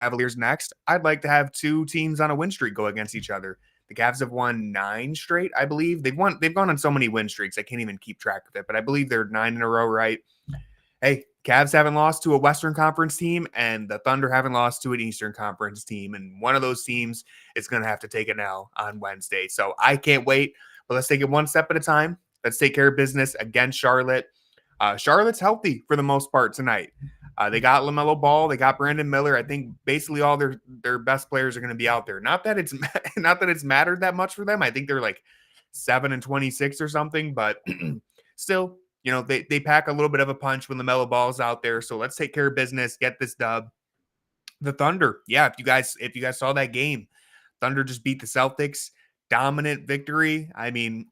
Cavaliers next, I'd like to have two teams on a win streak go against each other. The Cavs have won 9 straight, I believe. They've gone on so many win streaks, I can't even keep track of it, but I believe they're 9 in a row, right? Hey, Cavs haven't lost to a Western Conference team, and the Thunder haven't lost to an Eastern Conference team, and one of those teams is going to have to take an L on Wednesday. So I can't wait, but let's take it one step at a time. Let's take care of business against Charlotte. Charlotte's healthy for the most part tonight. They got LaMelo Ball, they got Brandon Miller. I think basically all their best players are going to be out there. Not that it's mattered that much for them. I think they're like 7-26 or something, but still, they pack a little bit of a punch when LaMelo Ball's out there. So let's take care of business, get this dub. The Thunder, yeah, if you guys saw that game, Thunder just beat the Celtics, dominant victory. I mean,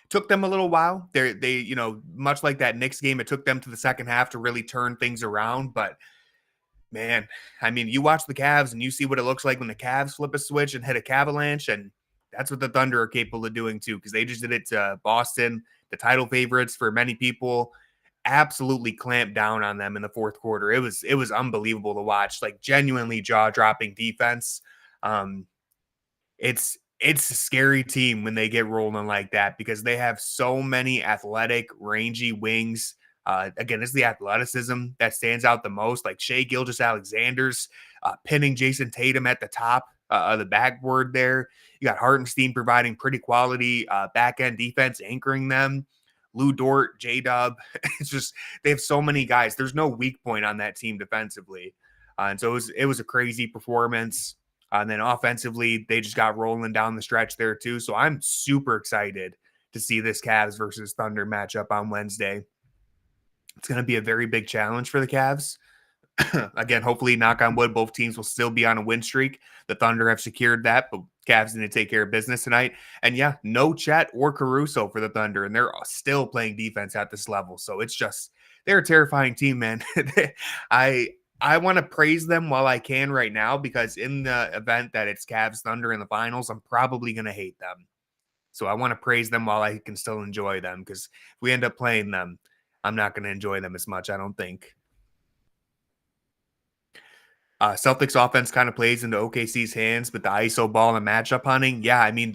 took them a little while. They much like that Knicks game, it took them to the second half to really turn things around. But man, I mean, you watch the Cavs and you see what it looks like when the Cavs flip a switch and hit a Cavalanche, and that's what the Thunder are capable of doing too, because they just did it to Boston, the title favorites for many people. Absolutely clamped down on them in the fourth quarter. It was unbelievable to watch, like genuinely jaw-dropping defense. It's a scary team when they get rolling like that because they have so many athletic, rangy wings. Again, it's the athleticism that stands out the most, like Shai Gilgeous-Alexander's pinning Jayson Tatum at the top of the backboard there. You got Hartenstein providing pretty quality back-end defense, anchoring them. Lou Dort, J-Dub. It's just they have so many guys. There's no weak point on that team defensively. And so it was a crazy performance. And then offensively, they just got rolling down the stretch there too. So I'm super excited to see this Cavs versus Thunder matchup on Wednesday. It's going to be a very big challenge for the Cavs. Again, hopefully, knock on wood, both teams will still be on a win streak. The Thunder have secured that, but Cavs need to take care of business tonight. And yeah, no Chet or Caruso for the Thunder, and they're still playing defense at this level. So it's just, they're a terrifying team, man. I want to praise them while I can right now, because in the event that it's Cavs Thunder in the finals, I'm probably going to hate them. So I want to praise them while I can still enjoy them, because if we end up playing them, I'm not going to enjoy them as much, I don't think. Celtics offense kind of plays into OKC's hands, but the ISO ball and matchup hunting, yeah, I mean,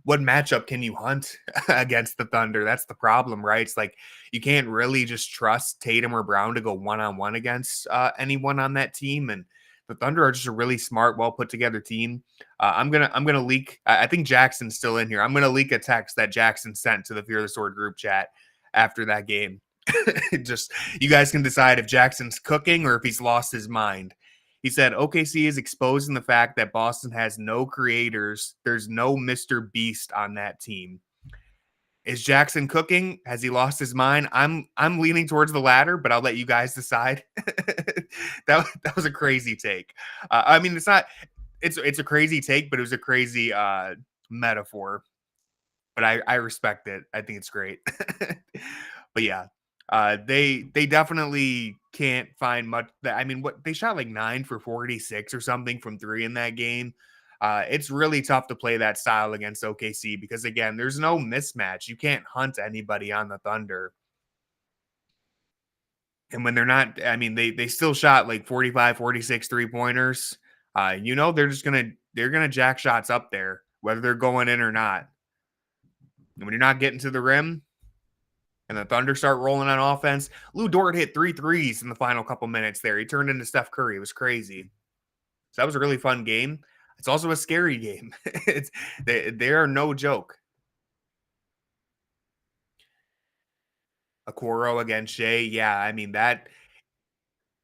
what matchup can you hunt against the Thunder? That's the problem, right? It's like you can't really just trust Tatum or Brown to go one-on-one against anyone on that team. And the Thunder are just a really smart, well put together team. I'm gonna leak. I think Jackson's still in here. I'm gonna leak a text that Jackson sent to the Fear the Sword group chat after that game. Just, you guys can decide if Jackson's cooking or if he's lost his mind. He said, OKC is exposing the fact that Boston has no creators. There's no Mr. Beast on that team. Is Jackson cooking? Has he lost his mind? I'm leaning towards the latter, but I'll let you guys decide. That was a crazy take. I mean, it's a crazy take, but it was a crazy metaphor. But I respect it. I think it's great. But yeah. They definitely can't find much. I mean, what they shot like 9 for 46 or something from 3 in that game. It's really tough to play that style against OKC because, again, there's no mismatch. You can't hunt anybody on the Thunder. And when they're not, I mean, they still shot like 45, 46 3-pointers. They're gonna jack shots up there, whether they're going in or not. And when you're not getting to the rim, and the Thunder start rolling on offense, Lou Dort hit 3 threes in the final couple minutes there. He turned into Steph Curry. It was crazy. So that was a really fun game. It's also a scary game. They are no joke. Okoro against Shai. Yeah, I mean, that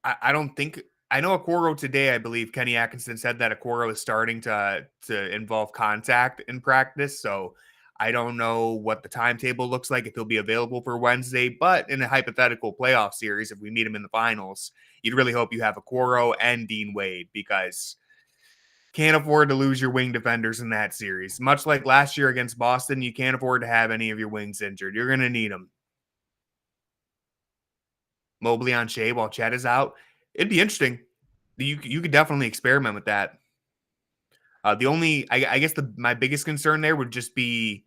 I don't think – I know Okoro today, I believe Kenny Atkinson said that Okoro is starting to involve contact in practice, so – I don't know what the timetable looks like, if he'll be available for Wednesday, but in a hypothetical playoff series, if we meet him in the finals, you'd really hope you have Okoro and Dean Wade, because can't afford to lose your wing defenders in that series. Much like last year against Boston, you can't afford to have any of your wings injured. You're going to need them. Mobley on Shai while Chet is out. It'd be interesting. You could definitely experiment with that. I guess my biggest concern there would just be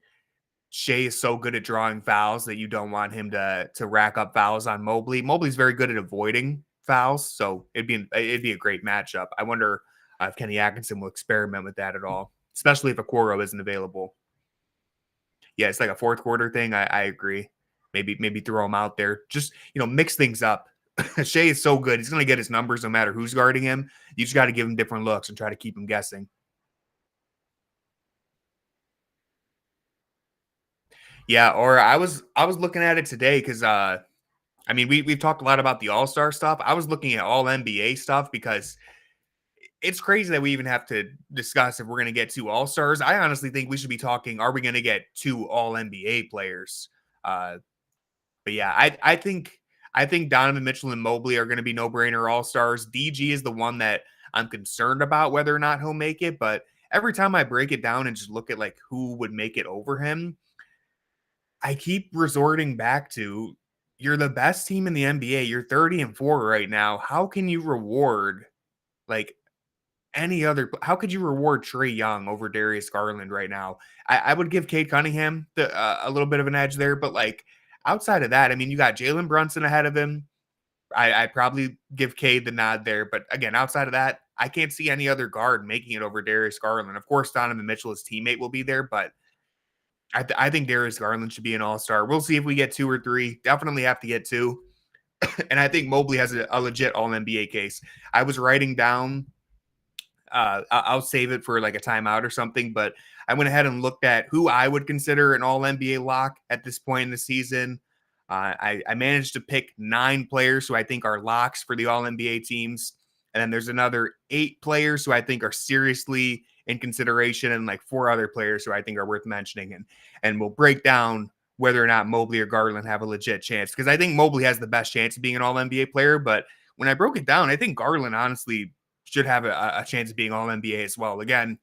Shai is so good at drawing fouls that you don't want him to rack up fouls on Mobley. Mobley's very good at avoiding fouls, so it'd be a great matchup. I wonder if Kenny Atkinson will experiment with that at all, especially if Okoro isn't available. Yeah, it's like a fourth quarter thing. I agree. Maybe throw him out there. Just mix things up. Shea is so good. He's gonna get his numbers no matter who's guarding him. You just got to give him different looks and try to keep him guessing. Yeah, or I was looking at it today because I mean we've talked a lot about the All-Star stuff. I was looking at all NBA stuff because it's crazy that we even have to discuss if we're going to get two All-Stars. I honestly think we should be talking, are we going to get two all NBA players? Uh, but yeah, I think Donovan Mitchell and Mobley are going to be no-brainer All-Stars. DG is the one that I'm concerned about whether or not he'll make it, but every time I break it down and just look at like who would make it over him, I keep resorting back to, you're the best team in the NBA. You're 30-4 right now. How can you reward like any other? How could you reward Trey Young over Darius Garland right now? I would give Cade Cunningham a little bit of an edge there, but like outside of that, I mean, you got Jalen Brunson ahead of him. I'd probably give Cade the nod there, but again, outside of that, I can't see any other guard making it over Darius Garland. Of course, Donovan Mitchell, his teammate, will be there, but I think Darius Garland should be an All-Star. We'll see if we get two or three. Definitely have to get two. And I think Mobley has a legit All NBA case. I was writing down. I'll save it for like a timeout or something, but I went ahead and looked at who I would consider an All NBA lock at this point in the season. I managed to pick 9 players who I think are locks for the All NBA teams, and then there's another 8 players who I think are seriously in consideration, and like 4 other players who I think are worth mentioning. And we'll break down whether or not Mobley or Garland have a legit chance, because I think Mobley has the best chance of being an All NBA player. But when I broke it down, I think Garland honestly should have a chance of being All NBA as well. Again,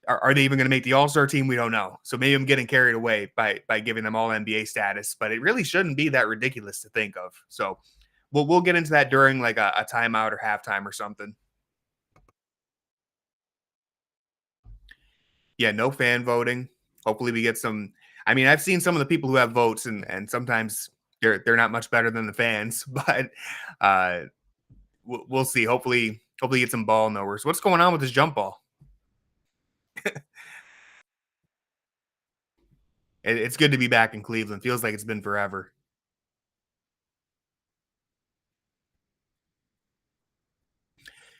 are they even going to make the All-Star team? We don't know. So maybe I'm getting carried away by giving them All NBA status, but it really shouldn't be that ridiculous to think of. So we'll get into that during like a timeout or halftime or something. Yeah, no fan voting. Hopefully we get some. I mean, I've seen some of the people who have votes, and sometimes they're not much better than the fans, but uh, we'll see. Hopefully get some ball knowers. What's going on with this jump ball? It's good to be back in Cleveland. Feels like it's been forever.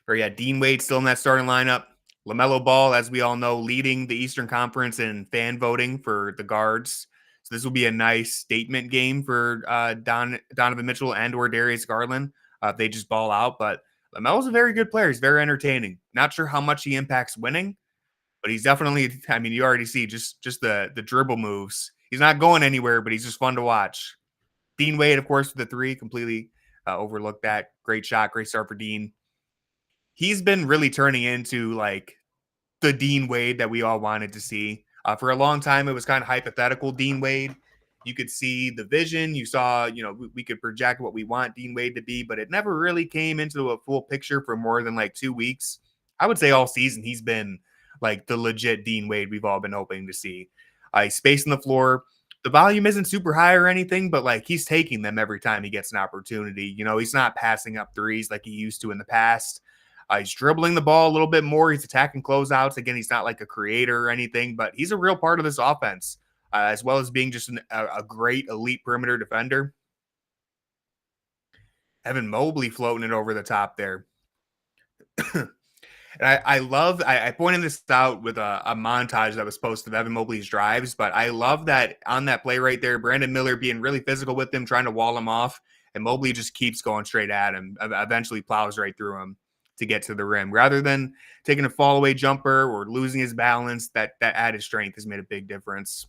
Or yeah, Dean Wade still in that starting lineup. LaMelo Ball, as we all know, leading the Eastern Conference in fan voting for the guards. So this will be a nice statement game for Donovan Mitchell and or Darius Garland. If they just ball out, but LaMelo's a very good player. He's very entertaining. Not sure how much he impacts winning, but he's definitely. I mean, you already see just the dribble moves. He's not going anywhere, but he's just fun to watch. Dean Wade, of course, with the three, completely overlooked that. Great shot, great start for Dean. He's been really turning into like the Dean Wade that we all wanted to see. For a long time, it was kind of hypothetical Dean Wade. You could see the vision. You saw, we could project what we want Dean Wade to be, but it never really came into a full picture for more than like 2 weeks. I would say all season he's been like the legit Dean Wade we've all been hoping to see. He's spacing the floor. The volume isn't super high or anything, but like he's taking them every time he gets an opportunity. He's not passing up threes like he used to in the past. He's dribbling the ball a little bit more. He's attacking closeouts. Again, he's not like a creator or anything, but he's a real part of this offense, as well as being just a great elite perimeter defender. Evan Mobley floating it over the top there. And I pointed this out with a montage that was posted of Evan Mobley's drives, but I love that on that play right there, Brandon Miller being really physical with him, trying to wall him off, and Mobley just keeps going straight at him, eventually plows right through him to get to the rim. Rather than taking a fall away jumper or losing his balance, that added strength has made a big difference.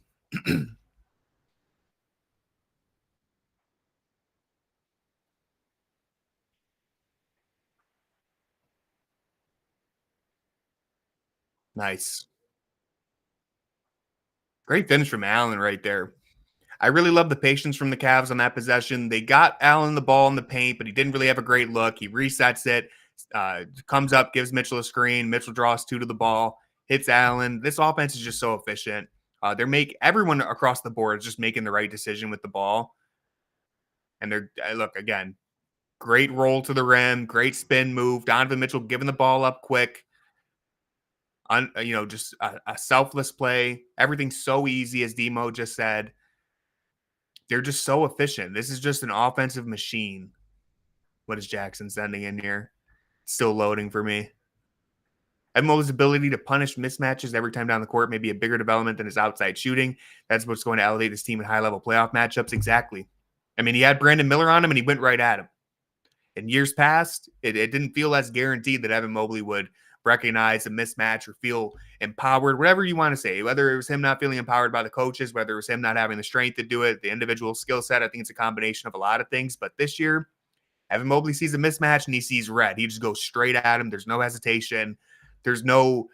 Nice. Great finish from Allen right there. I really love the patience from the Cavs on that possession. They got Allen the ball in the paint, but he didn't really have a great look. He resets it, comes up, gives Mitchell a screen. Mitchell draws 2 to the ball, hits Allen. This offense is just so efficient. Everyone across the board is just making the right decision with the ball. And look again. Great roll to the rim, great spin move. Donovan Mitchell giving the ball up quick. Just a selfless play. Everything's so easy, as Demo just said. They're just so efficient. This is just an offensive machine. What is Jackson sending in here? Still loading for me. Mobley's ability to punish mismatches every time down the court may be a bigger development than his outside shooting. That's what's going to elevate this team in high-level playoff matchups. Exactly. I mean, he had Brandon Miller on him, and he went right at him. In years past, it didn't feel as guaranteed that Evan Mobley would recognize a mismatch or feel empowered, whatever you want to say, whether it was him not feeling empowered by the coaches, whether it was him not having the strength to do it, the individual skill set. I think it's a combination of a lot of things. But this year, Evan Mobley sees a mismatch and he sees red. He just goes straight at him. There's no hesitation. There's no,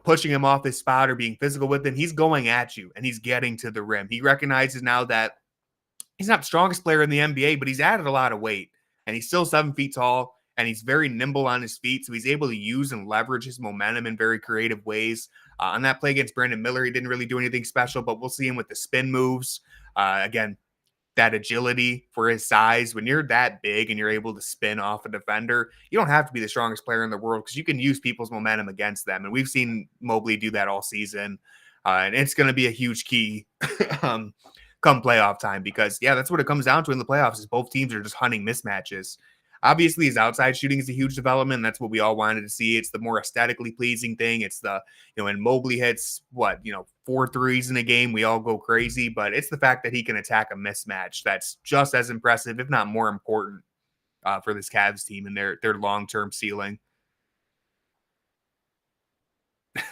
pushing him off his spot or being physical with him. He's going at you and he's getting to the rim. He recognizes now that he's not the strongest player in the NBA, but he's added a lot of weight and he's still 7 feet tall and he's very nimble on his feet. So he's able to use and leverage his momentum in very creative ways. On that play against Brandon Miller, he didn't really do anything special, but we'll see him with the spin moves. Again, that agility for his size. When you're that big and you're able to spin off a defender, you don't have to be the strongest player in the world because you can use people's momentum against them. And we've seen Mobley do that all season. And it's going to be a huge key come playoff time because, yeah, that's what it comes down to in the playoffs is both teams are just hunting mismatches. Obviously, his outside shooting is a huge development. That's what we all wanted to see. It's the more aesthetically pleasing thing. It's the, when Mobley hits 4 threes in a game, we all go crazy. But it's the fact that he can attack a mismatch that's just as impressive, if not more important, for this Cavs team and their long-term ceiling. It's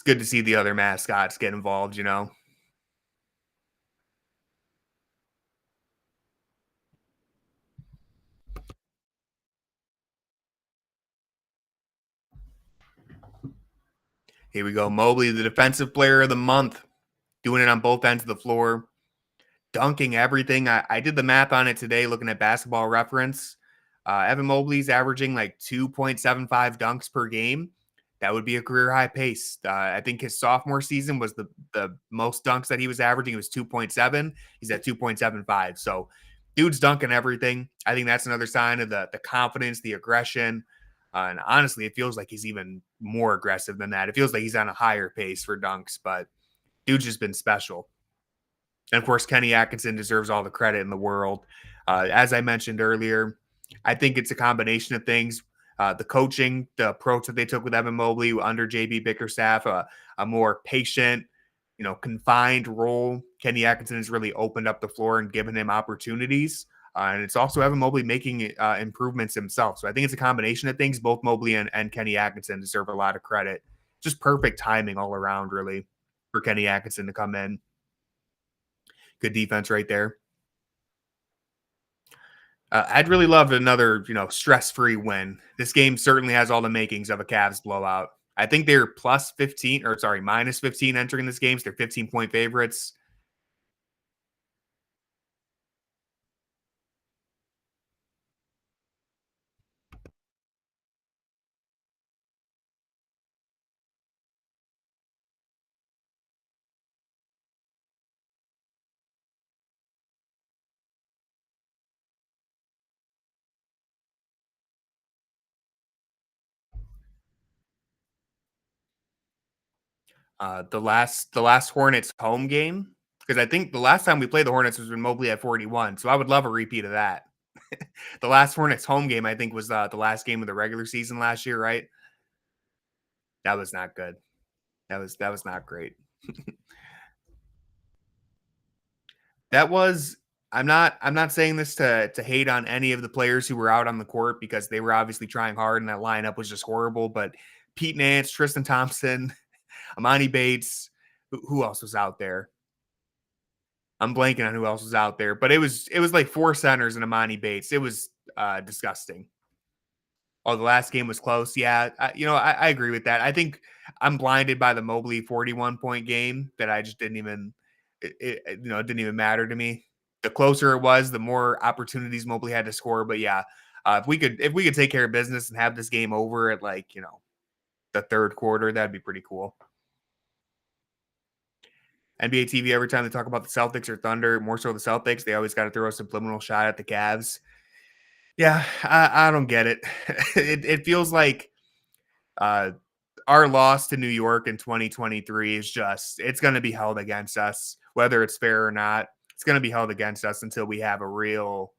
good to see the other mascots get involved, Here we go. Mobley, the defensive player of the month, doing it on both ends of the floor, dunking everything. I did the math on it today looking at Basketball Reference. Evan Mobley's averaging like 2.75 dunks per game. That would be a career high pace. I think his sophomore season was the most dunks that he was averaging. It was 2.7. He's at 2.75. So dude's dunking everything. I think that's another sign of the confidence, the aggression. And honestly, it feels like he's even more aggressive than that. It feels like he's on a higher pace for dunks, but dude's just been special. And of course, Kenny Atkinson deserves all the credit in the world. As I mentioned earlier, I think it's a combination of things. The coaching, the approach that they took with Evan Mobley under JB Bickerstaff, a more patient, confined role. Kenny Atkinson has really opened up the floor and given him opportunities. And it's also Evan Mobley making improvements himself. So I think it's a combination of things. Both Mobley and Kenny Atkinson deserve a lot of credit. Just perfect timing all around, really, for Kenny Atkinson to come in. Good defense right there. I'd really love another, stress-free win. This game certainly has all the makings of a Cavs blowout. I think they're minus 15 entering this game. So they're 15-point favorites. The last Hornets home game, because I think the last time we played the Hornets was when Mobley had 41. So I would love a repeat of that. The last Hornets home game, I think, was the last game of the regular season last year, right? That was not good. That was not great. That was I'm not saying this to hate on any of the players who were out on the court because they were obviously trying hard and that lineup was just horrible. But Pete Nance, Tristan Thompson, Amani Bates, who else was out there? I'm blanking on who else was out there, but it was like 4 centers and Amani Bates. It was disgusting. Oh, the last game was close. Yeah, I agree with that. I think I'm blinded by the Mobley 41-point game that I just didn't even it didn't even matter to me. The closer it was, the more opportunities Mobley had to score. But yeah, if we could take care of business and have this game over at the third quarter, that'd be pretty cool. NBA TV, every time they talk about the Celtics or Thunder, more so the Celtics, they always got to throw a subliminal shot at the Cavs. Yeah, I don't get it. It feels like uh, our loss to New York in 2023 is just, it's going to be held against us, whether it's fair or not. It's going to be held against us until we have a real,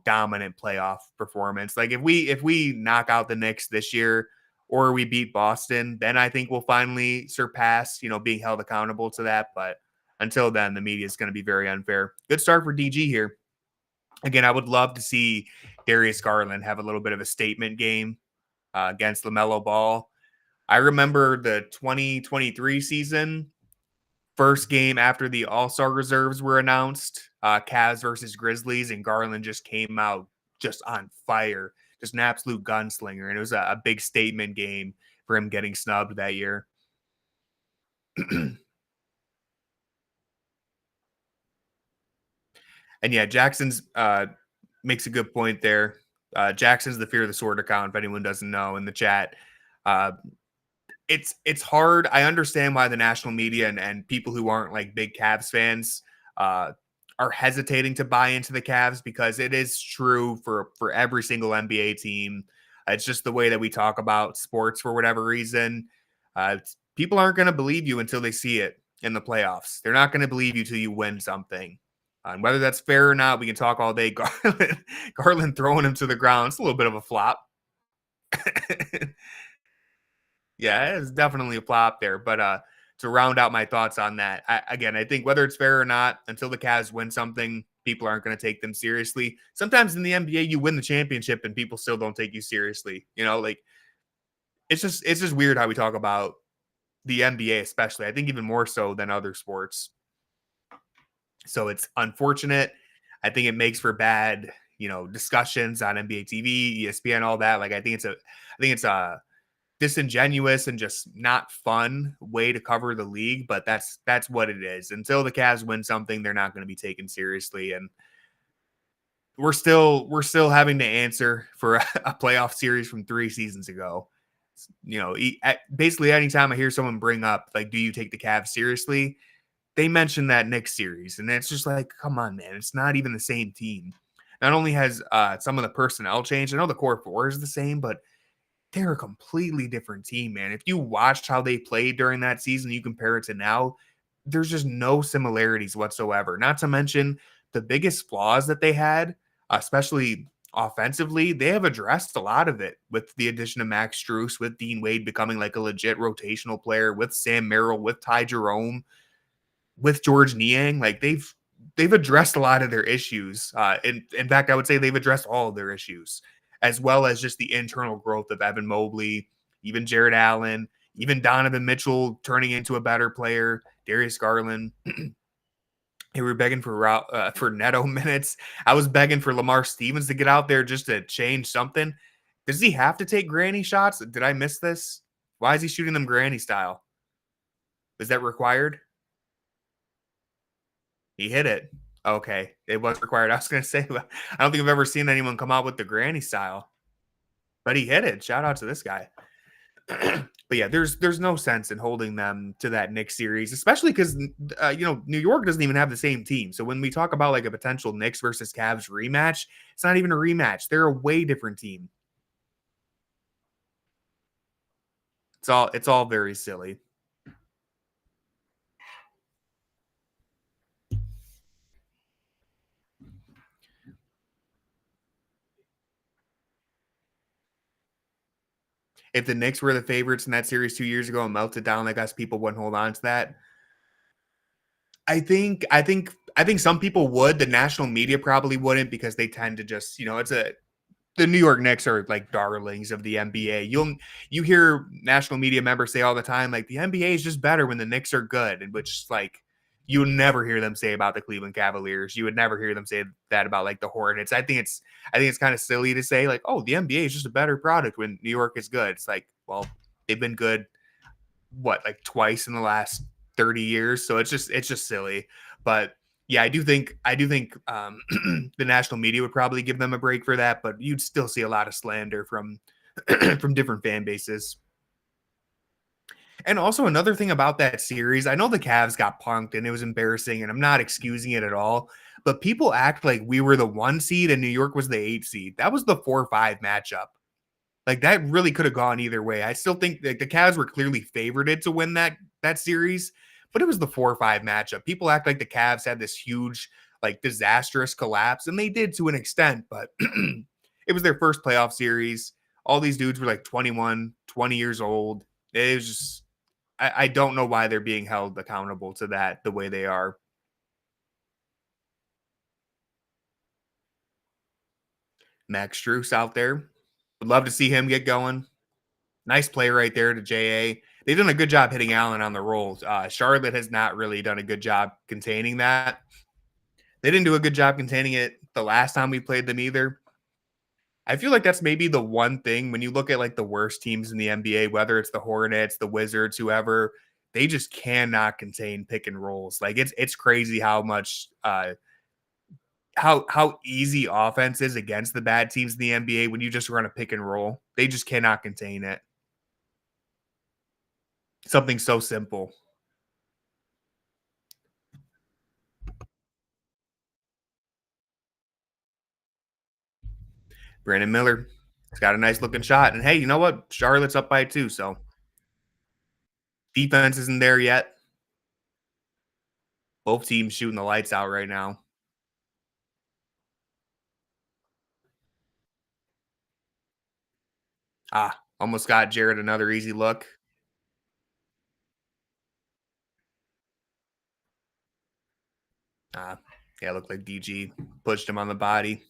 dominant playoff performance. Like if we knock out the Knicks this year or we beat Boston, then I think we'll finally surpass, being held accountable to that. But until then, the media is going to be very unfair. Good start for DG here. Again, I would love to see Darius Garland have a little bit of a statement game against LaMelo Ball. I remember the 2023 season, first game after the All-Star reserves were announced, Cavs versus Grizzlies, and Garland just came out just on fire, just an absolute gunslinger. And it was a big statement game for him getting snubbed that year. And yeah, Jackson's makes a good point there. Jackson's the Fear of the Sword account, if anyone doesn't know, in the chat. It's hard. I understand why the national media and people who aren't like big Cavs fans are hesitating to buy into the Cavs, because it is true for every single NBA team. It's just the way that we talk about sports for whatever reason. People aren't going to believe you until they see it in the playoffs. They're not going to believe you till you win something. And whether that's fair or not, we can talk all day. Garland throwing him to the ground. It's a little bit of a flop. Yeah, it's definitely a flop there. But to round out my thoughts on that, I think whether it's fair or not, until the Cavs win something, people aren't going to take them seriously. Sometimes in the NBA, you win the championship and people still don't take you seriously. It's just weird how we talk about the NBA, especially. I think even more so than other sports. So it's unfortunate. I think it makes for bad, discussions on NBA TV, ESPN, all that. Like I think it's a disingenuous and just not fun way to cover the league, but that's what it is. Until the Cavs win something, they're not going to be taken seriously, and we're still having to answer for a playoff series from 3 seasons ago. Basically anytime I hear someone bring up like, do you take the Cavs seriously, they mention that Knicks series, and it's just like, come on, man, it's not even the same team. Not only has some of the personnel changed, I know the core 4 is the same, but they're a completely different team, man. If you watched how they played during that season, you compare it to now, there's just no similarities whatsoever. Not to mention the biggest flaws that they had, especially offensively, they have addressed a lot of it with the addition of Max Strus, with Dean Wade becoming like a legit rotational player, with Sam Merrill, with Ty Jerome, with George Niang. Like they've addressed a lot of their issues. In fact, I would say they've addressed all of their issues, as well as just the internal growth of Evan Mobley, even Jared Allen, even Donovan Mitchell turning into a better player, Darius Garland. Hey, we're begging for Neto minutes. I was begging for Lamar Stevens to get out there just to change something. Does he have to take granny shots? Did I miss this? Why is he shooting them granny style? Is that required? He hit it. Okay, it was required. I was going to say, I don't think I've ever seen anyone come out with the granny style, but he hit it. Shout out to this guy. But yeah, there's no sense in holding them to that Knicks series, especially because New York doesn't even have the same team. So when we talk about like a potential Knicks versus Cavs rematch, it's not even a rematch. They're a way different team. It's all very silly. If the Knicks were the favorites in that series 2 years ago and melted down, I guess people wouldn't hold on to that. I think some people would. The national media probably wouldn't, because they tend to just, the New York Knicks are like darlings of the NBA. You hear national media members say all the time, like the NBA is just better when the Knicks are good, and which like you would never hear them say about the Cleveland Cavaliers. You would never hear them say that about like the Hornets. I think it's kind of silly to say like, oh, the NBA is just a better product when New York is good. It's like, well, they've been good like twice in the last 30 years, so it's just silly. But yeah, I do think the national media would probably give them a break for that, but you'd still see a lot of slander from from different fan bases. And also another thing about that series, I know the Cavs got punked and it was embarrassing, and I'm not excusing it at all. But people act like we were the 1 seed and New York was the 8 seed. That was the 4-5 matchup. Like that really could have gone either way. I still think that the Cavs were clearly favored to win that series, but it was the 4-5 matchup. People act like the Cavs had this huge, like disastrous collapse, and they did to an extent, but it was their first playoff series. All these dudes were like 21, 20 years old. It was just I don't know why they're being held accountable to that the way they are. Max Strus out there. Would love to see him get going. Nice play right there to JA. They've done a good job hitting Allen on the rolls. Charlotte has not really done a good job containing that. They didn't do a good job containing it the last time we played them either. I feel like that's maybe the one thing when you look at like the worst teams in the NBA, whether it's the Hornets, the Wizards, whoever, they just cannot contain pick and rolls. Like it's crazy how much how easy offense is against the bad teams in the NBA when you just run a pick and roll. They just cannot contain it. Something so simple. Brandon Miller, he's got a nice looking shot. And hey, you know what? Charlotte's up by 2, so defense isn't there yet. Both teams shooting the lights out right now. Almost got Jared another easy look. Ah, yeah, looked like DG pushed him on the body.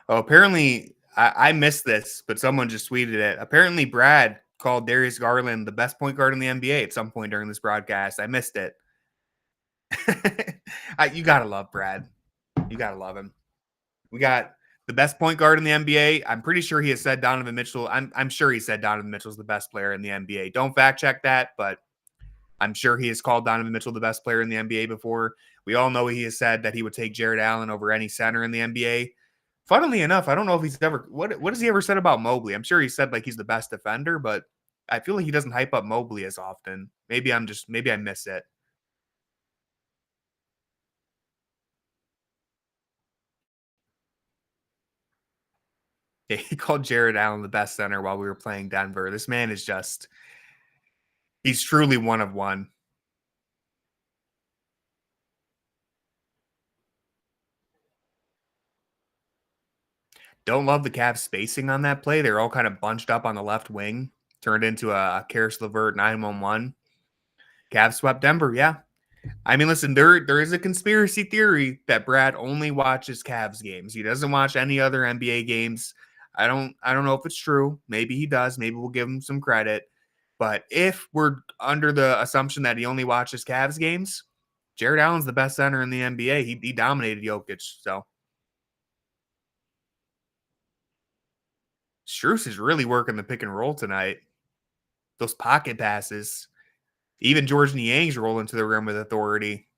Oh, apparently I missed this, but someone just tweeted it. Apparently, Brad called Darius Garland the best point guard in the NBA at some point during this broadcast. I missed it. You gotta love Brad. You gotta love him. We got the best point guard in the NBA. I'm pretty sure he has said Donovan Mitchell. I'm sure he said Donovan Mitchell's the best player in the NBA. Don't fact check that, but I'm sure he has called Donovan Mitchell the best player in the NBA before. We all know he has said that he would take Jared Allen over any center in the NBA. Funnily enough, I don't know if he's ever what has he ever said about Mobley? I'm sure he said like he's the best defender, but I feel like he doesn't hype up Mobley as often. Maybe I miss it. Yeah, he called Jared Allen the best center while we were playing Denver. This man is just he's truly one of one. Don't love the Cavs spacing on that play. They're all kind of bunched up on the left wing, turned into a Karis LeVert 9-1-1. Cavs swept Denver, yeah. I mean, listen, there is a conspiracy theory that Brad only watches Cavs games. He doesn't watch any other NBA games. I don't know if it's true. Maybe he does. Maybe we'll give him some credit. But if we're under the assumption that he only watches Cavs games, Jared Allen's the best center in the NBA. He dominated Jokic. So Strus is really working the pick and roll tonight. Those pocket passes. Even George Niang's rolling to the rim with authority.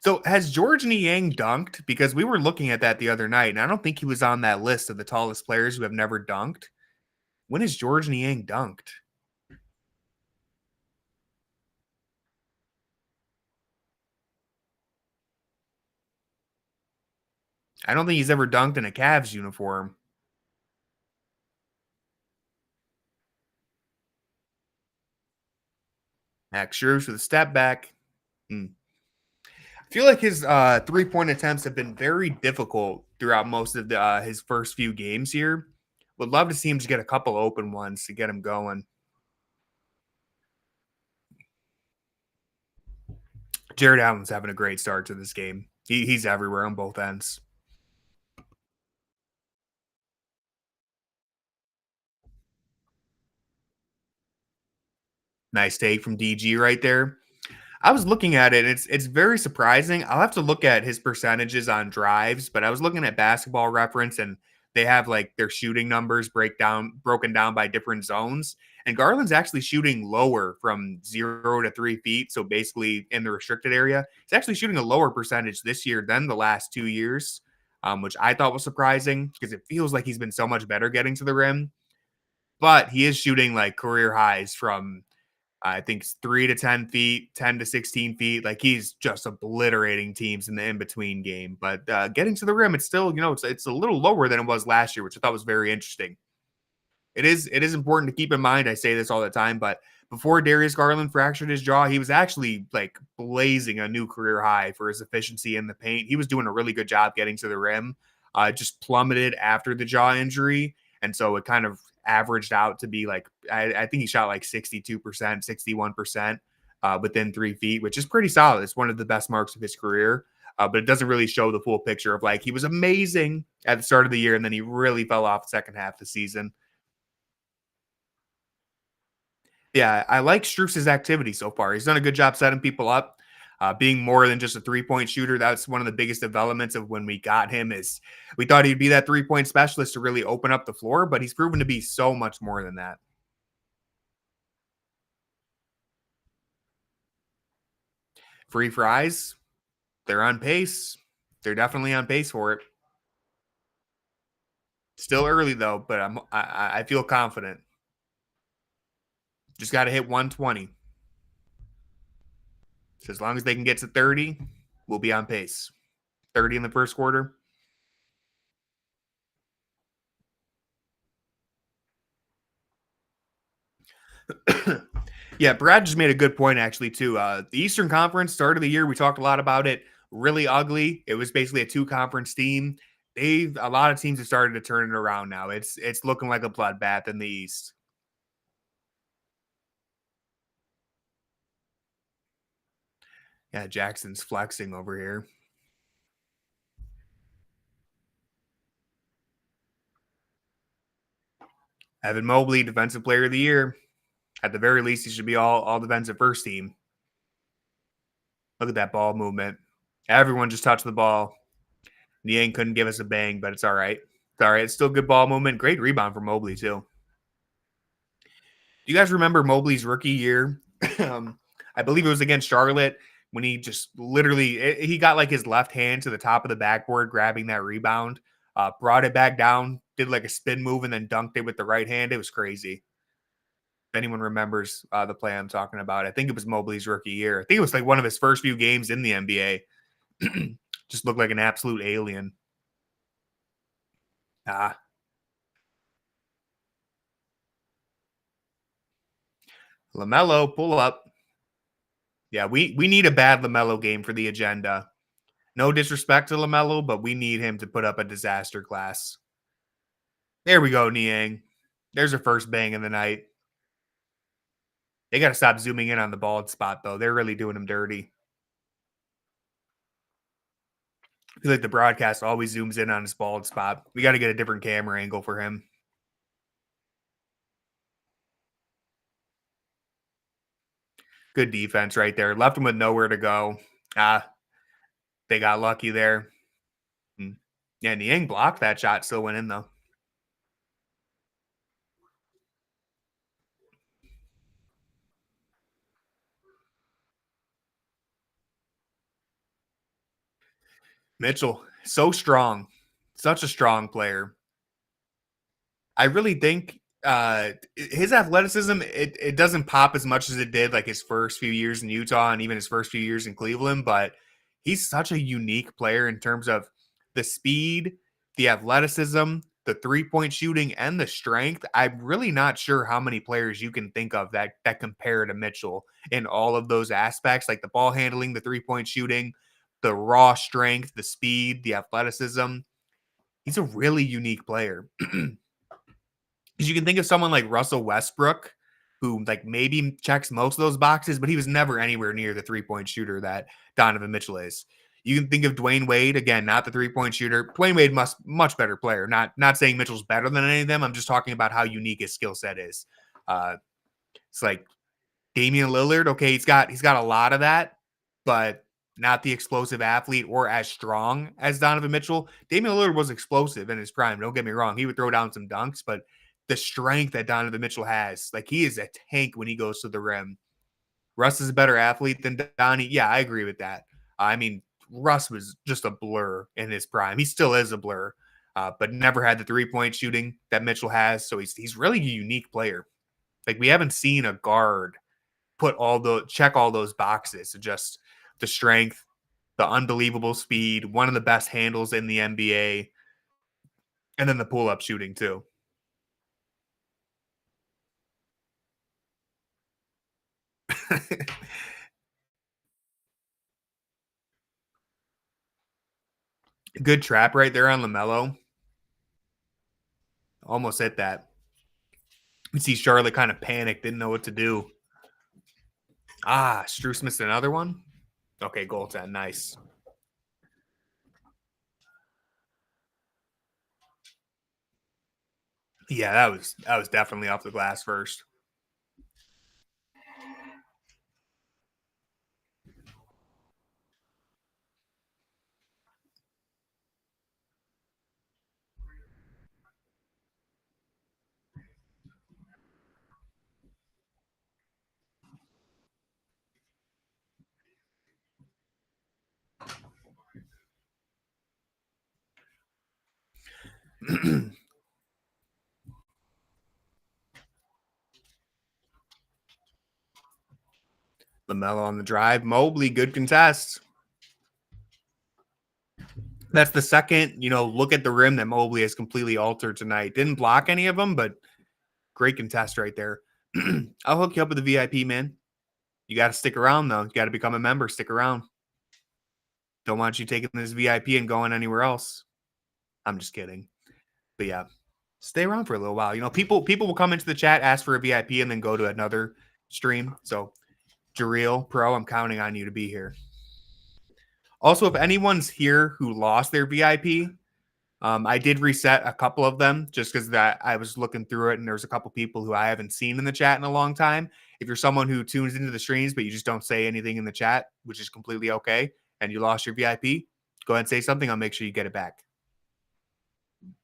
So has George Niang dunked? Because we were looking at that the other night, and I don't think he was on that list of the tallest players who have never dunked. When has George Niang dunked? I don't think he's ever dunked in a Cavs uniform. Max Strus with a step back. Hmm. I feel like his 3-point attempts have been very difficult throughout most of his first few games here. Would love to see him just get a couple open ones to get him going. Jared Allen's having a great start to this game. He's everywhere on both ends. Nice take from DG right there. I was looking at it. It's very surprising. I'll have to look at his percentages on drives, but I was looking at Basketball Reference, and they have like their shooting numbers broken down by different zones. And Garland's actually shooting lower from 0 to 3 feet. So basically in the restricted area, he's actually shooting a lower percentage this year than the last 2 years, which I thought was surprising because it feels like he's been so much better getting to the rim. But he is shooting like career highs from I think it's 3 to 10 feet, 10 to 16 feet. Like he's just obliterating teams in the in between game. But getting to the rim, it's still it's a little lower than it was last year, which I thought was very interesting. It is important to keep in mind. I say this all the time, but before Darius Garland fractured his jaw, he was actually like blazing a new career high for his efficiency in the paint. He was doing a really good job getting to the rim. Just plummeted after the jaw injury, and so it kind of averaged out to be like I think he shot like 62%, 61% within 3 feet, which is pretty solid. It's one of the best marks of his career. But it doesn't really show the full picture of like he was amazing at the start of the year and then he really fell off the second half of the season. Yeah, I like Strus's activity so far. He's done a good job setting people up, being more than just a 3-point shooter. That's one of the biggest developments of when we got him is we thought he'd be that 3-point specialist to really open up the floor, but he's proven to be so much more than that. Free fries, they're on pace. They're definitely on pace for it. Still early though, but I feel confident. Just got to hit 120. So as long as they can get to 30, we'll be on pace. 30 in the first quarter. Yeah, Brad just made a good point actually too. The Eastern Conference start of the year, we talked a lot about it. Really ugly. It was basically a two-conference team. They've a lot of teams have started to turn it around now. It's looking like a bloodbath in the East. Yeah, Jackson's flexing over here. Evan Mobley, Defensive Player of the Year. At the very least, he should be all defensive first team. Look at that ball movement. Everyone just touched the ball. Niang couldn't give us a bang, but it's all right. It's all right. It's still good ball movement. Great rebound for Mobley, too. Do you guys remember Mobley's rookie year? I believe it was against Charlotte when he just literally he got like his left hand to the top of the backboard, grabbing that rebound, brought it back down, did like a spin move, and then dunked it with the right hand. It was crazy. If anyone remembers the play I'm talking about, I think it was Mobley's rookie year. I think it was like one of his first few games in the NBA. Just looked like an absolute alien. Ah, LaMelo, pull up. Yeah, we need a bad LaMelo game for the agenda. No disrespect to LaMelo, but we need him to put up a disaster class. There we go, Niang. There's her first bang of the night. They got to stop zooming in on the bald spot, though. They're really doing him dirty. I feel like the broadcast always zooms in on his bald spot. We got to get a different camera angle for him. Good defense right there. Left him with nowhere to go. They got lucky there. Yeah, Niang blocked that shot. Still went in, though. Mitchell, so strong. Such a strong player. I really think his athleticism it doesn't pop as much as it did like his first few years in Utah and even his first few years in Cleveland, but he's such a unique player in terms of the speed, the athleticism, the three-point shooting, and the strength. I'm really not sure how many players you can think of that compare to Mitchell in all of those aspects, like the ball handling, the three-point shooting, the raw strength, the speed, the athleticism. He's a really unique player. Because you can think of someone like Russell Westbrook, who like maybe checks most of those boxes, but he was never anywhere near the 3-point shooter that Donovan Mitchell is. You can think of Dwayne Wade, again, not the 3-point shooter. Dwayne Wade much better player. Not saying Mitchell's better than any of them. I'm just talking about how unique his skill set is. It's like Damian Lillard. Okay, he's got a lot of that, but not the explosive athlete or as strong as Donovan Mitchell. Damian Lillard was explosive in his prime. Don't get me wrong. He would throw down some dunks, but the strength that Donovan Mitchell has, like he is a tank when he goes to the rim. Russ is a better athlete than Donnie. Yeah, I agree with that. I mean, Russ was just a blur in his prime. He still is a blur, but never had the 3-point shooting that Mitchell has. So he's really a unique player. Like we haven't seen a guard check all those boxes. Just the strength, the unbelievable speed, one of the best handles in the NBA, and then the pull up shooting too. Good trap right there on LaMelo. Almost hit that. You see Charlotte kind of panicked, didn't know what to do. Strus missed another one. Okay, goaltend, nice. Yeah, that was definitely off the glass first. LaMelo on the drive. Mobley, good contest. That's the second, look at the rim that Mobley has completely altered tonight. Didn't block any of them, but great contest right there. I'll hook you up with the VIP, man. You got to stick around, though. You got to become a member. Stick around. Don't want you taking this VIP and going anywhere else. I'm just kidding. But yeah, stay around for a little while. People will come into the chat, ask for a VIP, and then go to another stream. So, Jareel Pro, I'm counting on you to be here. Also, if anyone's here who lost their VIP, I did reset a couple of them just because that I was looking through it and there's a couple people who I haven't seen in the chat in a long time. If you're someone who tunes into the streams but you just don't say anything in the chat, which is completely okay, and you lost your VIP, go ahead and say something. I'll make sure you get it back.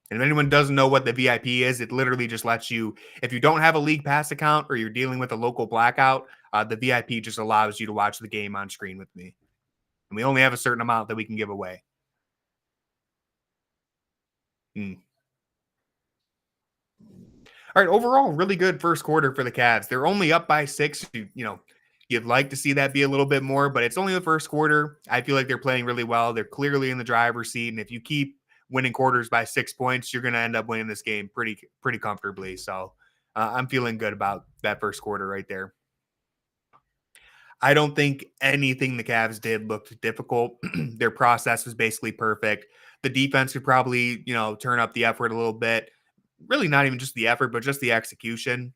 And if anyone doesn't know what the VIP is, it literally just lets you, if you don't have a League Pass account or you're dealing with a local blackout, the VIP just allows you to watch the game on screen with me. And we only have a certain amount that we can give away. All right, overall, really good first quarter for the Cavs. They're only up by 6. You'd like to see that be a little bit more, but it's only the first quarter. I feel like they're playing really well. They're clearly in the driver's seat, and if you keep winning quarters by 6 points, you're going to end up winning this game pretty comfortably. So I'm feeling good about that first quarter right there. I don't think anything the Cavs did looked difficult. Their process was basically perfect. The defense could probably, turn up the effort a little bit. Really not even just the effort, but just the execution.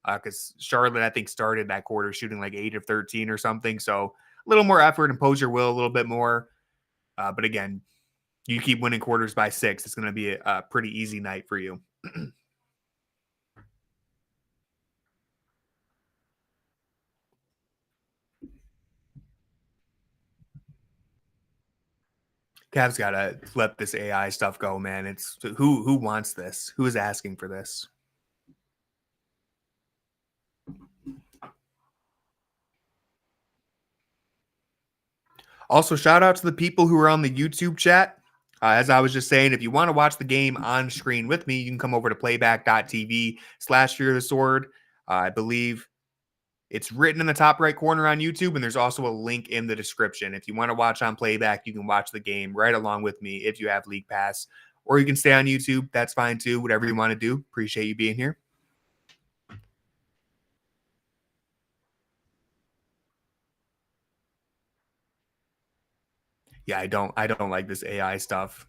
Because Charlotte, I think, started that quarter shooting like 8 of 13 or something. So a little more effort, impose your will a little bit more. But again, you keep winning quarters by 6, it's going to be a pretty easy night for you. Cavs got to let this AI stuff go, man. It's who wants this? Who is asking for this? Also, shout out to the people who are on the YouTube chat. As I was just saying, if you want to watch the game on screen with me, you can come over to playback.tv/Fear of the Sword. I believe it's written in the top right corner on YouTube, and there's also a link in the description. If you want to watch on playback, you can watch the game right along with me if you have League Pass, or you can stay on YouTube. That's fine too. Whatever you want to do. Appreciate you being here. Yeah, I don't like this AI stuff.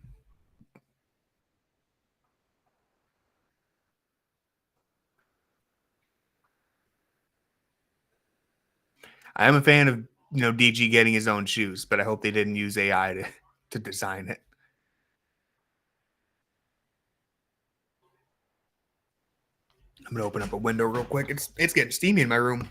I am a fan of DG getting his own shoes, but I hope they didn't use AI to design it. I'm gonna open up a window real quick. It's getting steamy in my room.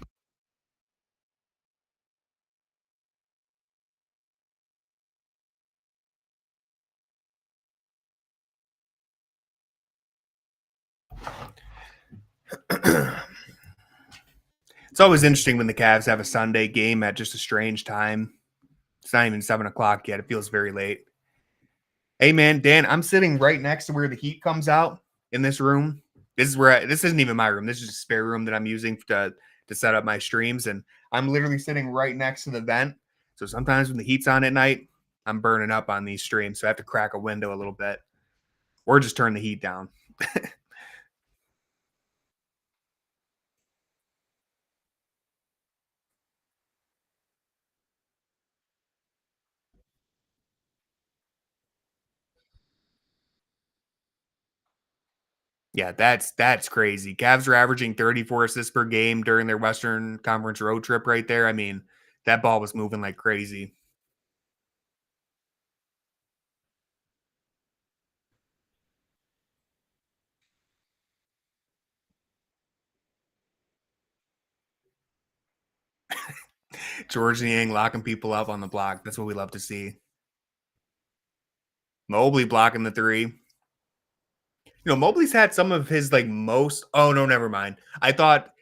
It's always interesting when the Cavs have a Sunday game at just a strange time. It's not even 7 o'clock yet. It feels very late. Hey man, Dan, I'm sitting right next to where the heat comes out in this room. This isn't even my room. This is a spare room that I'm using to set up my streams, and I'm literally sitting right next to the vent. So sometimes when the heat's on at night, I'm burning up on these streams, so I have to crack a window a little bit or just turn the heat down. Yeah, that's crazy. Cavs are averaging 34 assists per game during their Western Conference road trip right there. I mean, that ball was moving like crazy. George Niang locking people up on the block. That's what we love to see. Mobley blocking the three. Mobley's had some of his like most. Oh no, never mind. I thought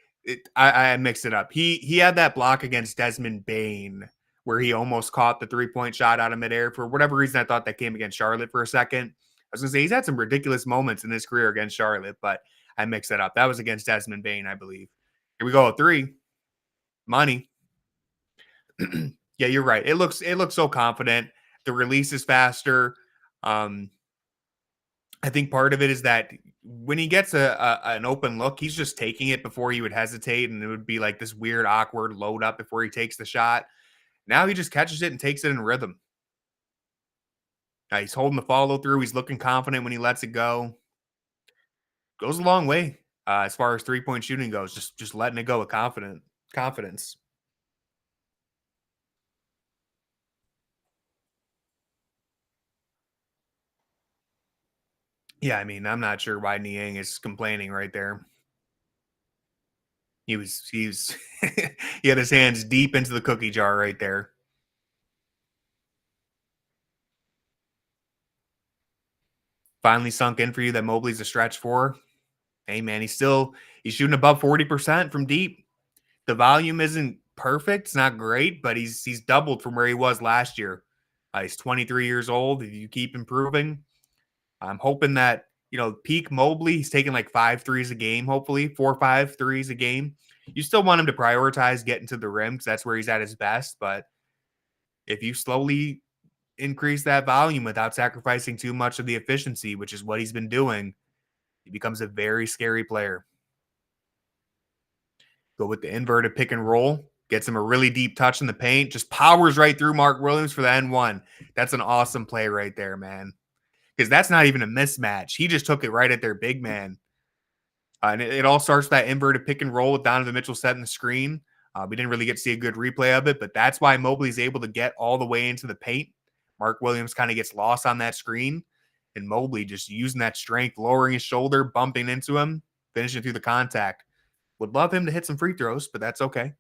I mixed it up. He had that block against Desmond Bain where he almost caught the 3-point shot out of midair. For whatever reason, I thought that came against Charlotte for a second. I was gonna say he's had some ridiculous moments in his career against Charlotte, but I mixed it up. That was against Desmond Bain, I believe. Here we go. Three. Money. Yeah, you're right. It looks so confident. The release is faster. Um, I think part of it is that when he gets an open look, he's just taking it before he would hesitate, and it would be like this weird, awkward load up before he takes the shot. Now he just catches it and takes it in rhythm. He's holding the follow through. He's looking confident when he lets it go. Goes a long way as far as 3-point shooting goes. Just letting it go with confidence. Yeah, I mean, I'm not sure why Niang is complaining right there. He's he had his hands deep into the cookie jar right there. Finally sunk in for you that Mobley's a stretch four. Hey man, he's shooting above 40% from deep. The volume isn't perfect, it's not great, but he's doubled from where he was last year. He's 23 years old. If you keep improving, I'm hoping that peak Mobley, he's taking like 5 threes a game, hopefully 4 or 5 threes a game. You still want him to prioritize getting to the rim because that's where he's at his best. But if you slowly increase that volume without sacrificing too much of the efficiency, which is what he's been doing, he becomes a very scary player. Go with the inverted pick and roll, gets him a really deep touch in the paint, just powers right through Mark Williams for the N1. That's an awesome play right there, man. Because that's not even a mismatch. He just took it right at their big man. And it all starts with that inverted pick and roll with Donovan Mitchell setting the screen. We didn't really get to see a good replay of it, but that's why Mobley's able to get all the way into the paint. Mark Williams kind of gets lost on that screen, and Mobley just using that strength, lowering his shoulder, bumping into him, finishing through the contact. Would love him to hit some free throws, but that's okay.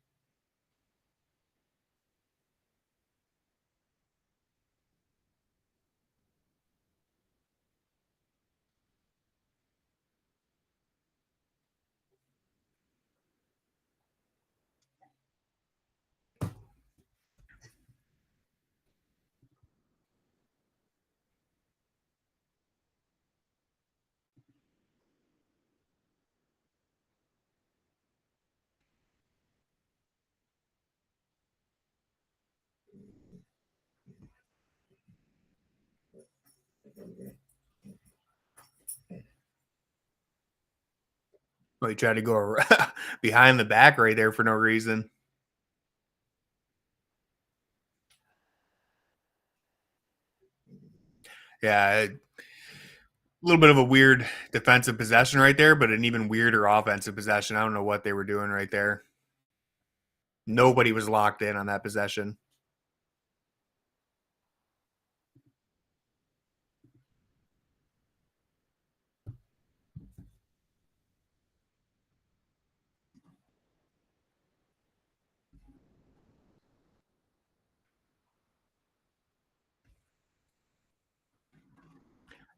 Well, he tried to go behind the back right there for no reason. Yeah, a little bit of a weird defensive possession right there, but an even weirder offensive possession. I don't know what they were doing right there. Nobody was locked in on that possession.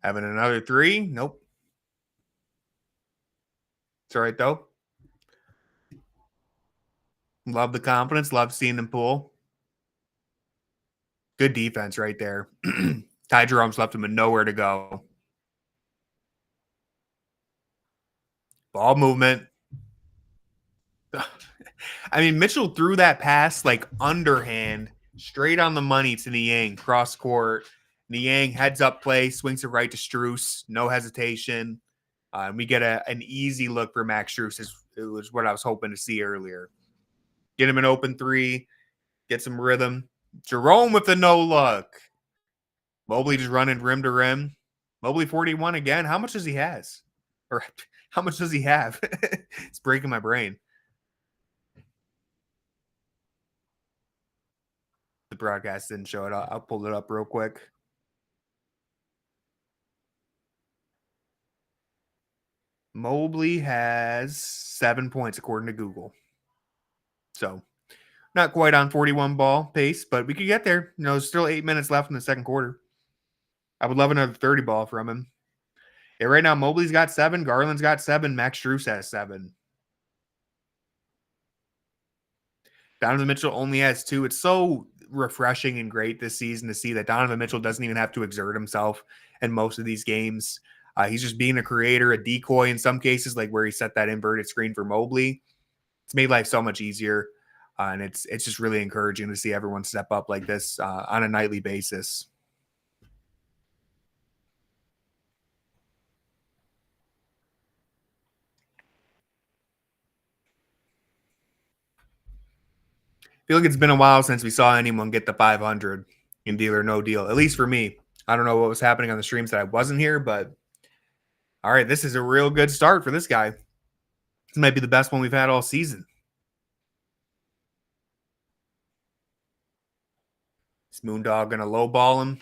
Having another three? Nope. It's all right, though. Love the confidence. Love seeing them pull. Good defense right there. Ty Jerome's left him with nowhere to go. Ball movement. I mean, Mitchell threw that pass like underhand, straight on the money to Niang, cross court. Niang heads up play, swings it right to Strus, no hesitation. And we get an easy look for Max Strus. It was what I was hoping to see earlier. Get him an open three, get some rhythm. Jerome with the no look. Mobley just running rim to rim. Mobley 41 again. How much does he has? Or how much does he have? It's breaking my brain. The broadcast didn't show it. I'll pull it up real quick. Mobley has 7 points according to Google. So not quite on 41 ball pace, but we could get there. You know, there's still 8 minutes left in the second quarter. I would love another 30 ball from him. Yeah, right now Mobley's got 7, Garland's got 7, Max Strus has 7. Donovan Mitchell only has 2. It's so refreshing and great this season to see that Donovan Mitchell doesn't even have to exert himself in most of these games. He's just being a creator, a decoy in some cases, like where he set that inverted screen for Mobley. It's made life so much easier, and it's just really encouraging to see everyone step up like this on a nightly basis. I feel like it's been a while since we saw anyone get the 500 in Deal or No Deal, at least for me. I don't know what was happening on the streams that I wasn't here, but all right, this is a real good start for this guy. This might be the best one we've had all season. Is Moondog going to lowball him?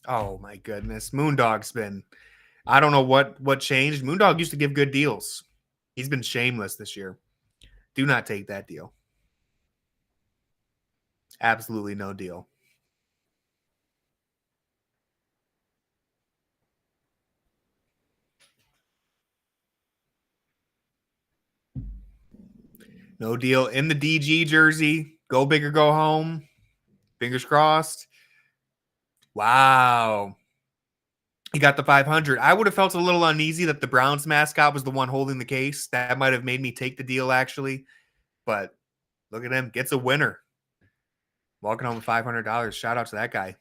Oh, my goodness. Moondog's been – I don't know what changed. Moondog used to give good deals. He's been shameless this year. Do not take that deal. Absolutely no deal. No deal in the DG jersey. Go big or go home. Fingers crossed. Wow. He got the 500. I would have felt a little uneasy that the Browns mascot was the one holding the case. That might have made me take the deal, actually. But look at him. Gets a winner. Walking home with $500. Shout out to that guy.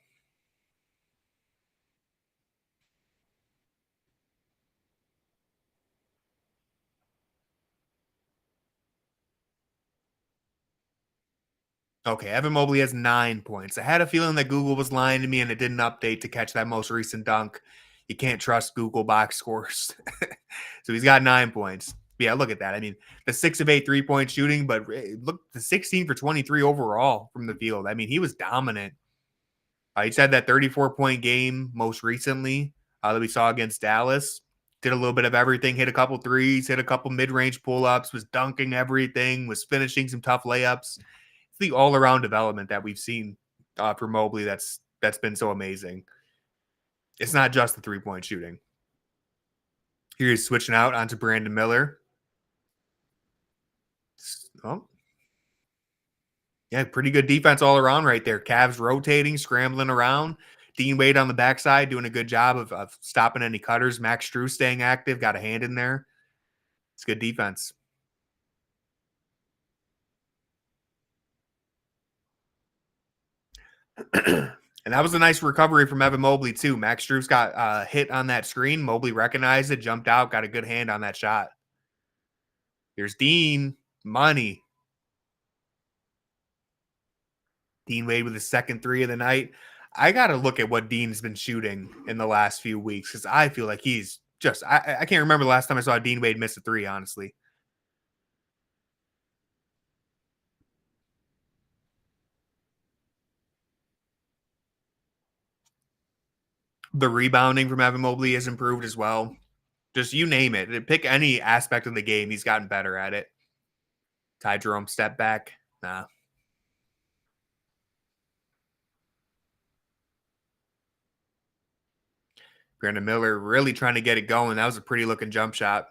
Okay, Evan Mobley has 9 points. I had a feeling that Google was lying to me and it didn't update to catch that most recent dunk. You can't trust Google box scores. So he's got 9 points. But yeah, look at that. I mean, the 6 of 8 3-point shooting, but look, the 16 for 23 overall from the field. I mean, he was dominant. He just had that 34-point game most recently that we saw against Dallas. Did a little bit of everything, hit a couple threes, hit a couple mid-range pull-ups, was dunking everything, was finishing some tough layups. It's the all-around development that we've seen for Mobley that's been so amazing. It's not just the three-point shooting. Here he's switching out onto Brandon Miller. Oh. Yeah, pretty good defense all around right there. Cavs rotating, scrambling around. Dean Wade on the backside doing a good job of stopping any cutters. Max Strus staying active, got a hand in there. It's good defense. And that was a nice recovery from Evan Mobley, too. Max Strus got hit on that screen. Mobley recognized it, jumped out, got a good hand on that shot. Here's Dean. Money. Dean Wade with his second 3 of the night. I got to look at what Dean's been shooting in the last few weeks because I feel like he's just – I can't remember the last time I saw Dean Wade miss a 3, honestly. The rebounding from Evan Mobley has improved as well. Just you name it. Pick any aspect of the game, he's gotten better at it. Ty Jerome step back. Nah. Brandon Miller really trying to get it going. That was a pretty looking jump shot.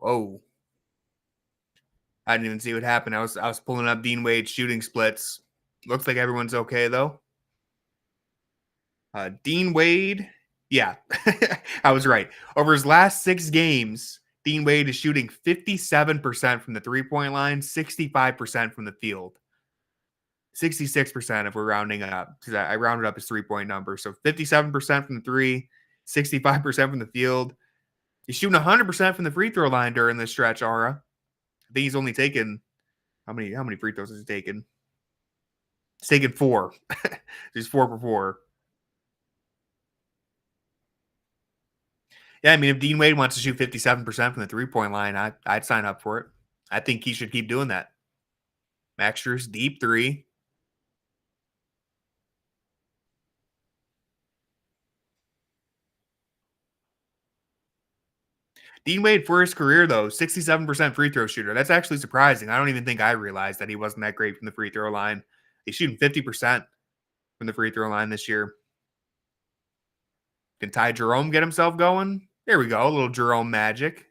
Whoa. I didn't even see what happened. I was pulling up Dean Wade's shooting splits. Looks like everyone's okay though. Dean Wade, yeah, I was right. Over his last 6 games, Dean Wade is shooting 57% from the 3-point line, 65% from the field. 66% if we're rounding up, because I rounded up his 3-point number. So 57% from the 3, 65% from the field. He's shooting 100% from the free throw line during this stretch, Aura. I think he's only taken how many free throws has he taken? He's taken 4. He's 4 for 4. Yeah, I mean, if Dean Wade wants to shoot 57% from the 3-point line, I'd sign up for it. I think he should keep doing that. Max Strus, deep 3. Dean Wade, for his career, though, 67% free throw shooter. That's actually surprising. I don't even think I realized that he wasn't that great from the free throw line. He's shooting 50% from the free throw line this year. Can Ty Jerome get himself going? There we go. A little Jerome magic.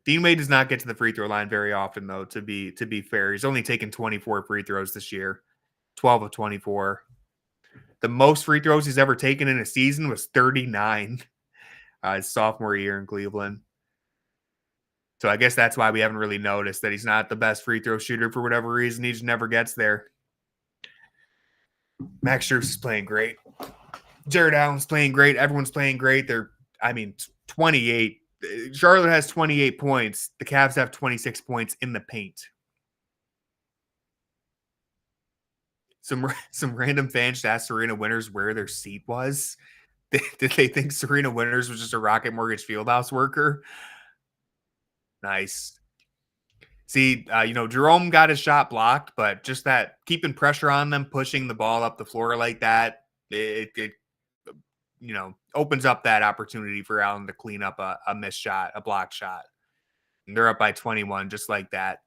Dean Wade does not get to the free throw line very often, though, to be fair. He's only taken 24 free throws this year. 12 of 24. The most free throws he's ever taken in a season was 39 his sophomore year in Cleveland. So I guess that's why we haven't really noticed that he's not the best free throw shooter for whatever reason. He just never gets there. Max Strus is playing great. Jared Allen's playing great. Everyone's playing great. 28. Charlotte has 28 points. The Cavs have 26 points in the paint. Some random fans asked Serena Winters where their seat was. Did they think Serena Winters was just a Rocket Mortgage Fieldhouse worker? Nice. See, Jerome got his shot blocked, but just that keeping pressure on them, pushing the ball up the floor like that, it opens up that opportunity for Allen to clean up a missed shot, a blocked shot. And they're up by 21, just like that.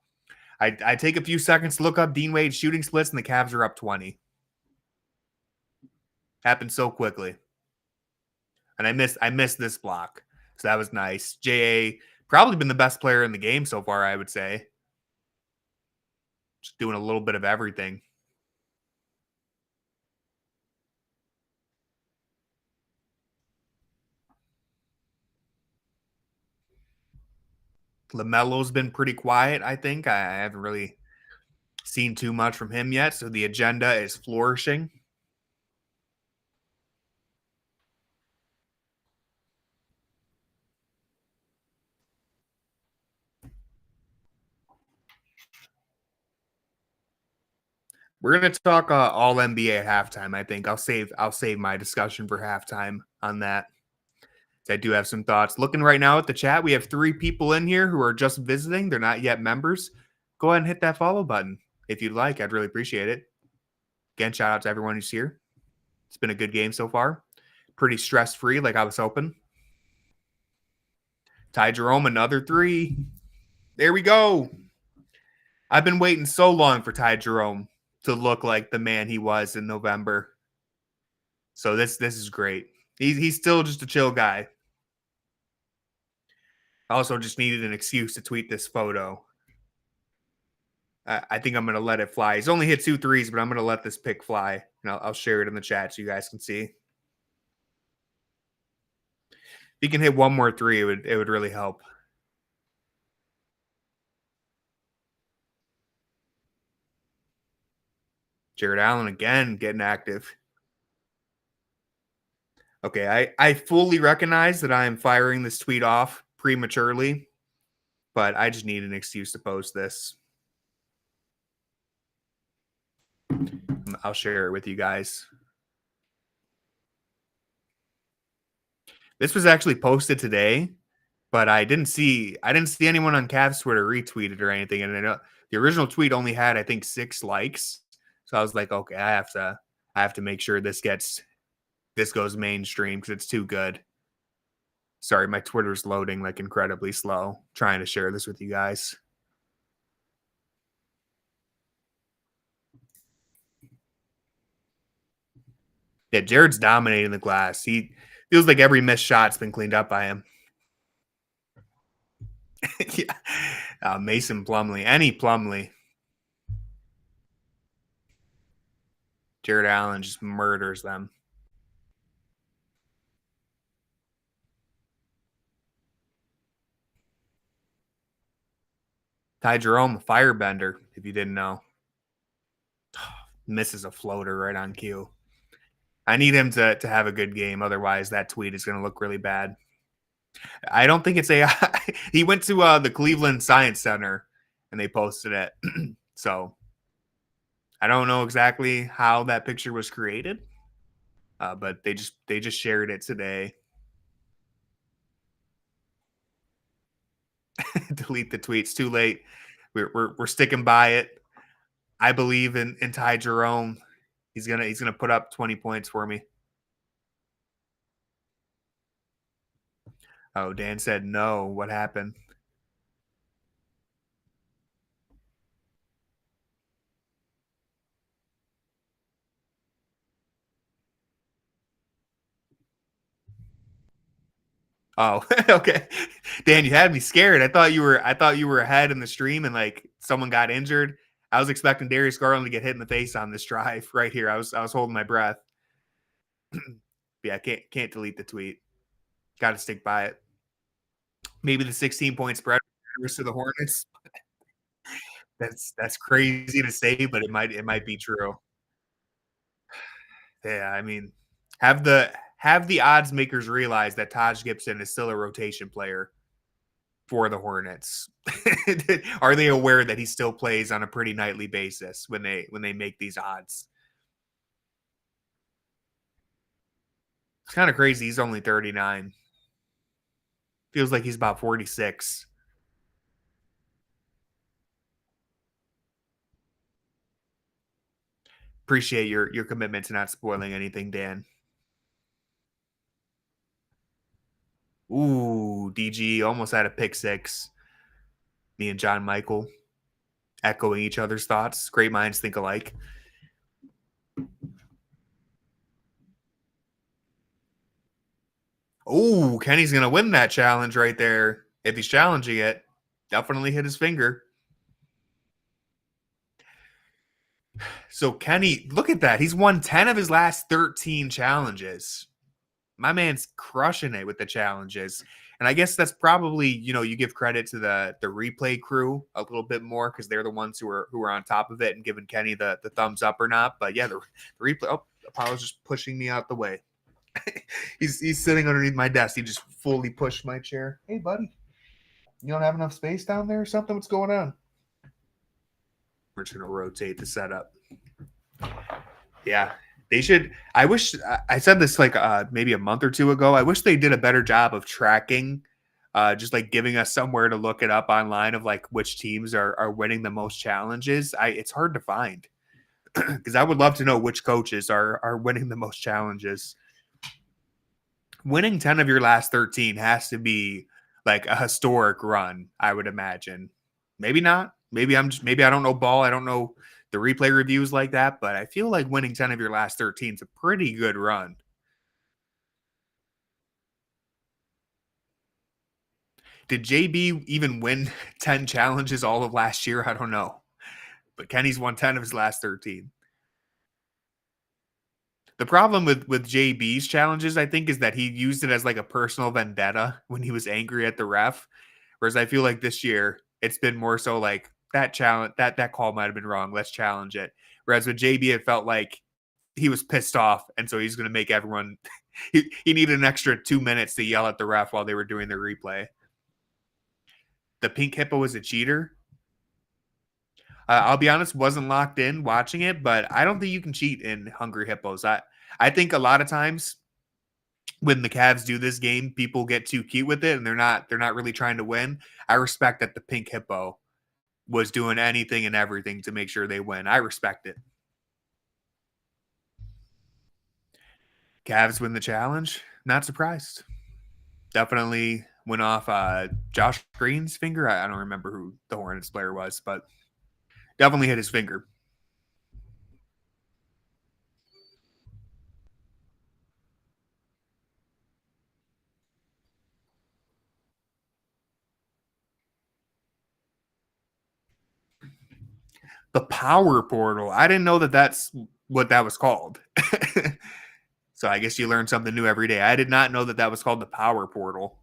I take a few seconds to look up Dean Wade's shooting splits, and the Cavs are up 20. Happened so quickly. And I missed this block. So that was nice. J.A. probably been the best player in the game so far, I would say. Just doing a little bit of everything. LaMelo's been pretty quiet, I think. I haven't really seen too much from him yet, so the agenda is flourishing. We're gonna talk all NBA at halftime. I think I'll save my discussion for halftime on that. I do have some thoughts. Looking right now at the chat, we have 3 people in here who are just visiting. They're not yet members. Go ahead and hit that follow button if you'd like. I'd really appreciate it. Again, shout out to everyone who's here. It's been a good game so far. Pretty stress-free, like I was hoping. Ty Jerome, another 3. There we go. I've been waiting so long for Ty Jerome to look like the man he was in November. So this is great. He's still just a chill guy. I also just needed an excuse to tweet this photo. I think I'm going to let it fly. He's only hit 2 threes, but I'm going to let this pick fly. And I'll share it in the chat so you guys can see. If he can hit one more 3, it would really help. Jared Allen again getting active. Okay, I fully recognize that I am firing this tweet off prematurely, but I just need an excuse to post this. I'll share it with you guys. This was actually posted today, but I didn't see anyone on Cavs Twitter retweet it or anything. And the original tweet only had, I think, 6 likes. So I was like, okay, I have to make sure this goes mainstream because it's too good. Sorry, my Twitter's loading like incredibly slow. Trying to share this with you guys. Yeah, Jared's dominating the glass. He feels like every missed shot's been cleaned up by him. Yeah. Mason Plumlee, any Plumlee. Jared Allen just murders them. Ty Jerome, firebender, if you didn't know. Misses a floater right on cue. I need him to have a good game. Otherwise, that tweet is going to look really bad. I don't think it's AI. He went to the Cleveland Science Center and they posted it. So I don't know exactly how that picture was created, but they just shared it today. Delete the tweets. Too late. We're sticking by it. I believe in Ty Jerome. He's gonna put up 20 points for me. Oh, Dan said no. What happened? Oh, okay. Dan, you had me scared. I thought you were ahead in the stream and like someone got injured. I was expecting Darius Garland to get hit in the face on this drive right here. I was holding my breath. Yeah, can't delete the tweet. Got to stick by it. Maybe the 16-point spread to the Hornets. That's crazy to say, but it might be true. Yeah, I mean, have the odds makers realize that Taj Gibson is still a rotation player for the Hornets. Are they aware that he still plays on a pretty nightly basis when they make these odds? It's kind of crazy. He's only 39. Feels like he's about 46. Appreciate your commitment to not spoiling anything, Dan. Ooh, DG almost had a pick six. Me and John Michael echoing each other's thoughts. Great minds think alike. Oh, Kenny's gonna win that challenge right there. If he's challenging it, definitely hit his finger. So Kenny, look at that. He's won 10 of his last 13 challenges. My man's crushing it with the challenges. And I guess that's probably, you give credit to the replay crew a little bit more because they're the ones who are on top of it and giving Kenny the thumbs up or not. But yeah, the replay. Oh, Apollo's just pushing me out the way. he's sitting underneath my desk. He just fully pushed my chair. Hey, buddy, you don't have enough space down there or something? What's going on? We're just gonna rotate the setup. Yeah, they should. I wish I said this like maybe a month or two ago. I wish they did a better job of tracking, just like giving us somewhere to look it up online of like which teams are winning the most challenges. It's hard to find because I would love to know which coaches are winning the most challenges. Winning 10 of your last 13 has to be like a historic run, I would imagine. Maybe not. Maybe I don't know ball. I don't know the replay reviews like that, but I feel like winning 10 of your last 13 is a pretty good run. Did JB even win 10 challenges all of last year? I don't know. But Kenny's won 10 of his last 13. The problem with JB's challenges, I think, is that he used it as like a personal vendetta when he was angry at the ref. Whereas I feel like this year it's been more so like that challenge that call might have been wrong. Let's challenge it. Whereas with JB, it felt like he was pissed off, and so he's going to make everyone. He needed an extra 2 minutes to yell at the ref while they were doing the replay. The pink hippo was a cheater. I'll be honest, wasn't locked in watching it, but I don't think you can cheat in Hungry Hippos. I think a lot of times when the Cavs do this game, people get too cute with it and they're not really trying to win. I respect that the pink hippo was doing anything and everything to make sure they win. I respect it. Cavs win the challenge. Not surprised. Definitely went off Josh Green's finger. I don't remember who the Hornets player was, but definitely hit his finger. The power portal. I didn't know that that's what that was called. So I guess you learn something new every day. I did not know that that was called the power portal.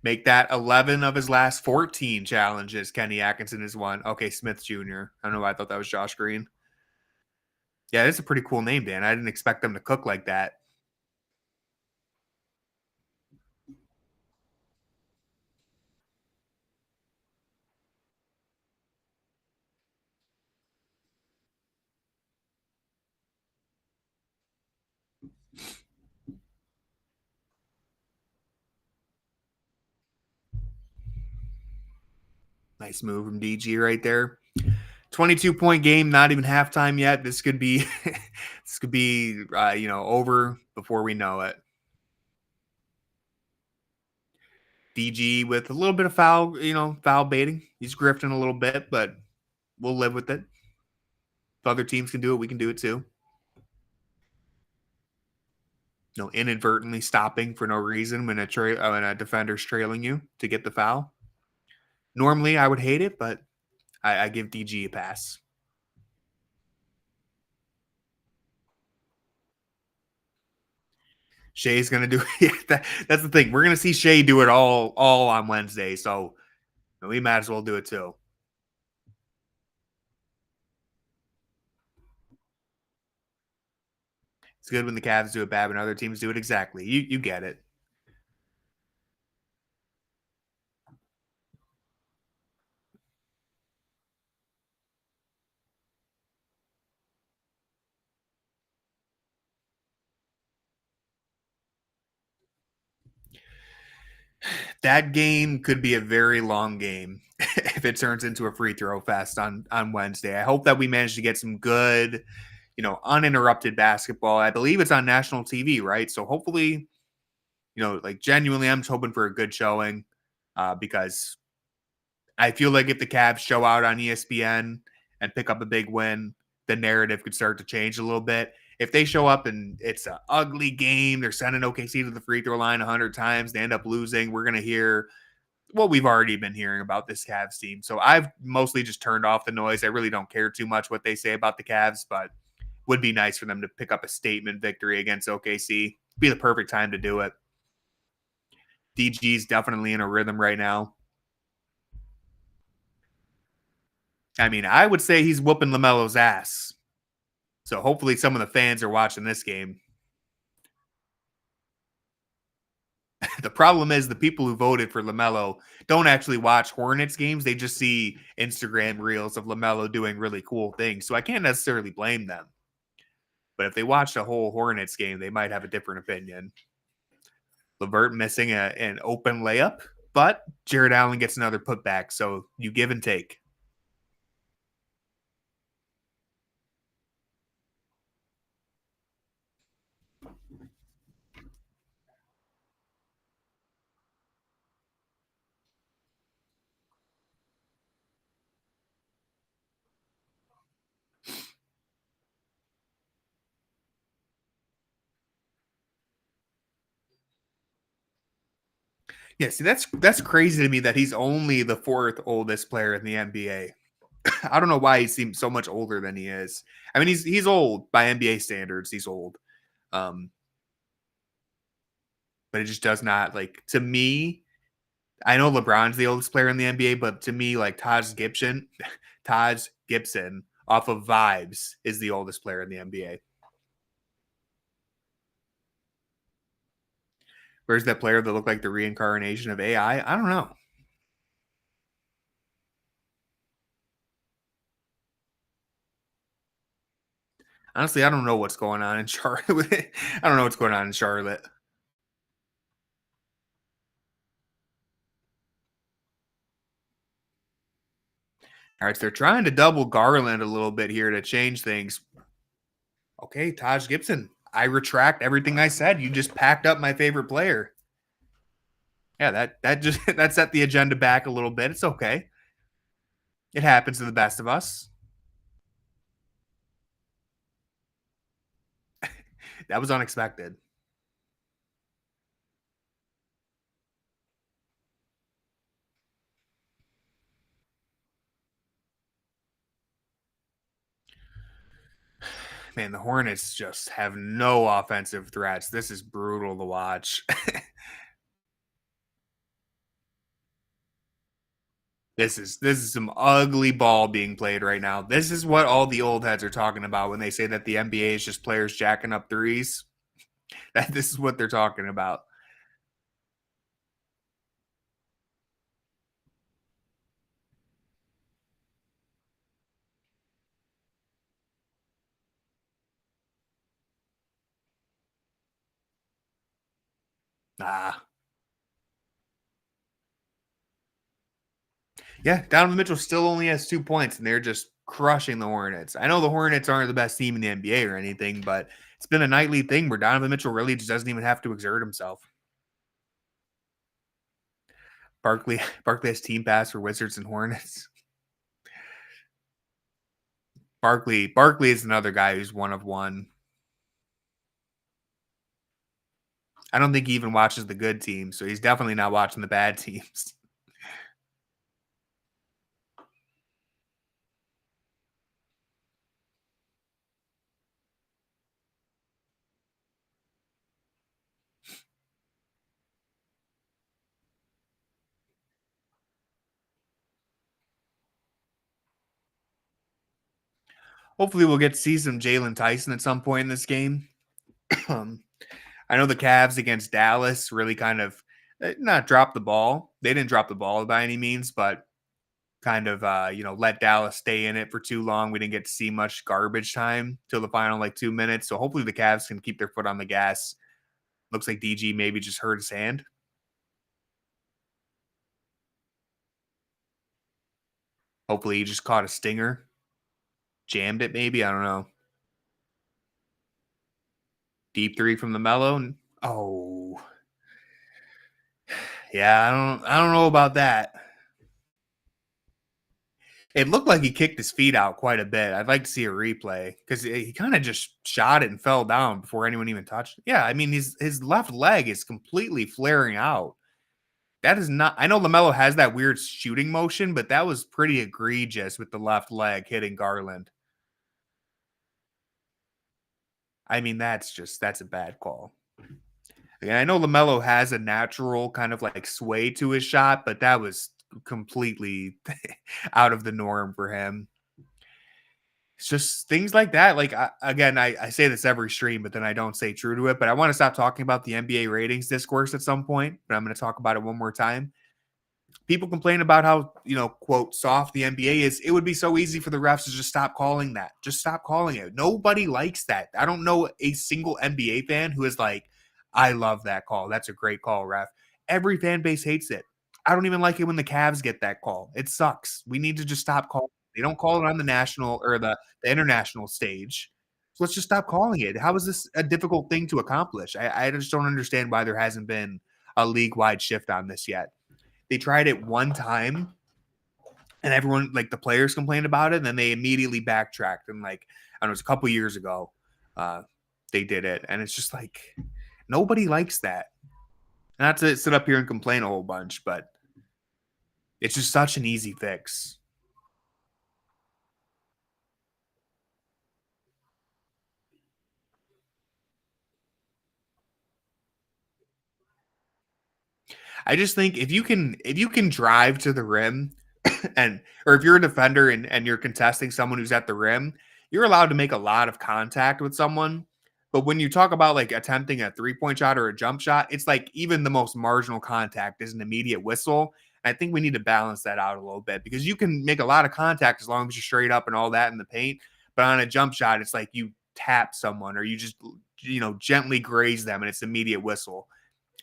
Make that 11 of his last 14 challenges. Kenny Atkinson is one. Okay, Smith Jr. I don't know why I thought that was Josh Green. Yeah, it's a pretty cool name, Dan. I didn't expect them to cook like that. Nice move from DG right there. 22-point game, not even halftime yet. This could be over before we know it. DG with a little bit of foul baiting. He's grifting a little bit, but we'll live with it. If other teams can do it, we can do it too. Inadvertently stopping for no reason when a defender's trailing you to get the foul. Normally, I would hate it, but I give DG a pass. Shea's gonna do that's the thing. We're gonna see Shea do it all on Wednesday, so we might as well do it too. It's good when the Cavs do it bad, when other teams do it exactly. You get it. That game could be a very long game if it turns into a free throw fest on Wednesday. I hope that we manage to get some good, uninterrupted basketball. I believe it's on national TV, right? So hopefully, genuinely, I'm just hoping for a good showing because I feel like if the Cavs show out on ESPN and pick up a big win, the narrative could start to change a little bit. If they show up and it's an ugly game, they're sending OKC to the free throw line 100 times, they end up losing, we're going to hear what we've already been hearing about this Cavs team. So I've mostly just turned off the noise. I really don't care too much what they say about the Cavs, but would be nice for them to pick up a statement victory against OKC. Be the perfect time to do it. DG's definitely in a rhythm right now. I mean, I would say he's whooping LaMelo's ass. So hopefully some of the fans are watching this game. The problem is the people who voted for LaMelo don't actually watch Hornets games. They just see Instagram reels of LaMelo doing really cool things. So I can't necessarily blame them. But if they watched a whole Hornets game, they might have a different opinion. LeVert missing an open layup, but Jared Allen gets another putback. So you give and take. Yeah, see, that's crazy to me that he's only the fourth oldest player in the NBA. I don't know why he seems so much older than he is. I mean, he's old by NBA standards. He's old, but it just does not to me. I know LeBron's the oldest player in the NBA, but to me, like Taj Gibson off of Vibes is the oldest player in the NBA. Where's that player that looked like the reincarnation of AI? I don't know. Honestly, I don't know what's going on in Charlotte. I don't know what's going on in Charlotte. All right, so they're trying to double Garland a little bit here to change things. Okay, Taj Gibson. I retract everything I said. You just packed up my favorite player. Yeah, that just that set the agenda back a little bit. It's okay. It happens to the best of us. That was unexpected. Man, the Hornets just have no offensive threats. This is brutal to watch. This is some ugly ball being played right now. This is what all the old heads are talking about when they say that the NBA is just players jacking up threes. That this is what they're talking about. Ah, yeah. Donovan Mitchell still only has 2 points, and they're just crushing the Hornets. I know the Hornets aren't the best team in the NBA or anything, but it's been a nightly thing where Donovan Mitchell really just doesn't even have to exert himself. Barkley, Barkley has team pass for Wizards and Hornets. Barkley is another guy who's one of one. I don't think he even watches the good teams, so he's definitely not watching the bad teams. Hopefully, we'll get to see some Jaylen Tyson at some point in this game. Um, I know the Cavs against Dallas really kind of not drop the ball. They didn't drop the ball by any means, but kind of let Dallas stay in it for too long. We didn't get to see much garbage time till the final 2 minutes. So hopefully the Cavs can keep their foot on the gas. Looks like DG maybe just hurt his hand. Hopefully he just caught a stinger, jammed it maybe. I don't know. Deep three from LaMelo. Oh, yeah. I don't know about that. It looked like he kicked his feet out quite a bit. I'd like to see a replay because he kind of just shot it and fell down before anyone even touched it. Yeah, I mean his left leg is completely flaring out. That is not. I know LaMelo has that weird shooting motion, but that was pretty egregious with the left leg hitting Garland. I mean that's a bad call. And I know LaMelo has a natural kind of sway to his shot, but that was completely out of the norm for him. It's just things like that. I say this every stream, but then I don't stay true to it. But I want to stop talking about the NBA ratings discourse at some point. But I'm going to talk about it one more time. People complain about how, quote, soft the NBA is. It would be so easy for the refs to just stop calling that. Just stop calling it. Nobody likes that. I don't know a single NBA fan who is like, I love that call. That's a great call, ref. Every fan base hates it. I don't even like it when the Cavs get that call. It sucks. We need to just stop calling. They don't call it on the national or the international stage. So let's just stop calling it. How is this a difficult thing to accomplish? I just don't understand why there hasn't been a league-wide shift on this yet. They tried it one time and everyone, the players complained about it, and then they immediately backtracked. And I don't know, it was a couple years ago, they did it. And it's just nobody likes that. Not to sit up here and complain a whole bunch, but it's just such an easy fix. I just think if you can drive to the rim or if you're a defender and you're contesting someone who's at the rim, you're allowed to make a lot of contact with someone. But when you talk about attempting a 3-point shot or a jump shot, it's even the most marginal contact is an immediate whistle. And I think we need to balance that out a little bit because you can make a lot of contact as long as you're straight up and all that in the paint. But on a jump shot, it's you tap someone or you just gently graze them and it's immediate whistle.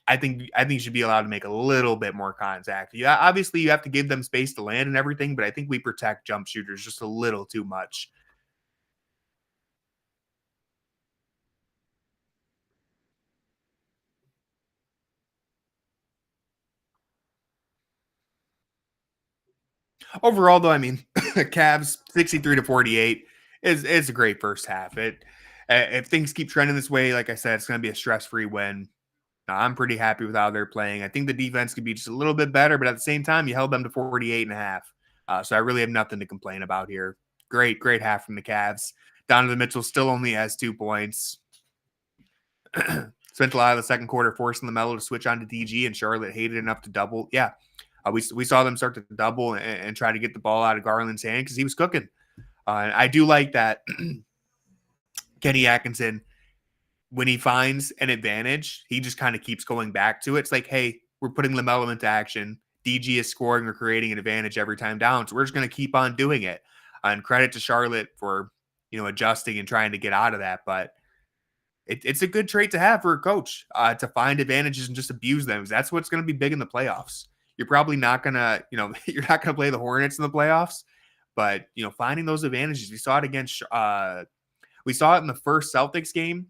I think you should be allowed to make a little bit more contact. Yeah, obviously you have to give them space to land and everything, but I think we protect jump shooters just a little too much. Overall, though, I mean, Cavs 63-48 is a great first half. If things keep trending this way, like I said, it's going to be a stress-free win. I'm pretty happy with how they're playing. I think the defense could be just a little bit better, but at the same time, you held them to 48 and a half. So I really have nothing to complain about here. Great half from the Cavs. Donovan Mitchell still only has 2 points. Spent a lot of the second quarter forcing LaMelo to switch on to DG, and Charlotte hated enough to double. Yeah, we saw them start to double and try to get the ball out of Garland's hand because he was cooking. And I do like that Kenny Atkinson, when he finds an advantage, he just kind of keeps going back to it. It's like, hey, we're putting LaMelo into action. DG is scoring or creating an advantage every time down, so we're just going to keep on doing it. And credit to Charlotte for adjusting and trying to get out of that. But it's a good trait to have for a coach to find advantages and just abuse them. That's what's going to be big in the playoffs. You're probably not gonna, you're not gonna play the Hornets in the playoffs, but finding those advantages. We saw it against, we saw it in the first Celtics game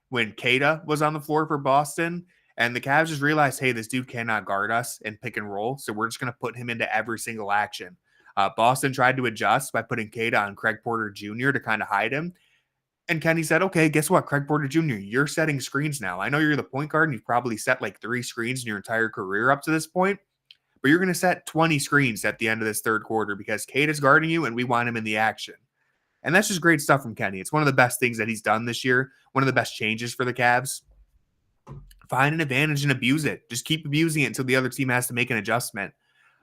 when Kata was on the floor for Boston, and the Cavs just realized, hey, this dude cannot guard us and pick and roll, so we're just gonna put him into every single action. Boston tried to adjust by putting Kata on Craig Porter Jr. to kind of hide him. And Kenny said, okay, guess what, Craig Porter Jr., you're setting screens now. I know you're the point guard and you've probably set like 3 screens in your entire career up to this point, but you're going to set 20 screens at the end of this third quarter because Kate is guarding you and we want him in the action. And that's just great stuff from Kenny. It's one of the best things that he's done this year, one of the best changes for the Cavs. Find an advantage and abuse it. Just keep abusing it until the other team has to make an adjustment.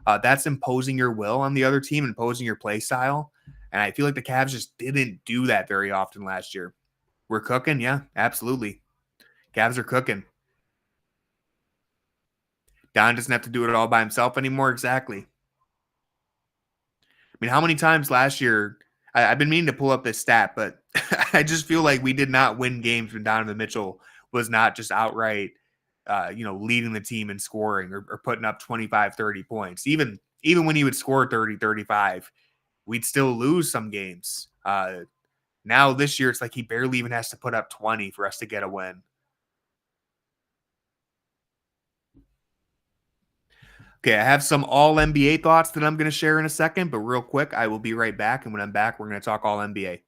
That's imposing your will on the other team, imposing your play style. And I feel like the Cavs just didn't do that very often last year. We're cooking? Yeah, absolutely. Cavs are cooking. Don doesn't have to do it all by himself anymore. Exactly. I mean, how many times last year, I've been meaning to pull up this stat, but I just feel like we did not win games when Donovan Mitchell was not just outright, leading the team in scoring or putting up 25, 30 points. Even when he would score 30, 35, we'd still lose some games. Now this year, it's like he barely even has to put up 20 for us to get a win. Okay, I have some all NBA thoughts that I'm going to share in a second, but real quick, I will be right back. And when I'm back, we're going to talk all NBA.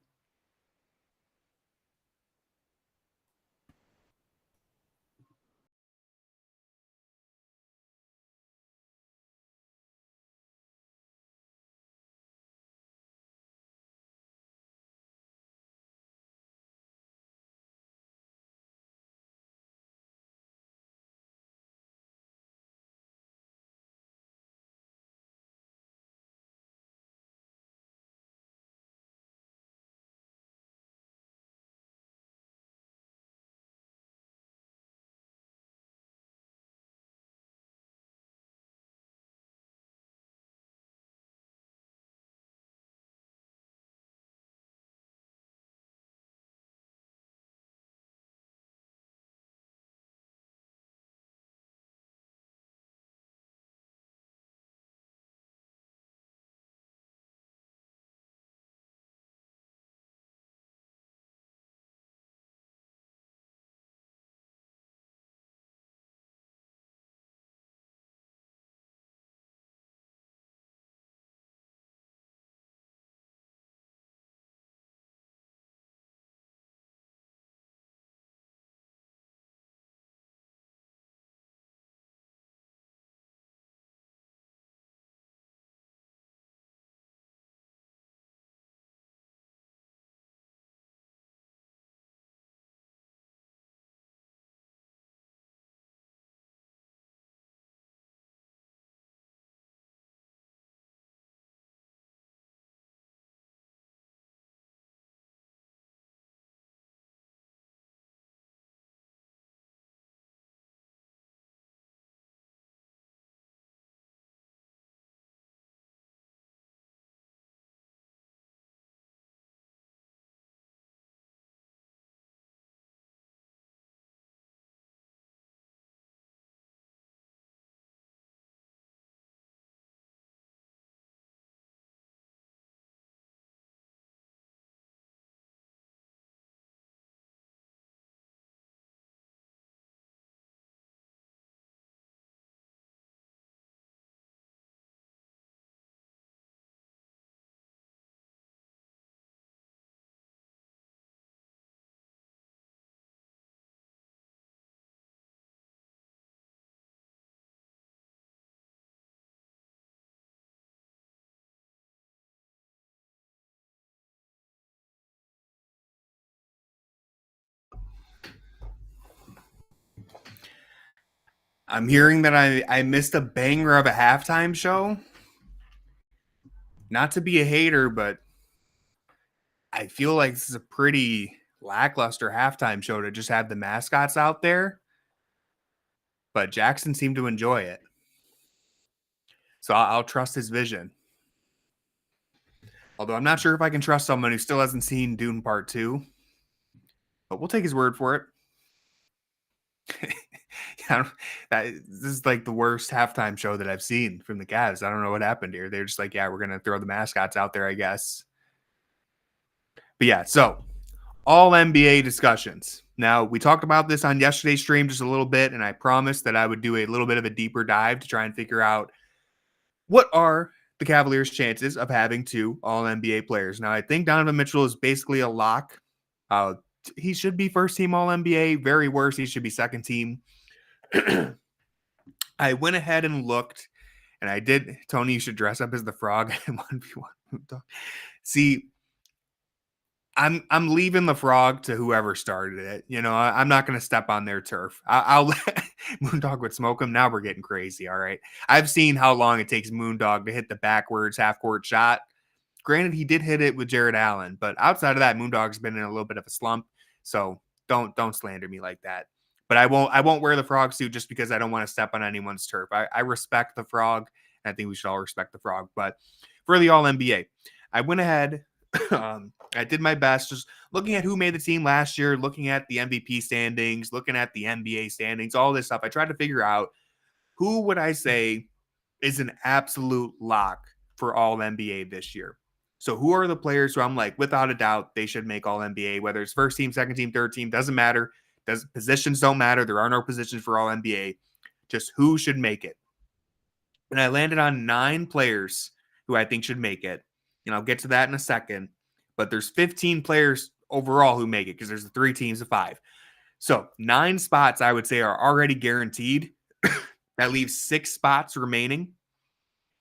I'm hearing that I missed a banger of a halftime show. Not to be a hater, but I feel like this is a pretty lackluster halftime show to just have the mascots out there. But Jackson seemed to enjoy it. So I'll trust his vision. Although I'm not sure if I can trust someone who still hasn't seen Dune Part 2. But we'll take his word for it. This is like the worst halftime show that I've seen from the Cavs. I don't know what happened here. They're just like, yeah, we're going to throw the mascots out there, I guess. But yeah, so all NBA discussions. Now, we talked about this on yesterday's stream just a little bit, and I promised that I would do a little bit of a deeper dive to try and figure out what are the Cavaliers' chances of having 2 all NBA players. Now, I think Donovan Mitchell is basically a lock. He should be first team all NBA. Very worst, he should be second team. I went ahead and looked, and I did. Tony, you should dress up as the frog in 1v1. See, I'm leaving the frog to whoever started it. You know, I'm not going to step on their turf. I'll let Moondog would smoke him. Now we're getting crazy. All right. I've seen how long it takes Moondog to hit the backwards half-court shot. Granted, he did hit it with Jared Allen, but outside of that, Moondog's been in a little bit of a slump. So don't slander me like that. But I won't wear the frog suit just because I don't want to step on anyone's turf. I respect the frog, and I think we should all respect the frog. But for the All NBA, I went ahead. I did my best just looking at who made the team last year, looking at the MVP standings, looking at the NBA standings, all this stuff. I tried to figure out who would I say is an absolute lock for All NBA this year. So who are the players who I'm like, without a doubt, they should make All NBA, whether it's first team, second team, third team, doesn't matter. Positions don't matter. There are no positions for All NBA. Just who should make it. And I landed on 9 players who I think should make it. And I'll get to that in a second. But there's 15 players overall who make it because there's the 3 teams of 5. So 9 spots I would say are already guaranteed. That leaves 6 spots remaining.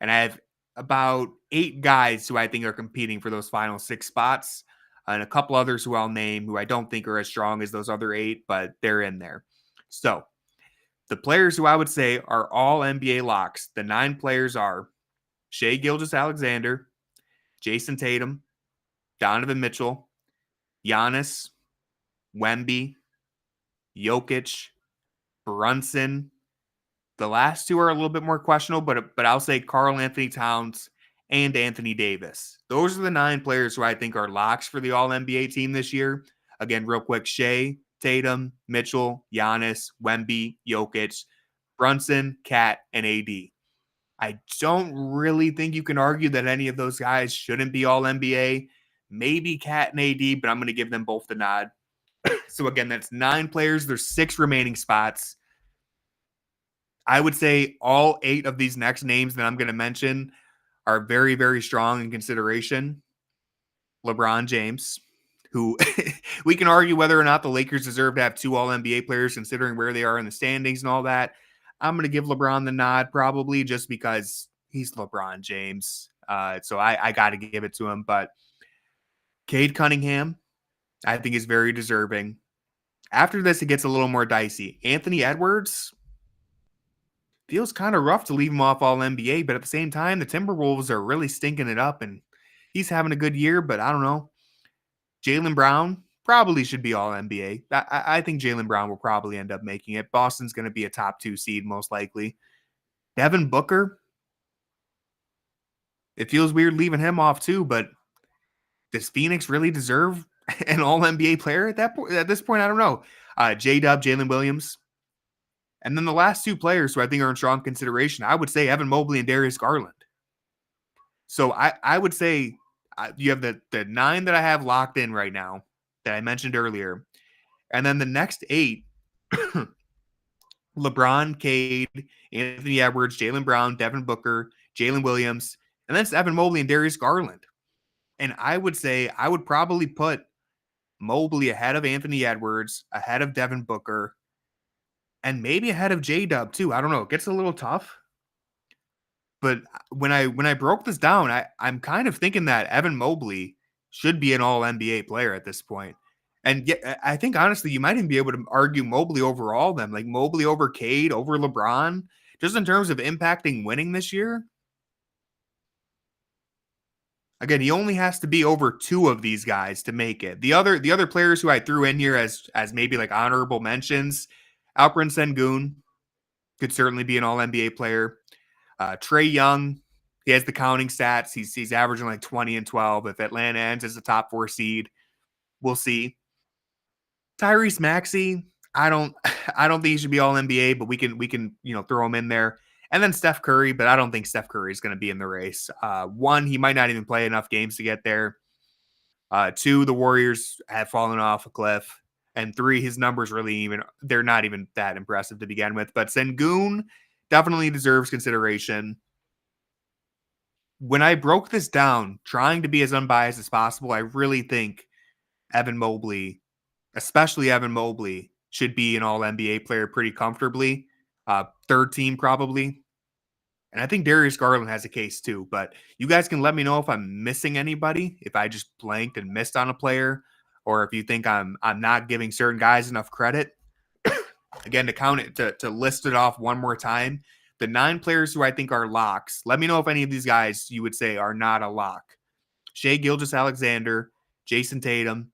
And I have about 8 guys who I think are competing for those final 6 spots. And a couple others who I'll name who I don't think are as strong as those other 8, but they're in there. So the players who I would say are all NBA locks, the 9 players are Shai Gilgeous-Alexander, Jayson Tatum, Donovan Mitchell, Giannis, Wemby, Jokic, Brunson. The last 2 are a little bit more questionable, but I'll say Karl Anthony Towns and Anthony Davis. Those are the 9 players who I think are locks for the All-NBA team this year. Again, real quick, Shai, Tatum, Mitchell, Giannis, Wemby, Jokic, Brunson, Cat, and AD. I don't really think you can argue that any of those guys shouldn't be All-NBA. Maybe Cat and AD, but I'm going to give them both the nod. So again, that's 9 players. There's 6 remaining spots. I would say all 8 of these next names that I'm going to mention are very, very strong in consideration. LeBron James, who we can argue whether or not the Lakers deserve to have 2 All-NBA players considering where they are in the standings and all that. I'm going to give LeBron the nod probably just because he's LeBron James. So I got to give it to him. But Cade Cunningham, I think, is very deserving. After this, it gets a little more dicey. Anthony Edwards feels kind of rough to leave him off All NBA, but at the same time, the Timberwolves are really stinking it up, and he's having a good year, but I don't know. Jaylen Brown probably should be All NBA. I think Jaylen Brown will probably end up making it. Boston's going to be a top 2 seed, most likely. Devin Booker, it feels weird leaving him off too, but does Phoenix really deserve an All NBA player at this point? I don't know. J-Dub, Jalen Williams. And then the last 2 players who I think are in strong consideration, I would say Evan Mobley and Darius Garland. So I would say you have the 9 that I have locked in right now that I mentioned earlier. And then the next 8, LeBron, Cade, Anthony Edwards, Jaylen Brown, Devin Booker, Jalen Williams, and then it's Evan Mobley and Darius Garland. And I would say I would probably put Mobley ahead of Anthony Edwards, ahead of Devin Booker, and maybe ahead of J-Dub too. I don't know. It gets a little tough. But when I broke this down, I'm kind of thinking that Evan Mobley should be an All-NBA player at this point. And yeah, I think honestly, you might even be able to argue Mobley over all of them, like Mobley over Cade, over LeBron, just in terms of impacting winning this year. Again, he only has to be over two of these guys to make it. The other players who I threw in here as maybe like honorable mentions, Alperen Sengun could certainly be an All NBA player. Trey Young, he has the counting stats. He's averaging like 20 and 12. If Atlanta ends as the top 4 seed, we'll see. Tyrese Maxey, I don't I don't think he should be all NBA, but we can throw him in there. And then Steph Curry, but I don't think Steph Curry is going to be in the race. One, he might not even play enough games to get there. Two, the Warriors have fallen off a cliff. And three, his numbers they're not even that impressive to begin with. But Sengun definitely deserves consideration. When I broke this down, trying to be as unbiased as possible, I really think Evan Mobley, especially Evan Mobley, should be an all NBA player pretty comfortably. Third team probably. And I think Darius Garland has a case too, but you guys can let me know if I'm missing anybody, if I just blanked and missed on a player, or if you think I'm not giving certain guys enough credit. Again, to count it, to list it off one more time, the 9 players who I think are locks. Let me know if any of these guys you would say are not a lock. Shai Gilgeous-Alexander, Jayson Tatum,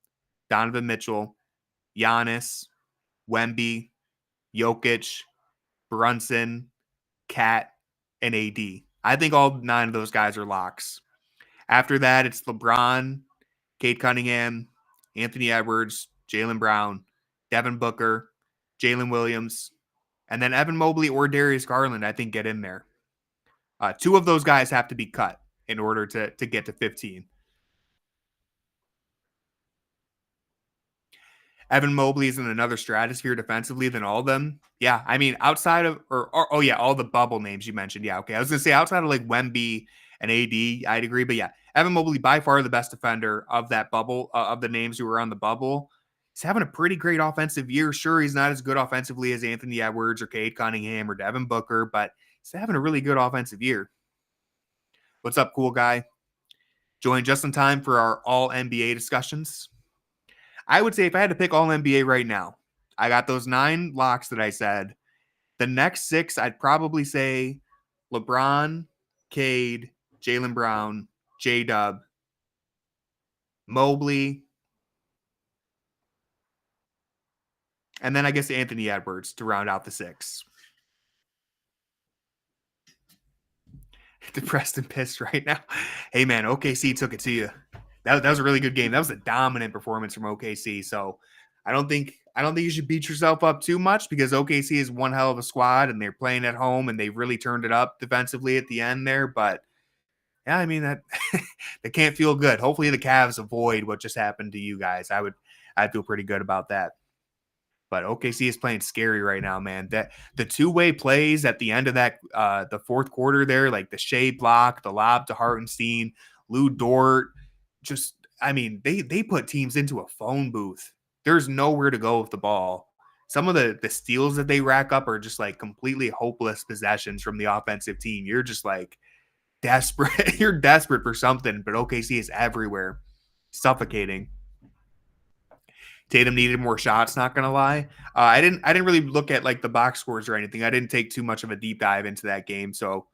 Donovan Mitchell, Giannis, Wemby, Jokic, Brunson, Cat, and AD. I think all 9 of those guys are locks. After that, it's LeBron, Cade Cunningham, Anthony Edwards, Jaylen Brown, Devin Booker, Jalen Williams, and then Evan Mobley or Darius Garland, I think, get in there. 2 of those guys have to be cut in order to get to 15. Evan Mobley is in another stratosphere defensively than all of them. Yeah, I mean, outside of, oh yeah, all the bubble names you mentioned. Yeah, okay. I was going to say outside of like Wemby and AD, I'd agree. But yeah, Evan Mobley, by far the best defender of that bubble, of the names who were on the bubble. He's having a pretty great offensive year. Sure, he's not as good offensively as Anthony Edwards or Cade Cunningham or Devin Booker, but he's having a really good offensive year. What's up, cool guy? Join just in time for our all NBA discussions. I would say if I had to pick all NBA right now, I got those 9 locks that I said. The next 6, I'd probably say LeBron, Cade, Jaylen Brown, J-Dub, Mobley, and then I guess Anthony Edwards to round out the 6. Depressed and pissed right now. Hey, man, OKC took it to you. That was a really good game. That was a dominant performance from OKC. So I don't think you should beat yourself up too much because OKC is one hell of a squad and they're playing at home and they really turned it up defensively at the end there. But yeah, I mean that can't feel good. Hopefully the Cavs avoid what just happened to you guys. I'd feel pretty good about that. But OKC is playing scary right now, man. That the 2-way plays at the end of that the fourth quarter there, like the Shea block, the lob to Hartenstein, Lou Dort. Just, I mean, they put teams into a phone booth. There's nowhere to go with the ball. Some of the steals that they rack up are just like completely hopeless possessions from the offensive team. You're just like desperate. You're desperate for something, but OKC is everywhere, suffocating. Tatum needed more shots, not gonna lie. I didn't really look at like the box scores or anything. I didn't take too much of a deep dive into that game. So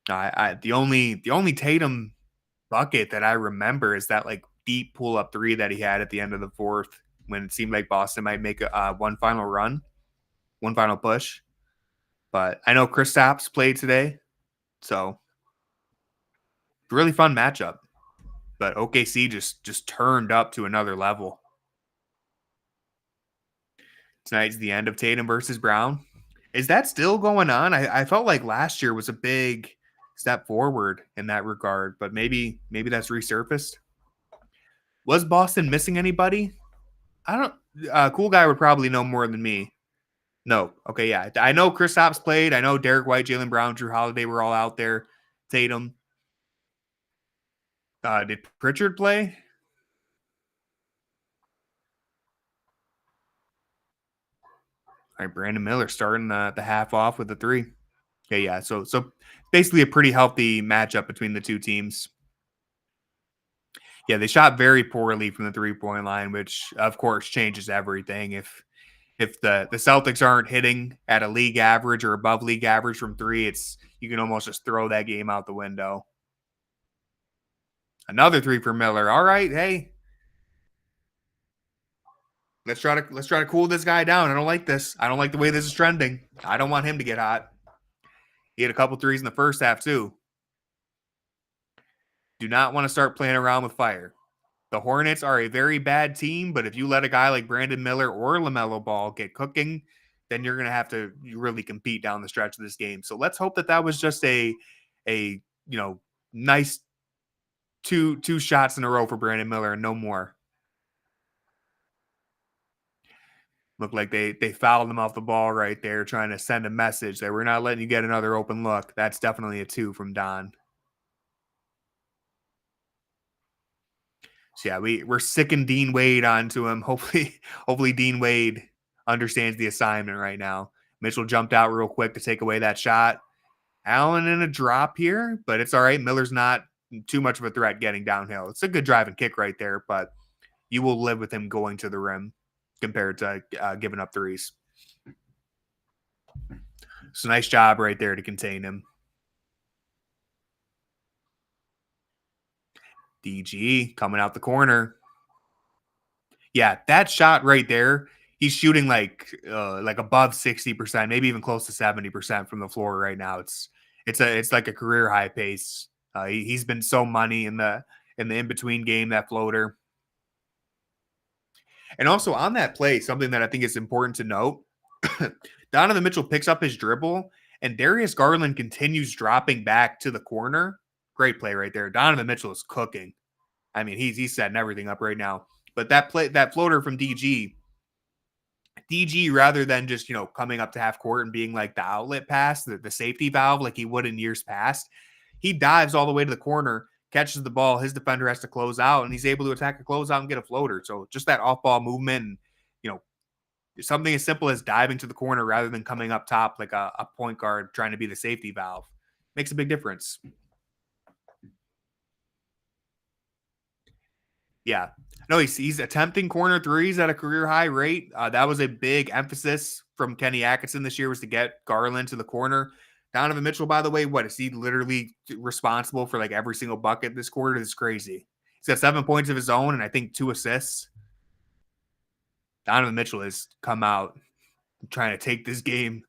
the only Tatum bucket that I remember is that like deep pull up 3 that he had at the end of the 4th when it seemed like Boston might make one final push. But I know Kristaps played today, so really fun matchup. But OKC just turned up to another level. Tonight's the end of Tatum versus Brown. Is that still going on? I felt like last year was a big step forward in that regard, but maybe that's resurfaced. Was Boston missing anybody? I don't. Cool guy would probably know more than me. No. Okay, yeah. I know Kristaps played. I know Derek White, Jaylen Brown, Drew Holiday were all out there. Tatum. Did Pritchard play? All right, Brandon Miller starting the half off with a 3. Okay, yeah. So basically a pretty healthy matchup between the two teams. Yeah, they shot very poorly from the 3-point line, which of course changes everything. If the Celtics aren't hitting at a league average or above league average from three, it's you can almost just throw that game out the window. Another three for Miller. All right, hey, let's try to cool this guy down. I don't like this. I don't like the way this is trending. I don't want him to get hot. He had a couple threes in the first half too. Do not want to start playing around with fire. The Hornets are a very bad team, but if you let a guy like Brandon Miller or LaMelo Ball get cooking, then you're going to have to really compete down the stretch of this game. So let's hope that was just a nice two shots in a row for Brandon Miller and no more. Looked like they fouled him off the ball right there, trying to send a message that we're not letting you get another open look. That's definitely a 2 from Don. So yeah, we're sicking Dean Wade onto him. Hopefully Dean Wade understands the assignment right now. Mitchell jumped out real quick to take away that shot. Allen in a drop here, but it's all right. Miller's not too much of a threat getting downhill. It's a good drive and kick right there, but you will live with him going to the rim compared to giving up threes. So nice job right there to contain him. DG coming out the corner. Yeah, that shot right there, he's shooting like above 60%, maybe even close to 70% from the floor right now. It's like a career high pace. He's been so money in the in between game, that floater. And also on that play, something that I think is important to note, Donovan Mitchell picks up his dribble and Darius Garland continues dropping back to the corner. Great play right there. Donovan Mitchell is cooking. I mean, he's setting everything up right now. But that floater from DG, rather than just, coming up to half court and being like the outlet pass, the safety valve like he would in years past, he dives all the way to the corner, catches the ball. His defender has to close out, and he's able to attack a closeout and get a floater. So just that off-ball movement and, something as simple as diving to the corner rather than coming up top like a point guard trying to be the safety valve makes a big difference. Yeah. No, he's attempting corner threes at a career high rate. That was a big emphasis from Kenny Atkinson this year, was to get Garland to the corner. Donovan Mitchell, by the way, what is he literally responsible for like every single bucket this quarter? It's crazy. He's got 7 points of his own and I think 2 assists. Donovan Mitchell has come out trying to take this game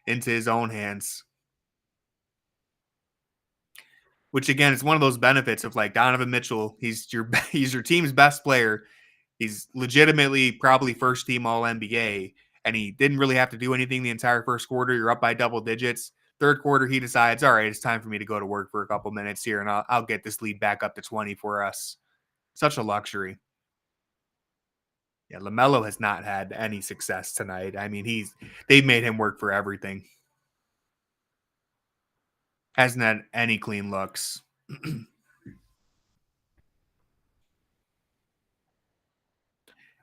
into his own hands. Which again is one of those benefits of like Donovan Mitchell. He's your team's best player. He's legitimately probably first team All NBA, and he didn't really have to do anything the entire first quarter. You're up by double digits. Third quarter, he decides, all right, it's time for me to go to work for a couple minutes here, and I'll get this lead back up to 20 for us. Such a luxury. Yeah, LaMelo has not had any success tonight. I mean, they've made him work for everything. Hasn't had any clean looks.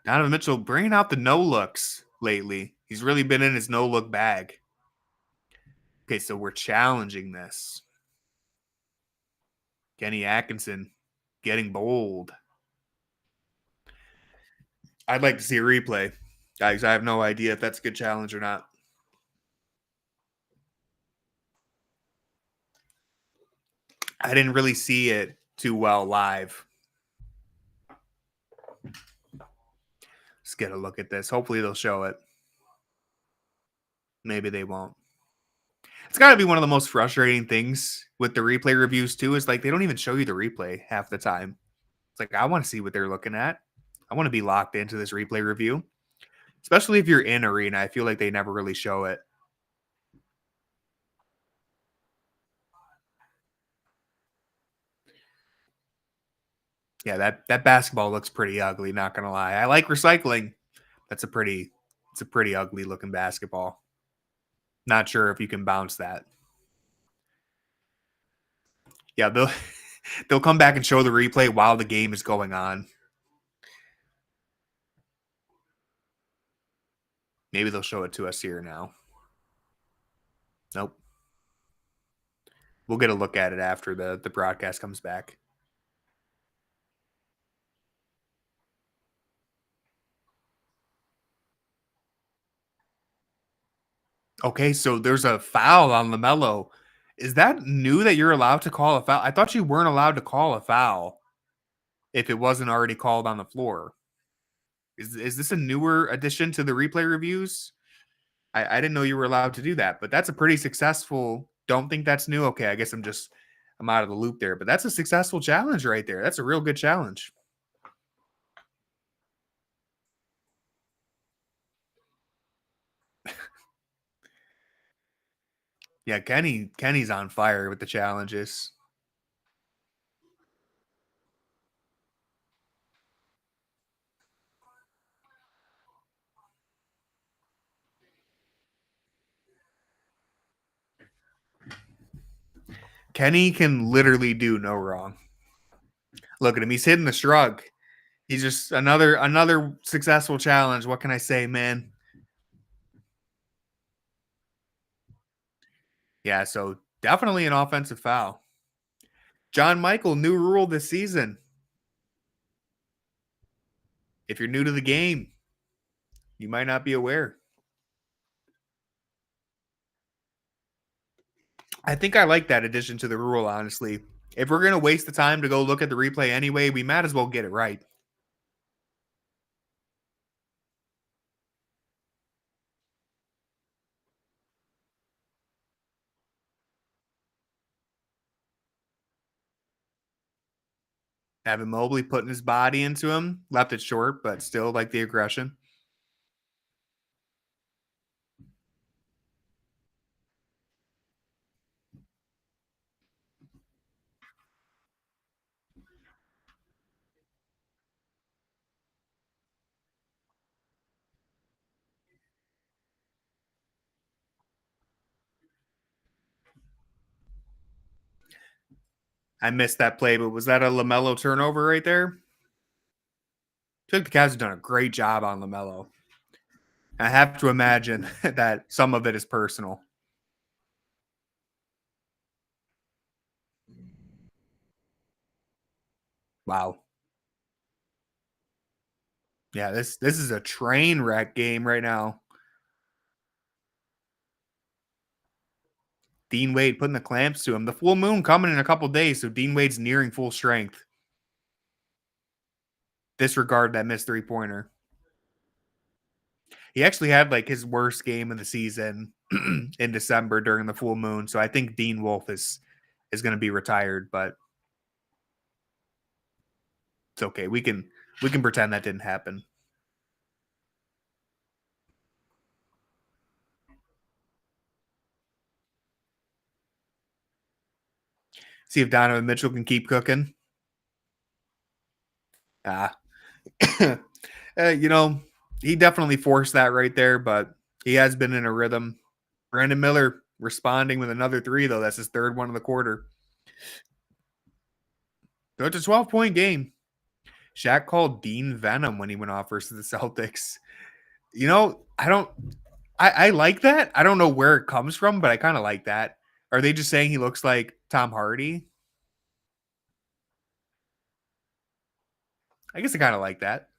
Donovan Mitchell bringing out the no looks lately. He's really been in his no look bag. Okay, so we're challenging this. Kenny Atkinson getting bold. I'd like to see a replay. Guys, I have no idea if that's a good challenge or not. I didn't really see it too well live. Let's get a look at this. Hopefully they'll show it. Maybe they won't. It's got to be one of the most frustrating things with the replay reviews too, is like they don't even show you the replay half the time. It's like, I want to see what they're looking at. I want to be locked into this replay review. Especially if you're in arena. I feel like they never really show it. Yeah, that basketball looks pretty ugly, not gonna lie. I like recycling. It's a pretty ugly looking basketball. Not sure if you can bounce that. Yeah, they'll come back and show the replay while the game is going on. Maybe they'll show it to us here now. Nope. We'll get a look at it after the broadcast comes back. Okay, so there's a foul on LaMelo. Is that new that you're allowed to call a foul? I thought you weren't allowed to call a foul if it wasn't already called on the floor. Is this a newer addition to the replay reviews? I didn't know you were allowed to do that, but that's a pretty successful. Don't think that's new. Okay, I guess I'm out of the loop there, but that's a successful challenge right there. That's a real good challenge. Yeah, Kenny's on fire with the challenges. Kenny can literally do no wrong. Look at him. He's hitting the shrug. He's just another successful challenge. What can I say, man? Yeah, so definitely an offensive foul. John Michael, new rule this season. If you're new to the game, you might not be aware. I think I like that addition to the rule, honestly. If we're going to waste the time to go look at the replay anyway, we might as well get it right. Having Mobley putting his body into him, left it short, but still like the aggression. I missed that play, but was that a LaMelo turnover right there? I feel like the Cavs have done a great job on LaMelo. I have to imagine that some of it is personal. Wow. Yeah, this is a train wreck game right now. Dean Wade putting the clamps to him. The full moon coming in a couple days, so Dean Wade's nearing full strength. Disregard that missed three-pointer. He actually had like his worst game of the season in December during the full moon. So I think Dean Wolf is going to be retired, but it's okay. We can pretend that didn't happen. See if Donovan Mitchell can keep cooking. Ah, you know, he definitely forced that right there, but he has been in a rhythm. Brandon Miller responding with another three, though. That's his third one of the quarter. So it's a 12-point game. Shaq called Dean Venom when he went off versus the Celtics. You know, I like that. I don't know where it comes from, but I kind of like that. Are they just saying he looks like Tom Hardy? I guess I kind of like that.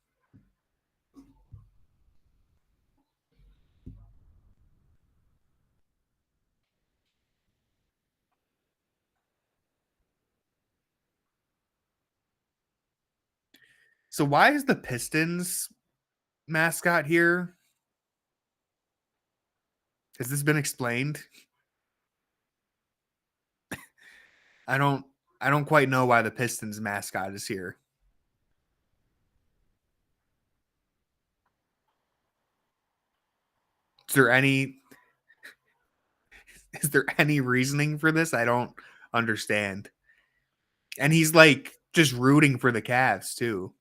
So why is the Pistons mascot here? Has this been explained? I don't I don't quite know why the Pistons mascot is here. Is there any is there any reasoning for this? I don't understand. And he's like just rooting for the Cavs too.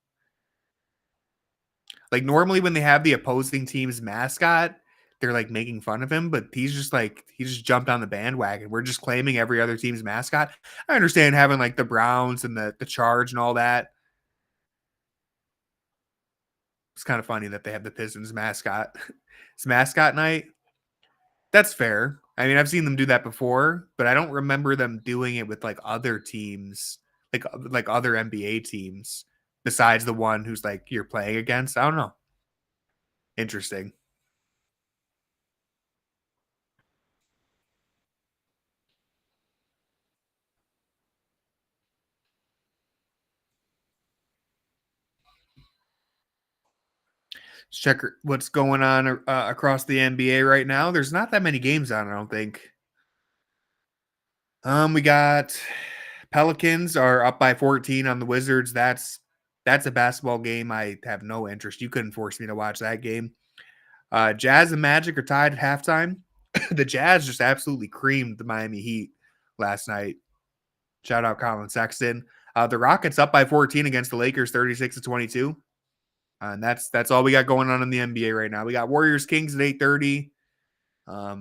Like normally when they have the opposing team's mascot, they're like making fun of him, but he's just like he just jumped on the bandwagon. We're just claiming every other team's mascot. I understand having like the Browns and the Charge and all that. It's kind of funny that they have the Pistons mascot. It's mascot night. That's fair. I mean, I've seen them do that before, but I don't remember them doing it with like other teams, like other NBA teams besides the one who's like you're playing against. I don't know. Interesting. Let's check what's going on across the NBA right now. There's not that many games on, I don't think. We got Pelicans are up by 14 on the Wizards. That's a basketball game I have no interest. You couldn't force me to watch that game. Jazz and Magic are tied at halftime. The Jazz just absolutely creamed the Miami Heat last night. Shout out Colin Sexton. The Rockets up by 14 against the Lakers, 36-22. And that's all we got going on in the NBA right now. We got Warriors Kings at 8:30. I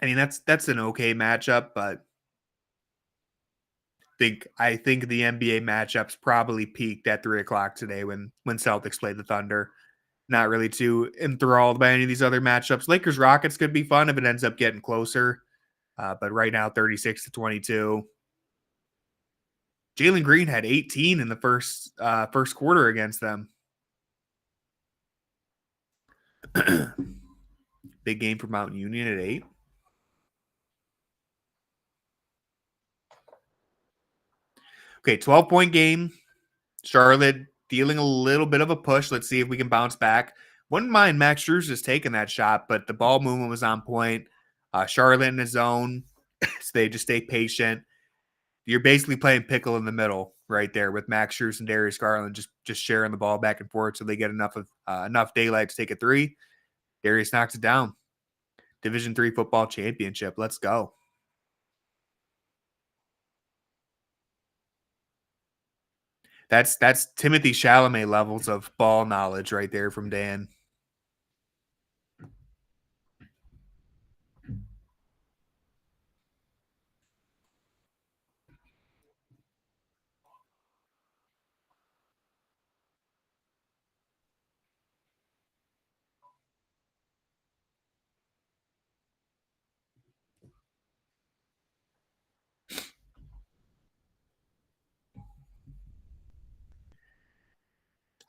mean that's an okay matchup, but I think the NBA matchups probably peaked at 3:00 today when Celtics played the Thunder. Not really too enthralled by any of these other matchups. Lakers Rockets could be fun if it ends up getting closer, but right now 36-22. Jaylen Green had 18 in the first quarter against them. Big game for Mountain Union at 8. Okay, 12-point game. Charlotte dealing a little bit of a push. Let's see if we can bounce back. Wouldn't mind Max Strus just taking that shot, but the ball movement was on point. Charlotte in the zone, so they just stay patient. You're basically playing pickle in the middle right there with Max Strus and Darius Garland just sharing the ball back and forth so they get enough daylight to take a three. Darius knocks it down. Division III football championship. Let's go. That's Timothy Chalamet levels of ball knowledge right there from Dan.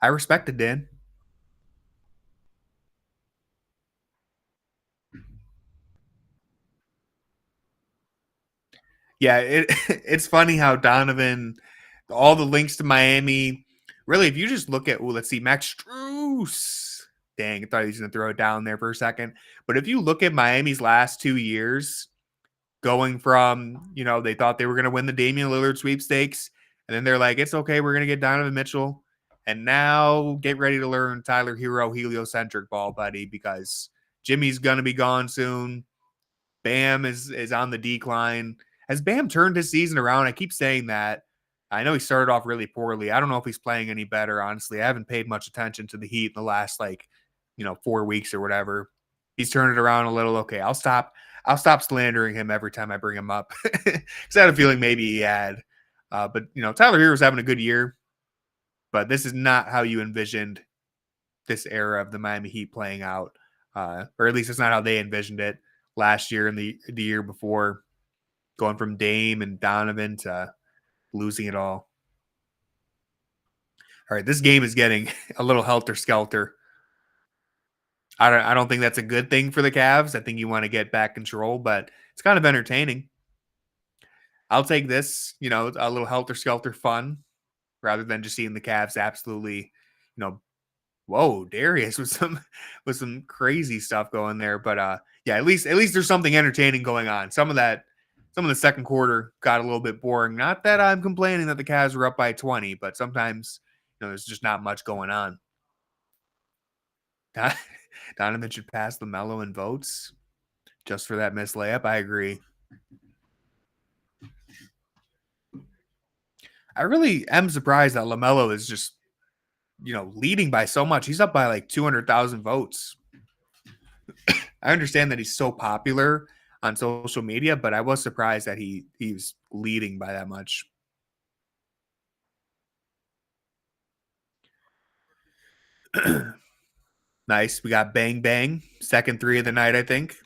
I respect it, Dan. Yeah, it's funny how Donovan, all the links to Miami. Really, if you just look at, let's see, Max Strus. Dang, I thought he was going to throw it down there for a second. But if you look at Miami's last 2 years, going from, they thought they were going to win the Damian Lillard sweepstakes, and then they're like, it's okay, we're going to get Donovan Mitchell. And now get ready to learn Tyler Hero heliocentric ball, buddy, because Jimmy's going to be gone soon. Bam is on the decline. Has Bam turned his season around? I keep saying that. I know he started off really poorly. I don't know if he's playing any better, honestly. I haven't paid much attention to the Heat in the last 4 weeks or whatever. He's turned it around a little. Okay, I'll stop slandering him every time I bring him up. Because I had a feeling maybe he had. But Tyler Hero's having a good year. But this is not how you envisioned this era of the Miami Heat playing out. Or at least it's not how they envisioned it last year and the year before, going from Dame and Donovan to losing it all. All right, this game is getting a little helter-skelter. I don't think that's a good thing for the Cavs. I think you want to get back control, but it's kind of entertaining. I'll take this, a little helter-skelter fun rather than just seeing the Cavs absolutely, whoa, Darius with some crazy stuff going there. But yeah, at least there's something entertaining going on. Some of the second quarter got a little bit boring. Not that I'm complaining that the Cavs were up by 20, but sometimes there's just not much going on. Donovan should pass LaMelo in votes just for that missed layup. I agree. I really am surprised that LaMelo is just leading by so much. He's up by like 200,000 votes. I understand that he's so popular on social media, but I was surprised that he's leading by that much. Nice. We got Bang Bang, second three of the night, I think.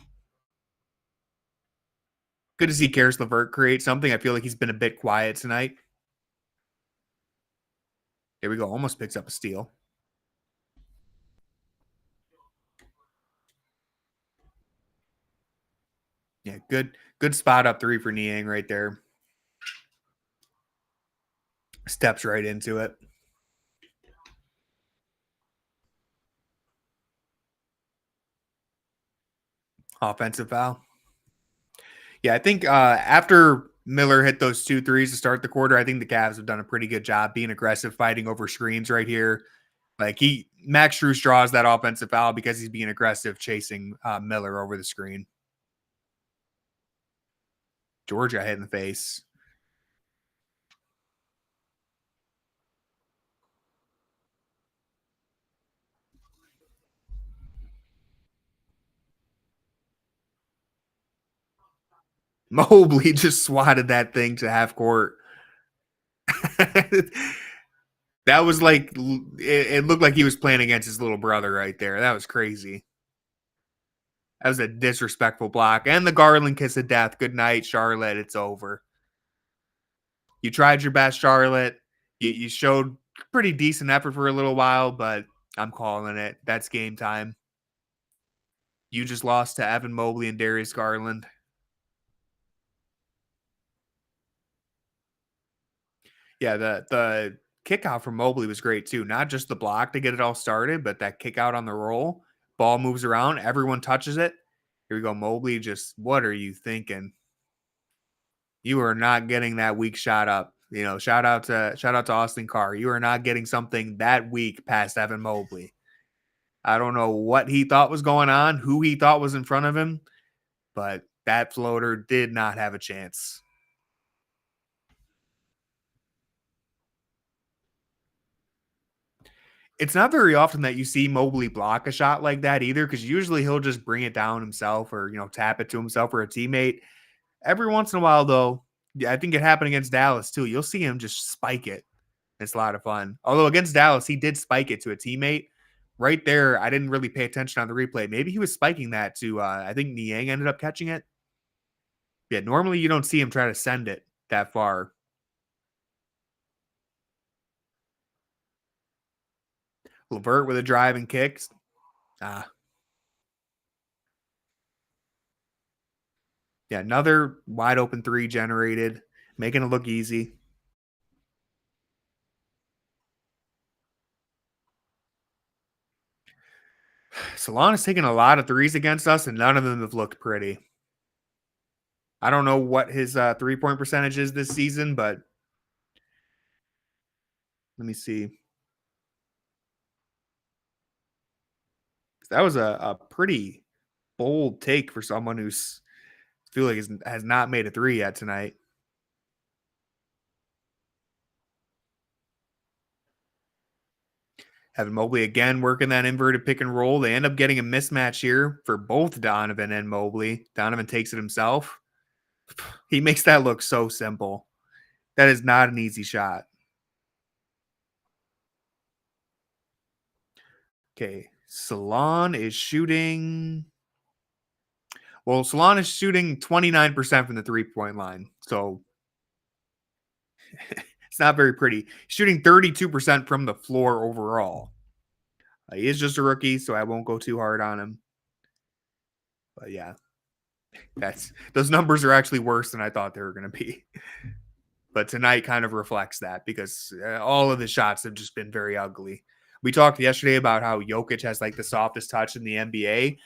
Good to see Karis LeVert create something. I feel like he's been a bit quiet tonight. There we go. Almost picks up a steal. Yeah, good spot up three for Niang right there. Steps right into it. Offensive foul. Yeah, I think after Miller hit those 2 threes to start the quarter, I think the Cavs have done a pretty good job being aggressive, fighting over screens right here. Like Max Strus draws that offensive foul because he's being aggressive, chasing Miller over the screen. Georgia hit in the face. Mobley just swatted that thing to half court. That was like it looked like he was playing against his little brother right there. That was crazy. That was a disrespectful block. And the Garland kiss of death. Good night, Charlotte. It's over. You tried your best, Charlotte. You showed pretty decent effort for a little while, but I'm calling it. That's game time. You just lost to Evan Mobley and Darius Garland. Yeah, the kick out from Mobley was great too. Not just the block to get it all started, but that kick out on the roll. Ball moves around, everyone touches it. Here we go, Mobley. Just what are you thinking? You are not getting that weak shot up. You know, shout out to Austin Carr. You are not getting something that weak past Evan Mobley. I don't know what he thought was going on, who he thought was in front of him, but that floater did not have a chance. It's not very often that you see Mobley block a shot like that either, because usually he'll just bring it down himself or, tap it to himself or a teammate. Every once in a while, though, yeah, I think it happened against Dallas too. You'll see him just spike it. It's a lot of fun. Although against Dallas, he did spike it to a teammate. Right there, I didn't really pay attention on the replay. Maybe he was spiking that to, I think Niang ended up catching it. Yeah, normally you don't see him try to send it that far. LeVert with a drive and kicks. Yeah, another wide open three generated, making it look easy. Salon has taken a lot of threes against us, and none of them have looked pretty. I don't know what his 3-point percentage is this season, but let me see. That was a pretty bold take for someone who's feel like has not made a three yet tonight. Having Mobley again working that inverted pick and roll. They end up getting a mismatch here for both Donovan and Mobley. Donovan takes it himself. He makes that look so simple. That is not an easy shot. Okay. Salon is shooting. Well, Salon is shooting 29% from the 3-point line. So it's not very pretty. He's shooting 32% from the floor overall. He is just a rookie, so I won't go too hard on him. But yeah, those numbers are actually worse than I thought they were going to be. But tonight kind of reflects that because all of the shots have just been very ugly. We talked yesterday about how Jokic has like the softest touch in the NBA.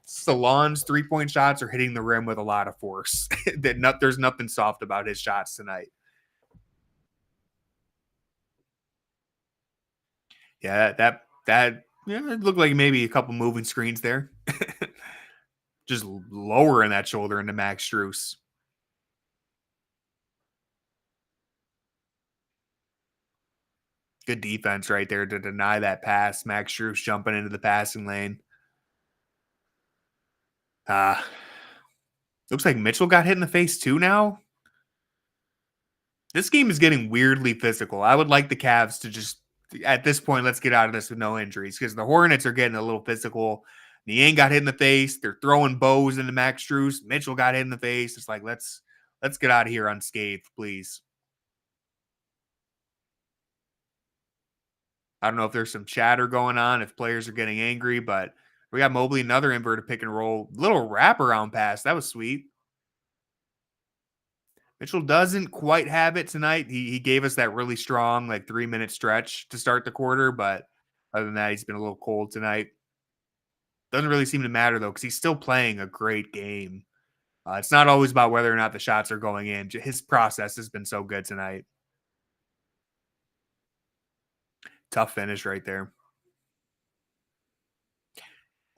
Salon's 3-point shots are hitting the rim with a lot of force. There's nothing soft about his shots tonight. Yeah, that it looked like maybe a couple moving screens there. Just lowering that shoulder into Max Strus. Good defense right there to deny that pass. Max Strus jumping into the passing lane. Looks like Mitchell got hit in the face too now. This game is getting weirdly physical. I would like the Cavs to just, at this point, let's get out of this with no injuries because the Hornets are getting a little physical. Niang got hit in the face. They're throwing bows into Max Strus. Mitchell got hit in the face. It's like, let's get out of here unscathed, please. I don't know if there's some chatter going on, if players are getting angry, but we got Mobley, another inverted pick and roll. Little wraparound pass. That was sweet. Mitchell doesn't quite have it tonight. He gave us that really strong, like 3-minute stretch to start the quarter, but other than that, he's been a little cold tonight. Doesn't really seem to matter though, because he's still playing a great game. It's not always about whether or not the shots are going in. His process has been so good tonight. Tough finish right there.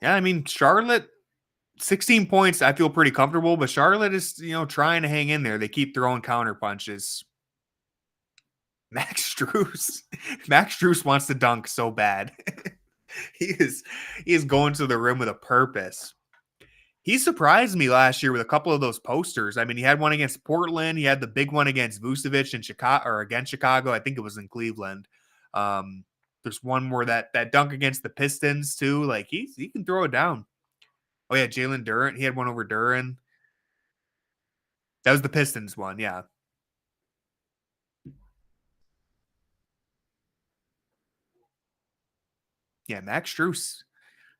Yeah, I mean, Charlotte, 16 points, I feel pretty comfortable, but Charlotte is, trying to hang in there. They keep throwing counter punches. Max Strus. Max Strus wants to dunk so bad. he is he is going to the rim with a purpose. He surprised me last year with a couple of those posters. I mean, he had one against Portland. He had the big one against Vucevic in Chicago, or against Chicago. I think it was in Cleveland. There's one more that dunk against the Pistons too. Like he can throw it down. Oh yeah, Jalen Duren. He had one over Duren. That was the Pistons one. Yeah, yeah. Max Strus,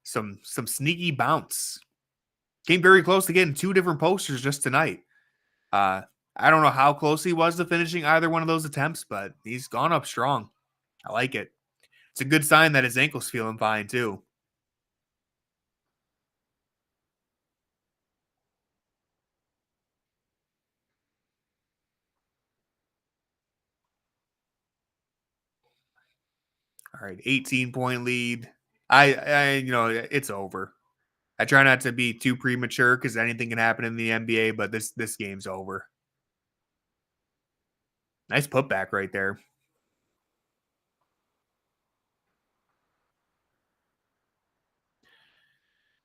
some sneaky bounce. Came very close to getting two different posters just tonight. Uh, I don't know how close he was to finishing either one of those attempts, but he's gone up strong. I like it. It's a good sign that his ankle's feeling fine too. All right, 18-point lead. It's over. I try not to be too premature because anything can happen in the NBA, but this game's over. Nice putback right there.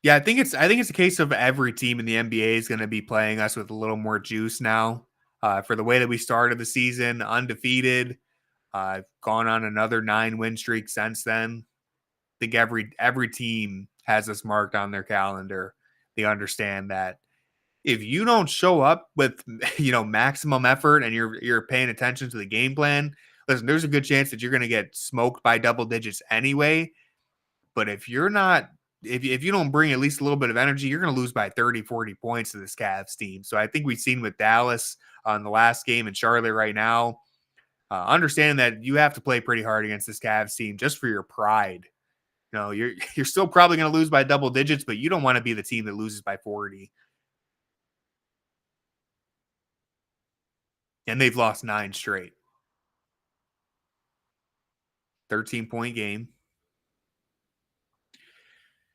Yeah, I think it's a case of every team in the NBA is going to be playing us with a little more juice now. For the way that we started the season, undefeated, gone on another 9-win streak since then. I think every team has us marked on their calendar. They understand that if you don't show up with maximum effort and you're paying attention to the game plan, listen, there's a good chance that you're going to get smoked by double digits anyway. But if you're not, if you don't bring at least a little bit of energy, you're going to lose by 30, 40 points to this Cavs team. So I think we've seen with Dallas on the last game and Charlotte right now, understanding that you have to play pretty hard against this Cavs team just for your pride. You're still probably going to lose by double digits, but you don't want to be the team that loses by 40. And they've lost 9 straight. 13-point game.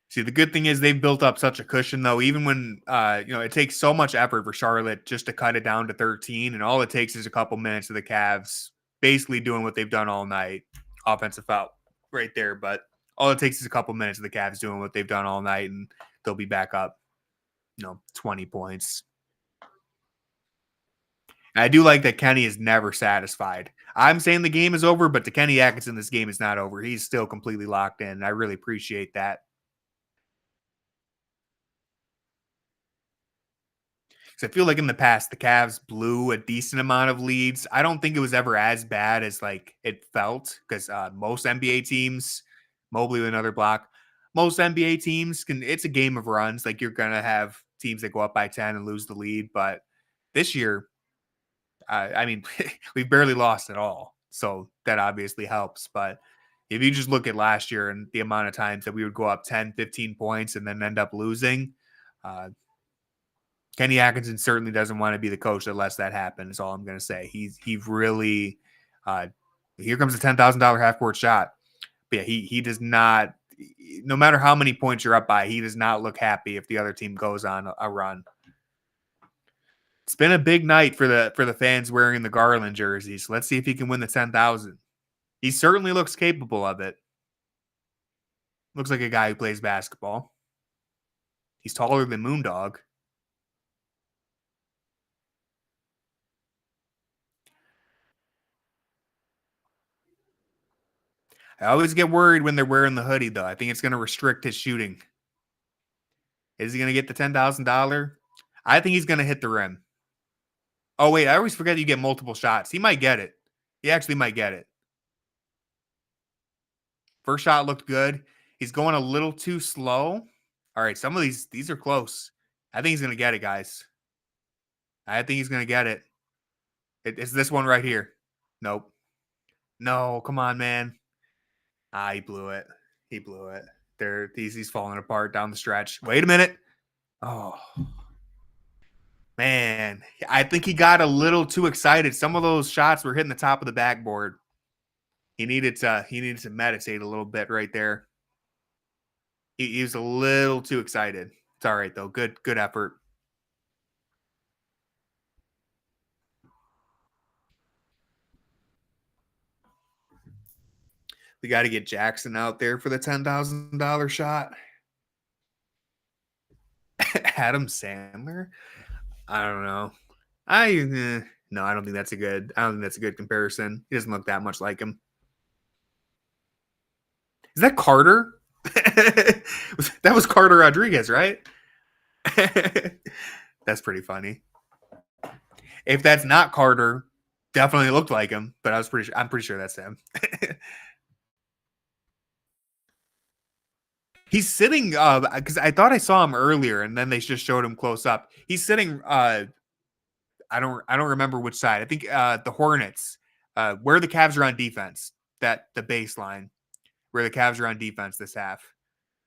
See, the good thing is they've built up such a cushion, though, even when, it takes so much effort for Charlotte just to cut it down to 13, and all it takes is a couple minutes of the Cavs basically doing what they've done all night. Offensive foul right there, but all it takes is a couple minutes of the Cavs doing what they've done all night, and they'll be back up, 20 points. And I do like that Kenny is never satisfied. I'm saying the game is over, but to Kenny Atkinson, this game is not over. He's still completely locked in. I really appreciate that. Because I feel like in the past, the Cavs blew a decent amount of leads. I don't think it was ever as bad as like it felt because most NBA teams, Mobley with another block, most NBA teams it's a game of runs. Like you're going to have teams that go up by 10 and lose the lead. But this year, I mean, we've barely lost at all. So that obviously helps. But if you just look at last year and the amount of times that we would go up 10, 15 points and then end up losing, Kenny Atkinson certainly doesn't want to be the coach that lets that happen, is all I'm going to say. He really, here comes a $10,000 half court shot. But yeah, he does not, no matter how many points you're up by, he does not look happy if the other team goes on a run. It's been a big night for the fans wearing the Garland jerseys. Let's see if he can win the 10,000. He certainly looks capable of it. Looks like a guy who plays basketball. He's taller than Moondog. I always get worried when they're wearing the hoodie, though. I think it's going to restrict his shooting. Is he going to get the $10,000? I think he's going to hit the rim. Oh, wait, I always forget you get multiple shots. He might get it. He actually might get it. First shot looked good. He's going a little too slow. All right, some of these are close. I think he's going to get it, guys. I think he's going to get it. It's this one right here. Nope. No, come on, man. He blew it. He blew it. He's falling apart down the stretch. Wait a minute. Oh, man. I think he got a little too excited. Some of those shots were hitting the top of the backboard. He needed to meditate a little bit right there. He was a little too excited. It's all right, though. Good effort. We got to get Jackson out there for the $10,000 shot. Adam Sandler? I don't know. No, I don't think that's a good comparison. He doesn't look that much like him. Is that Carter? That was Carter Rodriguez, right? That's pretty funny. If that's not Carter, definitely looked like him, but I'm pretty sure that's him. He's sitting because I thought I saw him earlier, and then they just showed him close up. He's sitting. I don't remember which side. I think the Hornets, where the Cavs are on defense. That the baseline where the Cavs are on defense this half.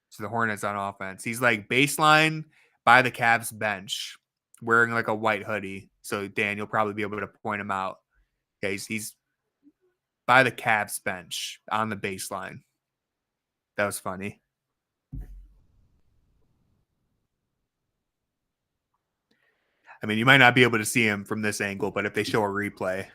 So the Hornets on offense. He's like baseline by the Cavs bench, wearing like a white hoodie. So Dan, you'll probably be able to point him out. Okay, he's by the Cavs bench on the baseline. That was funny. I mean, you might not be able to see him from this angle, but if they show a replay.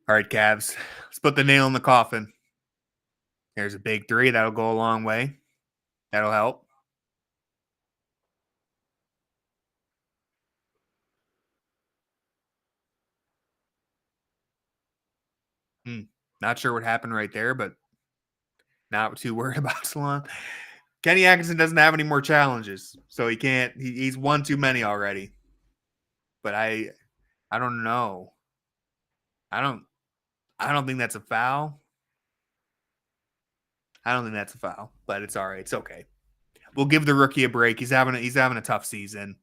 All right, Cavs. Let's put the nail in the coffin. There's a big three. That'll go a long way. That'll help. Not sure what happened right there, but not too worried about Salon. Kenny Atkinson doesn't have any more challenges, so he can't. He's won too many already. But I don't know. I don't think that's a foul. I don't think that's a foul, but it's all right. It's okay. We'll give the rookie a break. He's having a tough season.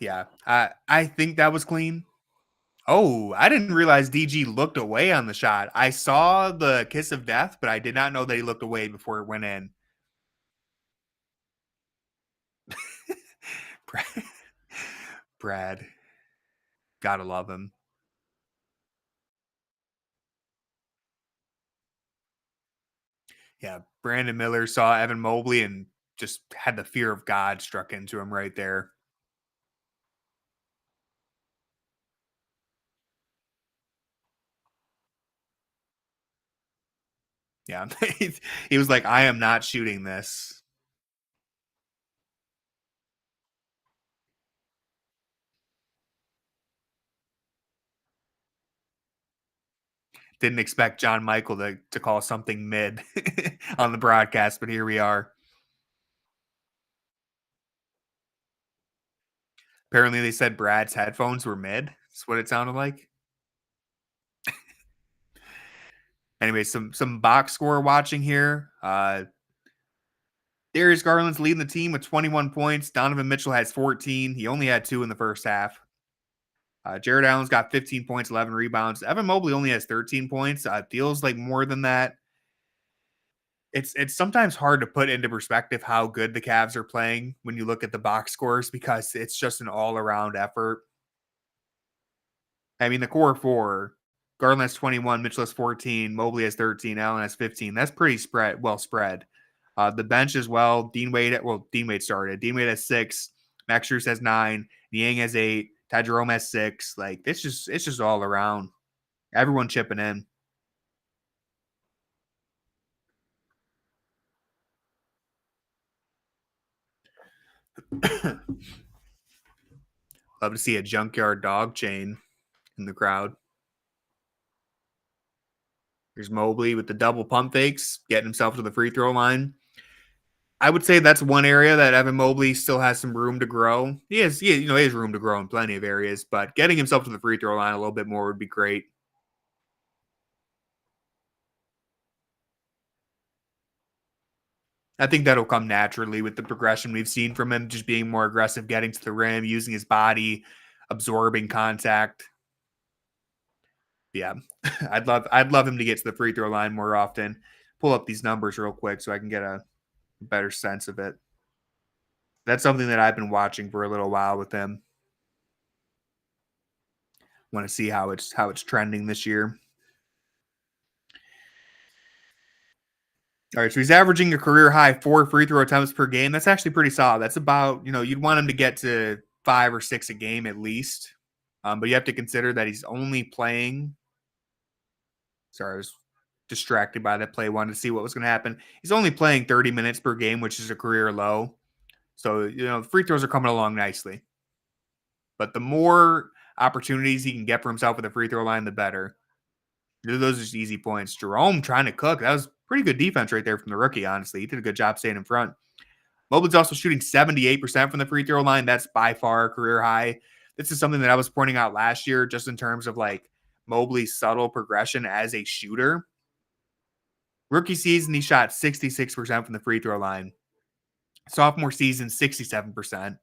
Yeah, I think that was clean. Oh, I didn't realize DG looked away on the shot. I saw the kiss of death, but I did not know that he looked away before it went in. Brad. Gotta love him. Yeah, Brandon Miller saw Evan Mobley and just had the fear of God struck into him right there. Yeah, he was like, I am not shooting this. Didn't expect John Michael to call something mid on the broadcast, but here we are. Apparently, they said Brad's headphones were mid. That's what it sounded like. Anyway, some box score watching here. Darius Garland's leading the team with 21 points. Donovan Mitchell has 14. He only had 2 in the first half. Jared Allen's got 15 points, 11 rebounds. Evan Mobley only has 13 points. Feels like more than that. It's sometimes hard to put into perspective how good the Cavs are playing when you look at the box scores because it's just an all-around effort. I mean, the core four, Garland has 21, Mitchell has 14, Mobley has 13, Allen has 15. That's pretty well spread. The bench as well, Dean Wade started. Dean Wade has 6, Max Strus has 9, Niang has 8, Ty Jerome has 6. Like, it's just all around. Everyone chipping in. Love to see a junkyard dog chain in the crowd. There's Mobley with the double pump fakes, getting himself to the free throw line. I would say that's one area that Evan Mobley still has some room to grow. He has room to grow in plenty of areas, but getting himself to the free throw line a little bit more would be great. I think that'll come naturally with the progression we've seen from him, just being more aggressive, getting to the rim, using his body, absorbing contact. Yeah, I'd love him to get to the free throw line more often. Pull up these numbers real quick so I can get a better sense of it. That's something that I've been watching for a little while with him. Want to see how it's trending this year. All right, so he's averaging a career high 4 free throw attempts per game. That's actually pretty solid. That's about, you'd want him to get to 5 or 6 a game at least. But you have to consider that he's only playing. Sorry, I was distracted by that play. Wanted to see what was going to happen. He's only playing 30 minutes per game, which is a career low. So, free throws are coming along nicely. But the more opportunities he can get for himself with the free throw line, the better. Those are just easy points. Jerome trying to cook. That was pretty good defense right there from the rookie, honestly. He did a good job staying in front. Mobley's also shooting 78% from the free throw line. That's by far a career high. This is something that I was pointing out last year just in terms of like Mobley's subtle progression as a shooter. Rookie season, he shot 66% from the free throw line. Sophomore season, 67%.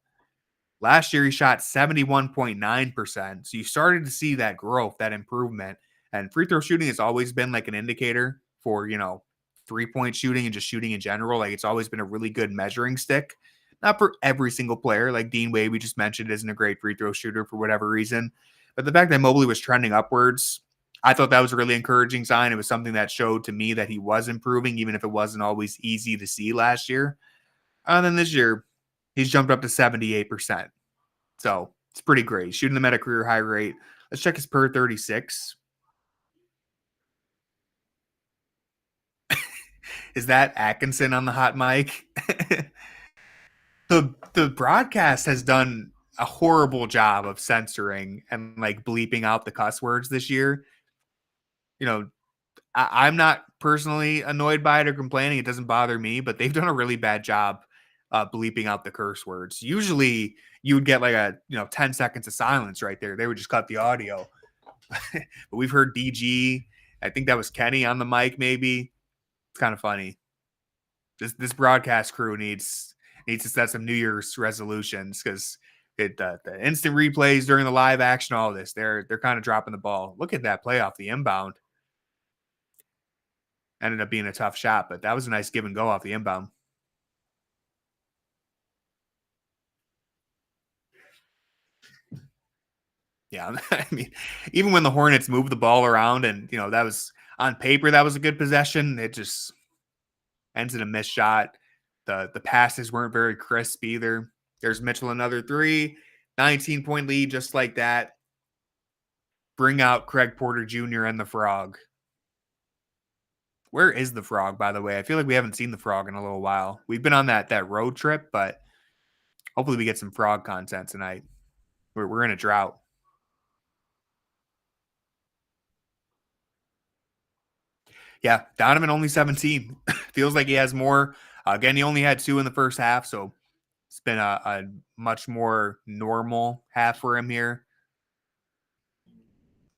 Last year, he shot 71.9%. So you started to see that growth, that improvement. And free throw shooting has always been like an indicator for, 3-point shooting and just shooting in general. Like it's always been a really good measuring stick. Not for every single player. Like Dean Wade, we just mentioned, isn't a great free throw shooter for whatever reason. But the fact that Mobley was trending upwards, I thought that was a really encouraging sign. It was something that showed to me that he was improving, even if it wasn't always easy to see last year. And then this year, he's jumped up to 78%. So it's pretty great. Shooting them at a career high rate. Let's check his per 36. Is that Atkinson on the hot mic? The broadcast has done a horrible job of censoring and like bleeping out the cuss words this year. You know, I'm not personally annoyed by it or complaining. It doesn't bother me, but they've done a really bad job bleeping out the curse words. Usually you would get like a 10 seconds of silence right there. They would just cut the audio. But we've heard DG. I think that was Kenny on the mic, maybe. It's kind of funny. This broadcast crew needs to set some New Year's resolutions because the instant replays during the live action, all this, they're kind of dropping the ball. Look at that play off the inbound. Ended up being a tough shot, but that was a nice give and go off the inbound. Yeah, I mean, even when the Hornets moved the ball around and, that was on paper, that was a good possession. It just ends in a missed shot. The passes weren't very crisp either. There's Mitchell, another 3, 19-point lead, just like that. Bring out Craig Porter Jr. and the Frog. Where is the Frog, by the way? I feel like we haven't seen the Frog in a little while. We've been on that road trip, but hopefully we get some Frog content tonight. We're in a drought. Yeah, Donovan only 17. Feels like he has more. Again, he only had 2 in the first half, so it's been a much more normal half for him here.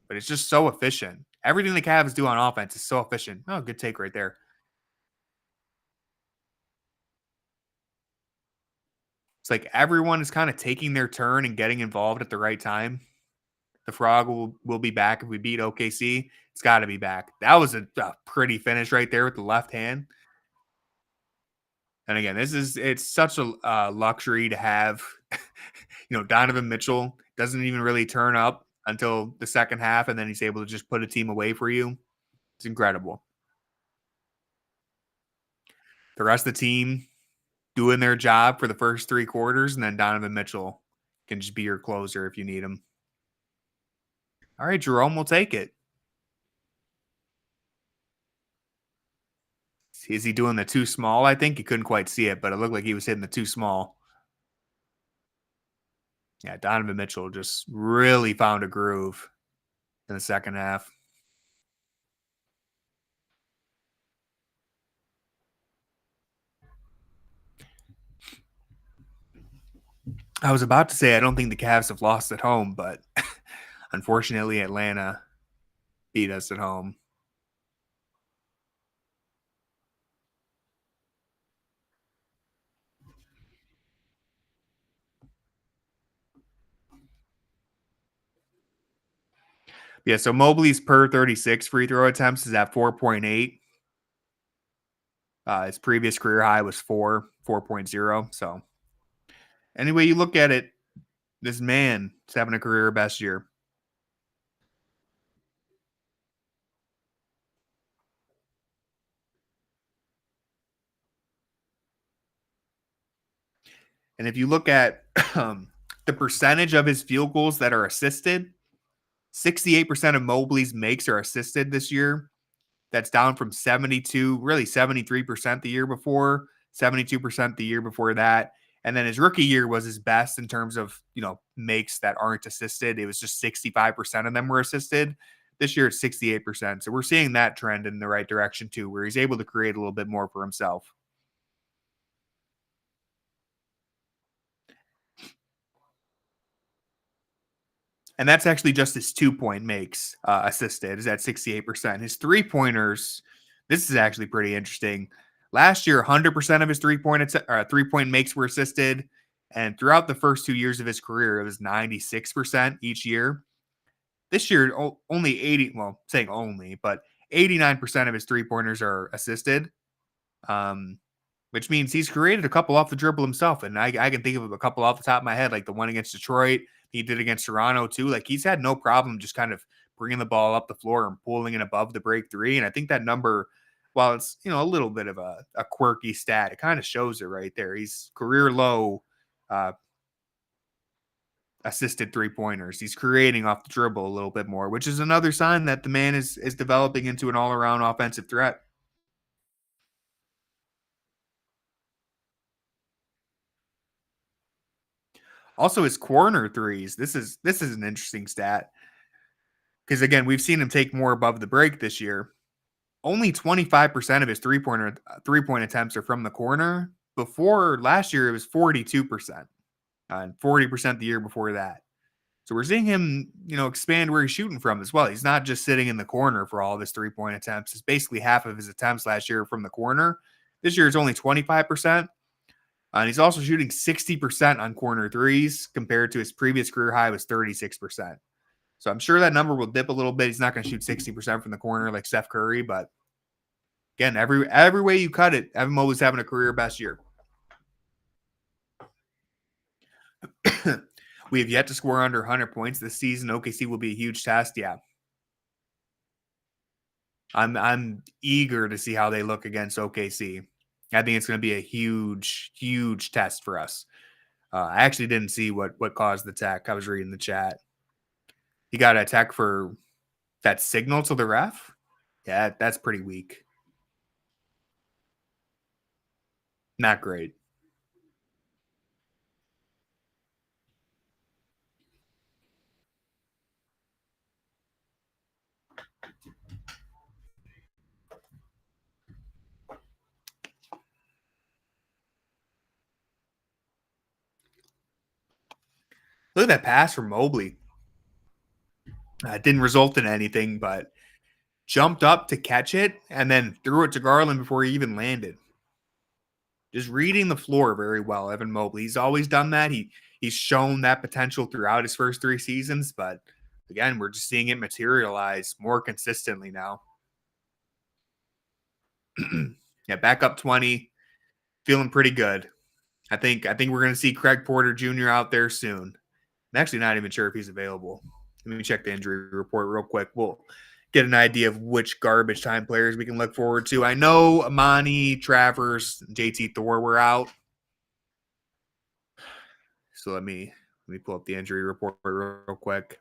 But it's just so efficient. Everything the Cavs do on offense is so efficient. Oh, good take right there. It's like everyone is kind of taking their turn and getting involved at the right time. The Frog will be back if we beat OKC. It's got to be back. That was a pretty finish right there with the left hand. And again, it's such a luxury to have. Donovan Mitchell doesn't even really turn up until the second half, and then he's able to just put a team away for you. It's incredible. The rest of the team doing their job for the first 3 quarters, and then Donovan Mitchell can just be your closer if you need him. All right, Jerome will take it. Is he doing the too small? I think you couldn't quite see it, but it looked like he was hitting the too small. Yeah, Donovan Mitchell just really found a groove in the second half. I was about to say I don't think the Cavs have lost at home, but unfortunately Atlanta beat us at home. Yeah, so Mobley's per 36 free throw attempts is at 4.8. His previous career high was 4.0. So any way you look at it, this man is having a career best year. And if you look at the percentage of his field goals that are assisted, 68% of Mobley's makes are assisted this year. That's down from 72, really 73% the year before, 72% the year before that. And then his rookie year was his best in terms of, makes that aren't assisted. It was just 65% of them were assisted. This year it's 68%. So we're seeing that trend in the right direction too, where he's able to create a little bit more for himself. And that's actually just his 2-point makes assisted is at 68%. His 3-pointers, this is actually pretty interesting. Last year, 100% of his 3-point makes were assisted. And throughout the first 2 years of his career, it was 96% each year. This year, only 80, well, saying only, but 89% of his 3-pointers are assisted, which means he's created a couple off the dribble himself. And I can think of a couple off the top of my head, like the one against Detroit. He did against Toronto too. Like he's had no problem just kind of bringing the ball up the floor and pulling it above the break three. And I think that number, while it's, a little bit of a quirky stat, it kind of shows it right there. He's career low assisted 3-pointers. He's creating off the dribble a little bit more, which is another sign that the man is developing into an all-around offensive threat. Also, his corner threes. This is an interesting stat because again, we've seen him take more above the break this year. Only 25% of his three-point attempts are from the corner. Before last year, it was 42%, and 40% the year before that. So we're seeing him, expand where he's shooting from as well. He's not just sitting in the corner for all of his 3-point attempts. It's basically half of his attempts last year from the corner. This year, it's only 25%. And he's also shooting 60% on corner threes compared to his previous career high was 36%. So I'm sure that number will dip a little bit. He's not going to shoot 60% from the corner like Steph Curry, but again, every way you cut it, Evan Mobley's having a career best year. We have yet to score under 100 points this season. OKC will be a huge test. Yeah. I'm eager to see how they look against OKC. I think it's going to be a huge, huge test for us. I actually didn't see what caused the tech. I was reading the chat. He got a tech for that signal to the ref. Yeah, that's pretty weak. Not great. Look at that pass from Mobley. It didn't result in anything, but jumped up to catch it and then threw it to Garland before he even landed. Just reading the floor very well, Evan Mobley. He's always done that. He's shown that potential throughout his first 3 seasons, but again, we're just seeing it materialize more consistently now. Yeah, back up 20, feeling pretty good. I think we're going to see Craig Porter Jr. out there soon. I'm actually not even sure if he's available. Let me check the injury report real quick. We'll get an idea of which garbage time players we can look forward to. I know Amani, Travers, JT Thor were out. So let me pull up the injury report real quick.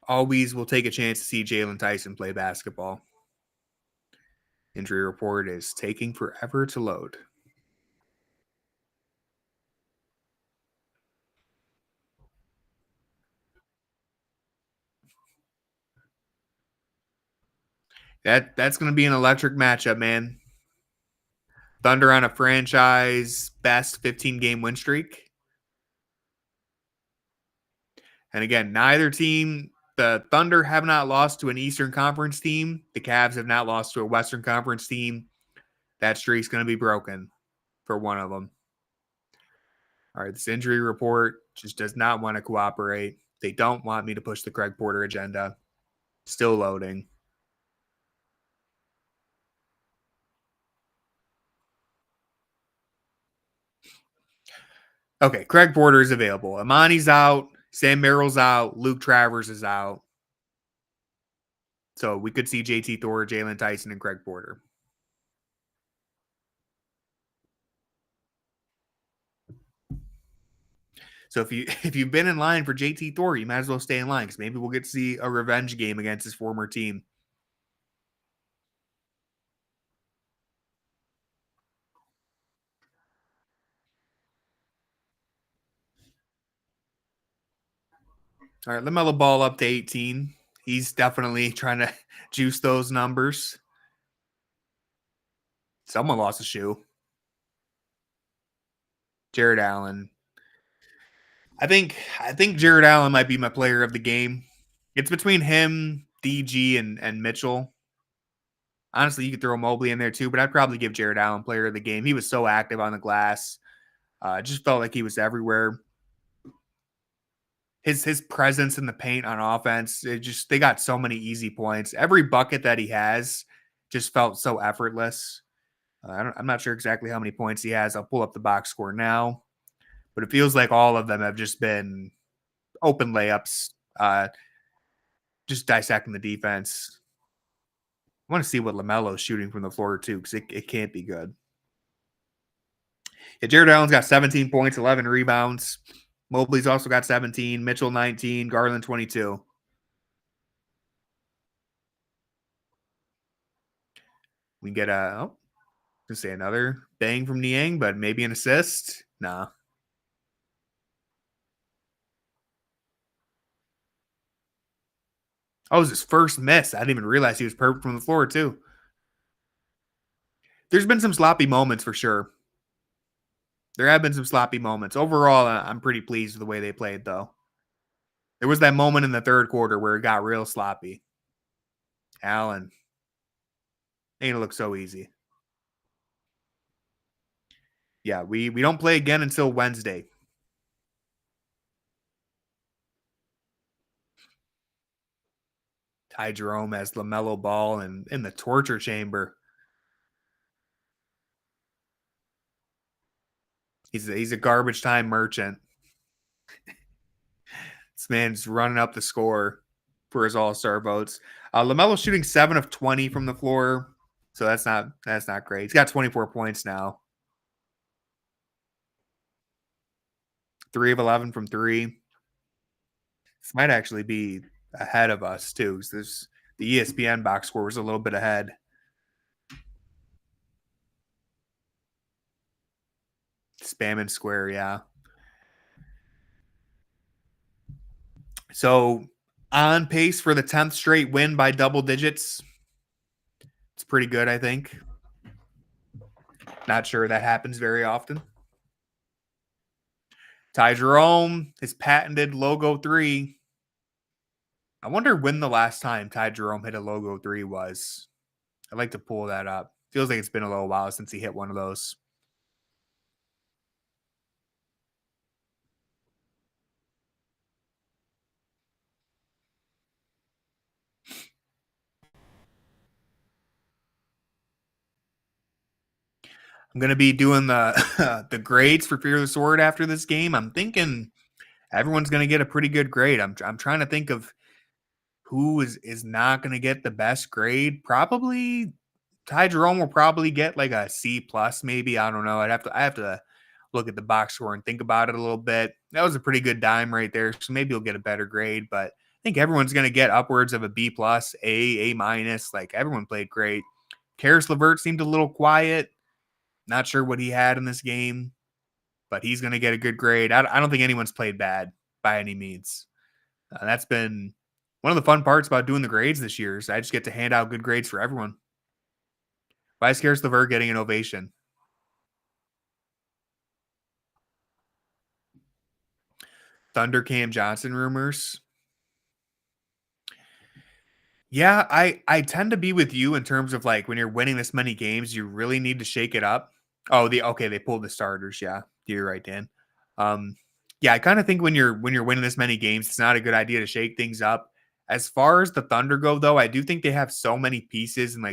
Always will take a chance to see Jaylen Tyson play basketball. Injury report is taking forever to load. That's going to be an electric matchup, man. Thunder on a franchise best 15-game win streak. And again, neither team, the Thunder have not lost to an Eastern Conference team. The Cavs have not lost to a Western Conference team. That streak's going to be broken for one of them. All right, this injury report just does not want to cooperate. They don't want me to push the Craig Porter agenda. Still loading. Okay, Craig Porter is available. Amani's out. Sam Merrill's out. Luke Travers is out. So we could see JT Thor, Jaylen Tyson, and Craig Porter. So if you've been in line for JT Thor, you might as well stay in line because maybe we'll get to see a revenge game against his former team. All right, LaMelo Ball up to 18. He's definitely trying to juice those numbers. Someone lost a shoe. Jared Allen. I think Jared Allen might be my player of the game. It's between him, DG, and Mitchell. Honestly, you could throw Mobley in there too, but I'd probably give Jared Allen player of the game. He was so active on the glass. Just felt like he was everywhere. His presence in the paint on offense, they got so many easy points. Every bucket that he has just felt so effortless. I'm not sure exactly how many points he has. I'll pull up the box score now, but it feels like all of them have just been open layups, just dissecting the defense. I want to see what LaMelo's shooting from the floor too, because it can't be good. Yeah, Jared Allen's got 17 points, 11 rebounds. Mobley's also got 17, Mitchell 19, Garland 22. We get another bang from Niang, but maybe an assist. Nah. Oh, it was his first miss. I didn't even realize he was perfect from the floor too. There's been some sloppy moments for sure. There have been some sloppy moments. Overall, I'm pretty pleased with the way they played, though. There was that moment in the third quarter where it got real sloppy. Allen. Ain't it look so easy. Yeah, we don't play again until Wednesday. Ty Jerome as LaMelo Ball and in the torture chamber. He's a garbage time merchant. This man's running up the score for his all-star votes. LaMelo's shooting 7 of 20 from the floor, so that's not great. He's got 24 points now. 3 of 11 from 3. This might actually be ahead of us too. The ESPN box score was a little bit ahead. Spam and square, yeah. So on pace for the 10th straight win by double digits. It's pretty good, I think. Not sure that happens very often. Ty Jerome, his patented logo 3. I wonder when the last time Ty Jerome hit a logo 3 was. I'd like to pull that up. Feels like it's been a little while since he hit one of those. I'm going to be doing the the grades for Fear of the Sword after this game. I'm thinking everyone's going to get a pretty good grade. I'm trying to think of who is not going to get the best grade. Probably Ty Jerome will probably get like a C plus, maybe. I don't know. I have to look at the box score and think about it a little bit. That was a pretty good dime right there, so maybe you'll get a better grade. But I think everyone's going to get upwards of a B plus, A minus. Like everyone played great. Karis LeVert seemed a little quiet. Not sure what he had in this game, but he's going to get a good grade. I don't think anyone's played bad by any means. That's been one of the fun parts about doing the grades this year is I just get to hand out good grades for everyone. Why is Karis LeVert getting an ovation? Thunder Cam Johnson rumors. Yeah, I tend to be with you in terms of like when you're winning this many games, you really need to shake it up. Oh, they pulled the starters. Yeah, you're right, Dan. Um, yeah, I kind of think when you're winning this many games, it's not a good idea to shake things up. As far as the Thunder go, though, I do think they have so many pieces and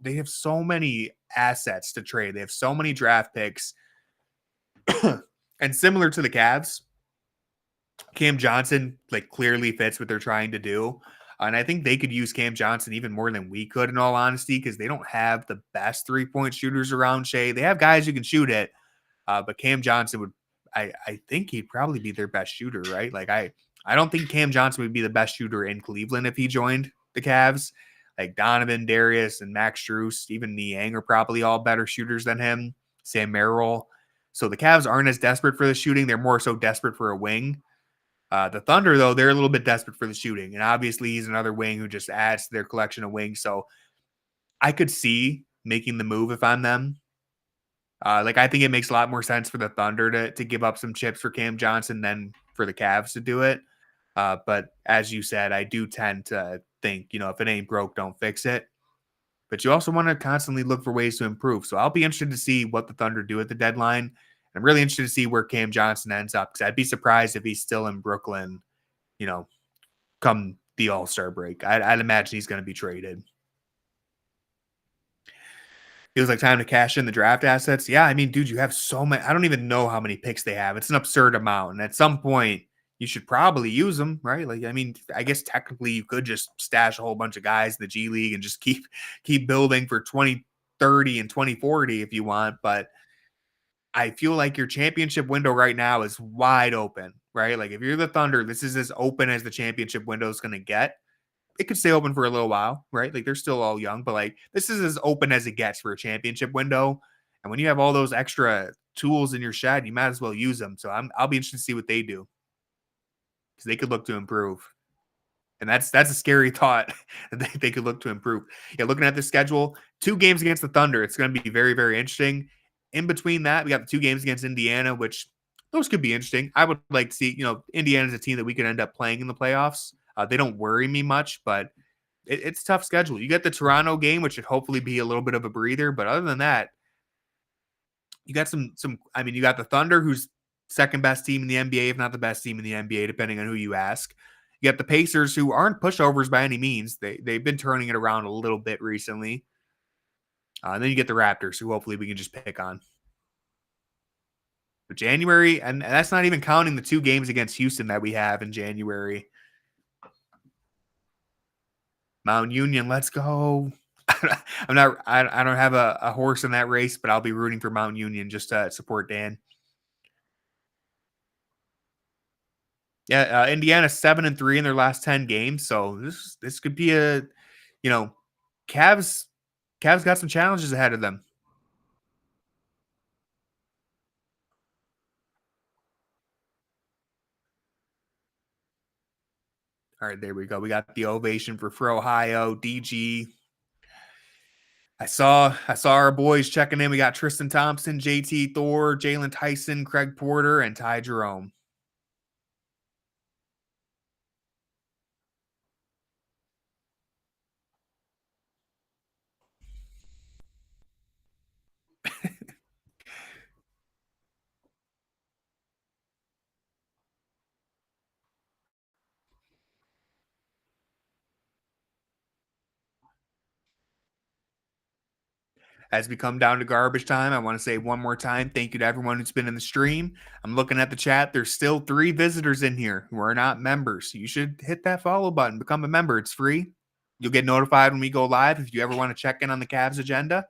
they have so many assets to trade. They have so many draft picks, and similar to the Cavs, Cam Johnson like clearly fits what they're trying to do. And I think they could use Cam Johnson even more than we could, in all honesty, because they don't have the best 3-point shooters around Shea. They have guys who can shoot it, but Cam Johnson would, I think he'd probably be their best shooter, right? Like I don't think Cam Johnson would be the best shooter in Cleveland if he joined the Cavs. Like Donovan, Darius, and Max Strus, even Niang are probably all better shooters than him. Sam Merrill. So the Cavs aren't as desperate for the shooting. They're more so desperate for a wing. The Thunder, though, they're a little bit desperate for the shooting. And obviously, he's another wing who just adds to their collection of wings. So I could see making the move if I'm them. Like, I think it makes a lot more sense for the Thunder to give up some chips for Cam Johnson than for the Cavs to do it. But as you said, I do tend to think, if it ain't broke, don't fix it. But you also want to constantly look for ways to improve. So I'll be interested to see what the Thunder do at the deadline. I'm really interested to see where Cam Johnson ends up, because I'd be surprised if he's still in Brooklyn, come the All-Star break. I'd imagine he's going to be traded. Feels like time to cash in the draft assets. Yeah, I mean, dude, you have so many. I don't even know how many picks they have. It's an absurd amount. And at some point, you should probably use them, right? Like, I mean, I guess technically you could just stash a whole bunch of guys in the G League and just keep building for 2030 and 2040 if you want. But I feel like your championship window right now is wide open, right? Like if you're the Thunder, this is as open as the championship window is going to get. It could stay open for a little while, right? Like they're still all young, but like this is as open as it gets for a championship window. And when you have all those extra tools in your shed, you might as well use them. So I'll be interested to see what they do, because they could look to improve. And that's a scary thought that they could look to improve. Yeah, looking at the schedule, 2 games against the Thunder. It's going to be very, very interesting. In between that, we got the 2 games against Indiana, which those could be interesting. I would like to see, Indiana's a team that we could end up playing in the playoffs. They don't worry me much, but it's a tough schedule. You get the Toronto game, which should hopefully be a little bit of a breather. But other than that, you got you got the Thunder, who's second best team in the NBA, if not the best team in the NBA, depending on who you ask. You got the Pacers, who aren't pushovers by any means. They've been turning it around a little bit recently. And then you get the Raptors, who hopefully we can just pick on. But January, and that's not even counting the 2 games against Houston that we have in January. Mount Union, let's go. I don't have a horse in that race, but I'll be rooting for Mount Union just to support Dan. Yeah, Indiana's 7-3 in their last 10 games, so this could be a, Cavs got some challenges ahead of them. All right, there we go. We got the ovation for Ohio, DG. I saw our boys checking in. We got Tristan Thompson, JT Thor, Jalen Tyson, Craig Porter, and Ty Jerome. As we come down to garbage time, I want to say one more time, thank you to everyone who's been in the stream. I'm looking at the chat. There's still 3 visitors in here who are not members. You should hit that follow button, become a member. It's free. You'll get notified when we go live. If you ever want to check in on the Cavs agenda,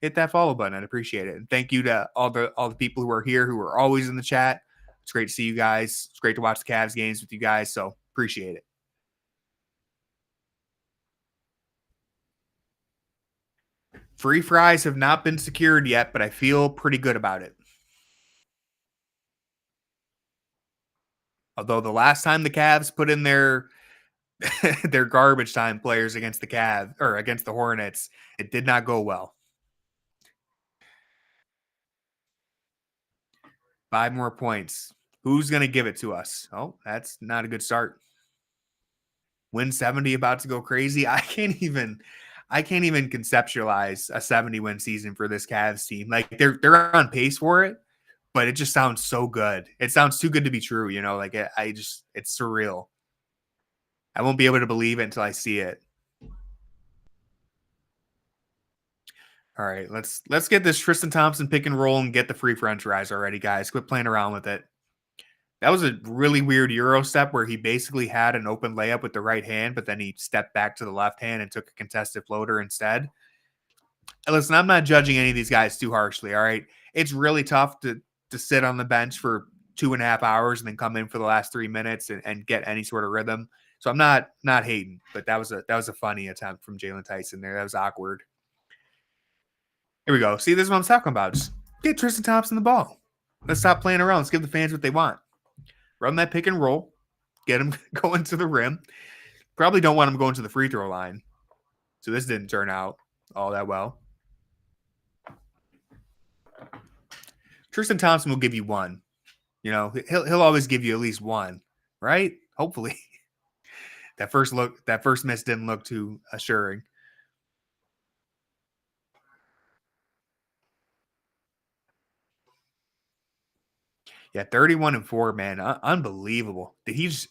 hit that follow button. I'd appreciate it. And thank you to all the people who are here, who are always in the chat. It's great to see you guys. It's great to watch the Cavs games with you guys. So appreciate it. Free fries have not been secured yet, but I feel pretty good about it. Although the last time the Cavs put in their garbage time players against the Cavs or against the Hornets, it did not go well. 5 more points. Who's going to give it to us? Oh, that's not a good start. Win 70 about to go crazy. I can't even conceptualize a 70-win season for this Cavs team. Like they're on pace for it, but it just sounds so good. It sounds too good to be true, like it's surreal. I won't be able to believe it until I see it. All right, let's get this Tristan Thompson pick and roll and get the free French fries already, guys. Quit playing around with it. That was a really weird Euro step where he basically had an open layup with the right hand, but then he stepped back to the left hand and took a contested floater instead. And listen, I'm not judging any of these guys too harshly, all right? It's really tough to sit on the bench for 2.5 hours and then come in for the last 3 minutes and get any sort of rhythm. So I'm not hating, but that was a funny attempt from Jaylen Tyson there. That was awkward. Here we go. See, this is what I'm talking about. Just get Tristan Thompson the ball. Let's stop playing around. Let's give the fans what they want. Run that pick and roll. Get him going to the rim. Probably don't want him going to the free throw line. So this didn't turn out all that well. Tristan Thompson will give you one. He'll always give you at least one, right? Hopefully. That first miss didn't look too assuring. Yeah, 31-4, man. Unbelievable. Did he just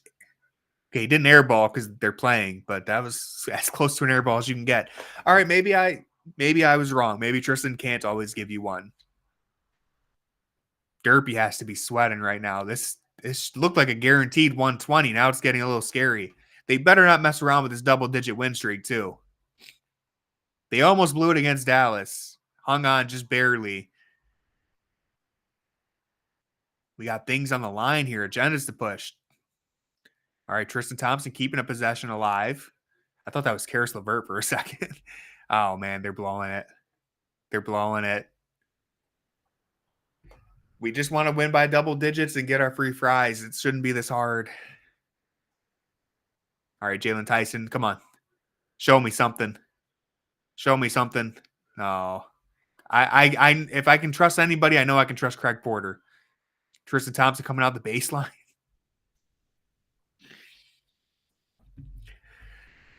he didn't airball because they're playing, but that was as close to an airball as you can get. All right, maybe I was wrong. Maybe Tristan can't always give you one. Derpy has to be sweating right now. This looked like a guaranteed 120. Now it's getting a little scary. They better not mess around with this double-digit win streak, too. They almost blew it against Dallas. Hung on just barely. We got things on the line here. Agendas to push. All right, Tristan Thompson keeping a possession alive. I thought that was Karis LeVert for a second. Oh, man, they're blowing it. They're blowing it. We just want to win by double digits and get our free fries. It shouldn't be this hard. All right, Jaylen Tyson, come on. Show me something. Show me something. No. I if I can trust anybody, I know I can trust Craig Porter. Tristan Thompson coming out the baseline.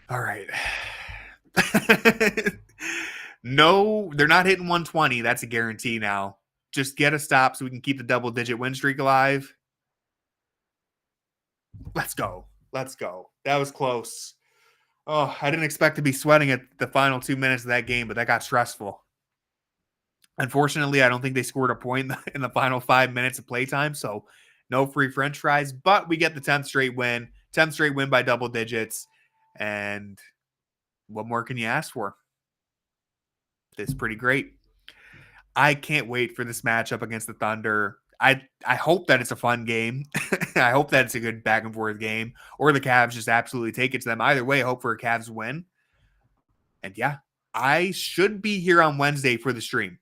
All right. No, they're not hitting 120. That's a guarantee now. Just get a stop so we can keep the double-digit win streak alive. Let's go. Let's go. That was close. Oh, I didn't expect to be sweating at the final 2 minutes of that game, but that got stressful. Unfortunately, I don't think they scored a point in the final 5 minutes of playtime, so no free French fries, but we get the 10th straight win. 10th straight win by double digits, and what more can you ask for? It's pretty great. I can't wait for this matchup against the Thunder. I hope that it's a fun game. I hope that it's a good back and forth game, or the Cavs just absolutely take it to them. Either way, I hope for a Cavs win. And yeah, I should be here on Wednesday for the stream.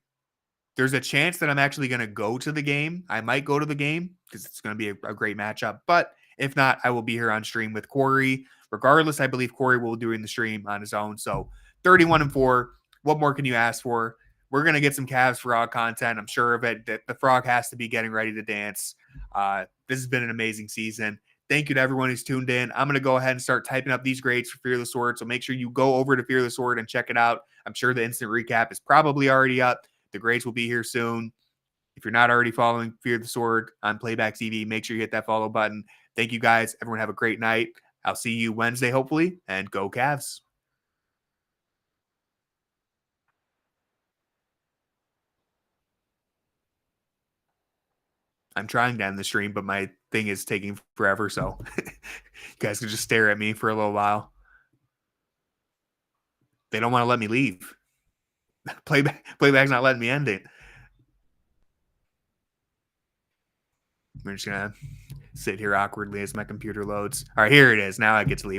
There's a chance that I'm actually going to go to the game. I might go to the game because it's going to be a great matchup. But if not, I will be here on stream with Corey. Regardless, I believe Corey will be doing the stream on his own. So 31-4. What more can you ask for? We're going to get some Cavs Frog content. I'm sure of it. The Frog has to be getting ready to dance. This has been an amazing season. Thank you to everyone who's tuned in. I'm going to go ahead and start typing up these grades for Fear the Sword. So make sure you go over to Fear the Sword and check it out. I'm sure the instant recap is probably already up. The grades will be here soon. If you're not already following Fear the Sword on Playback TV, make sure you hit that follow button. Thank you guys. Everyone have a great night. I'll see you Wednesday, hopefully, and go Cavs. I'm trying to end the stream, but my thing is taking forever, so you guys can just stare at me for a little while. They don't want to let me leave. Playback's not letting me end it. We're just going to sit here awkwardly as my computer loads. All right, here it is. Now I get to leave. All right.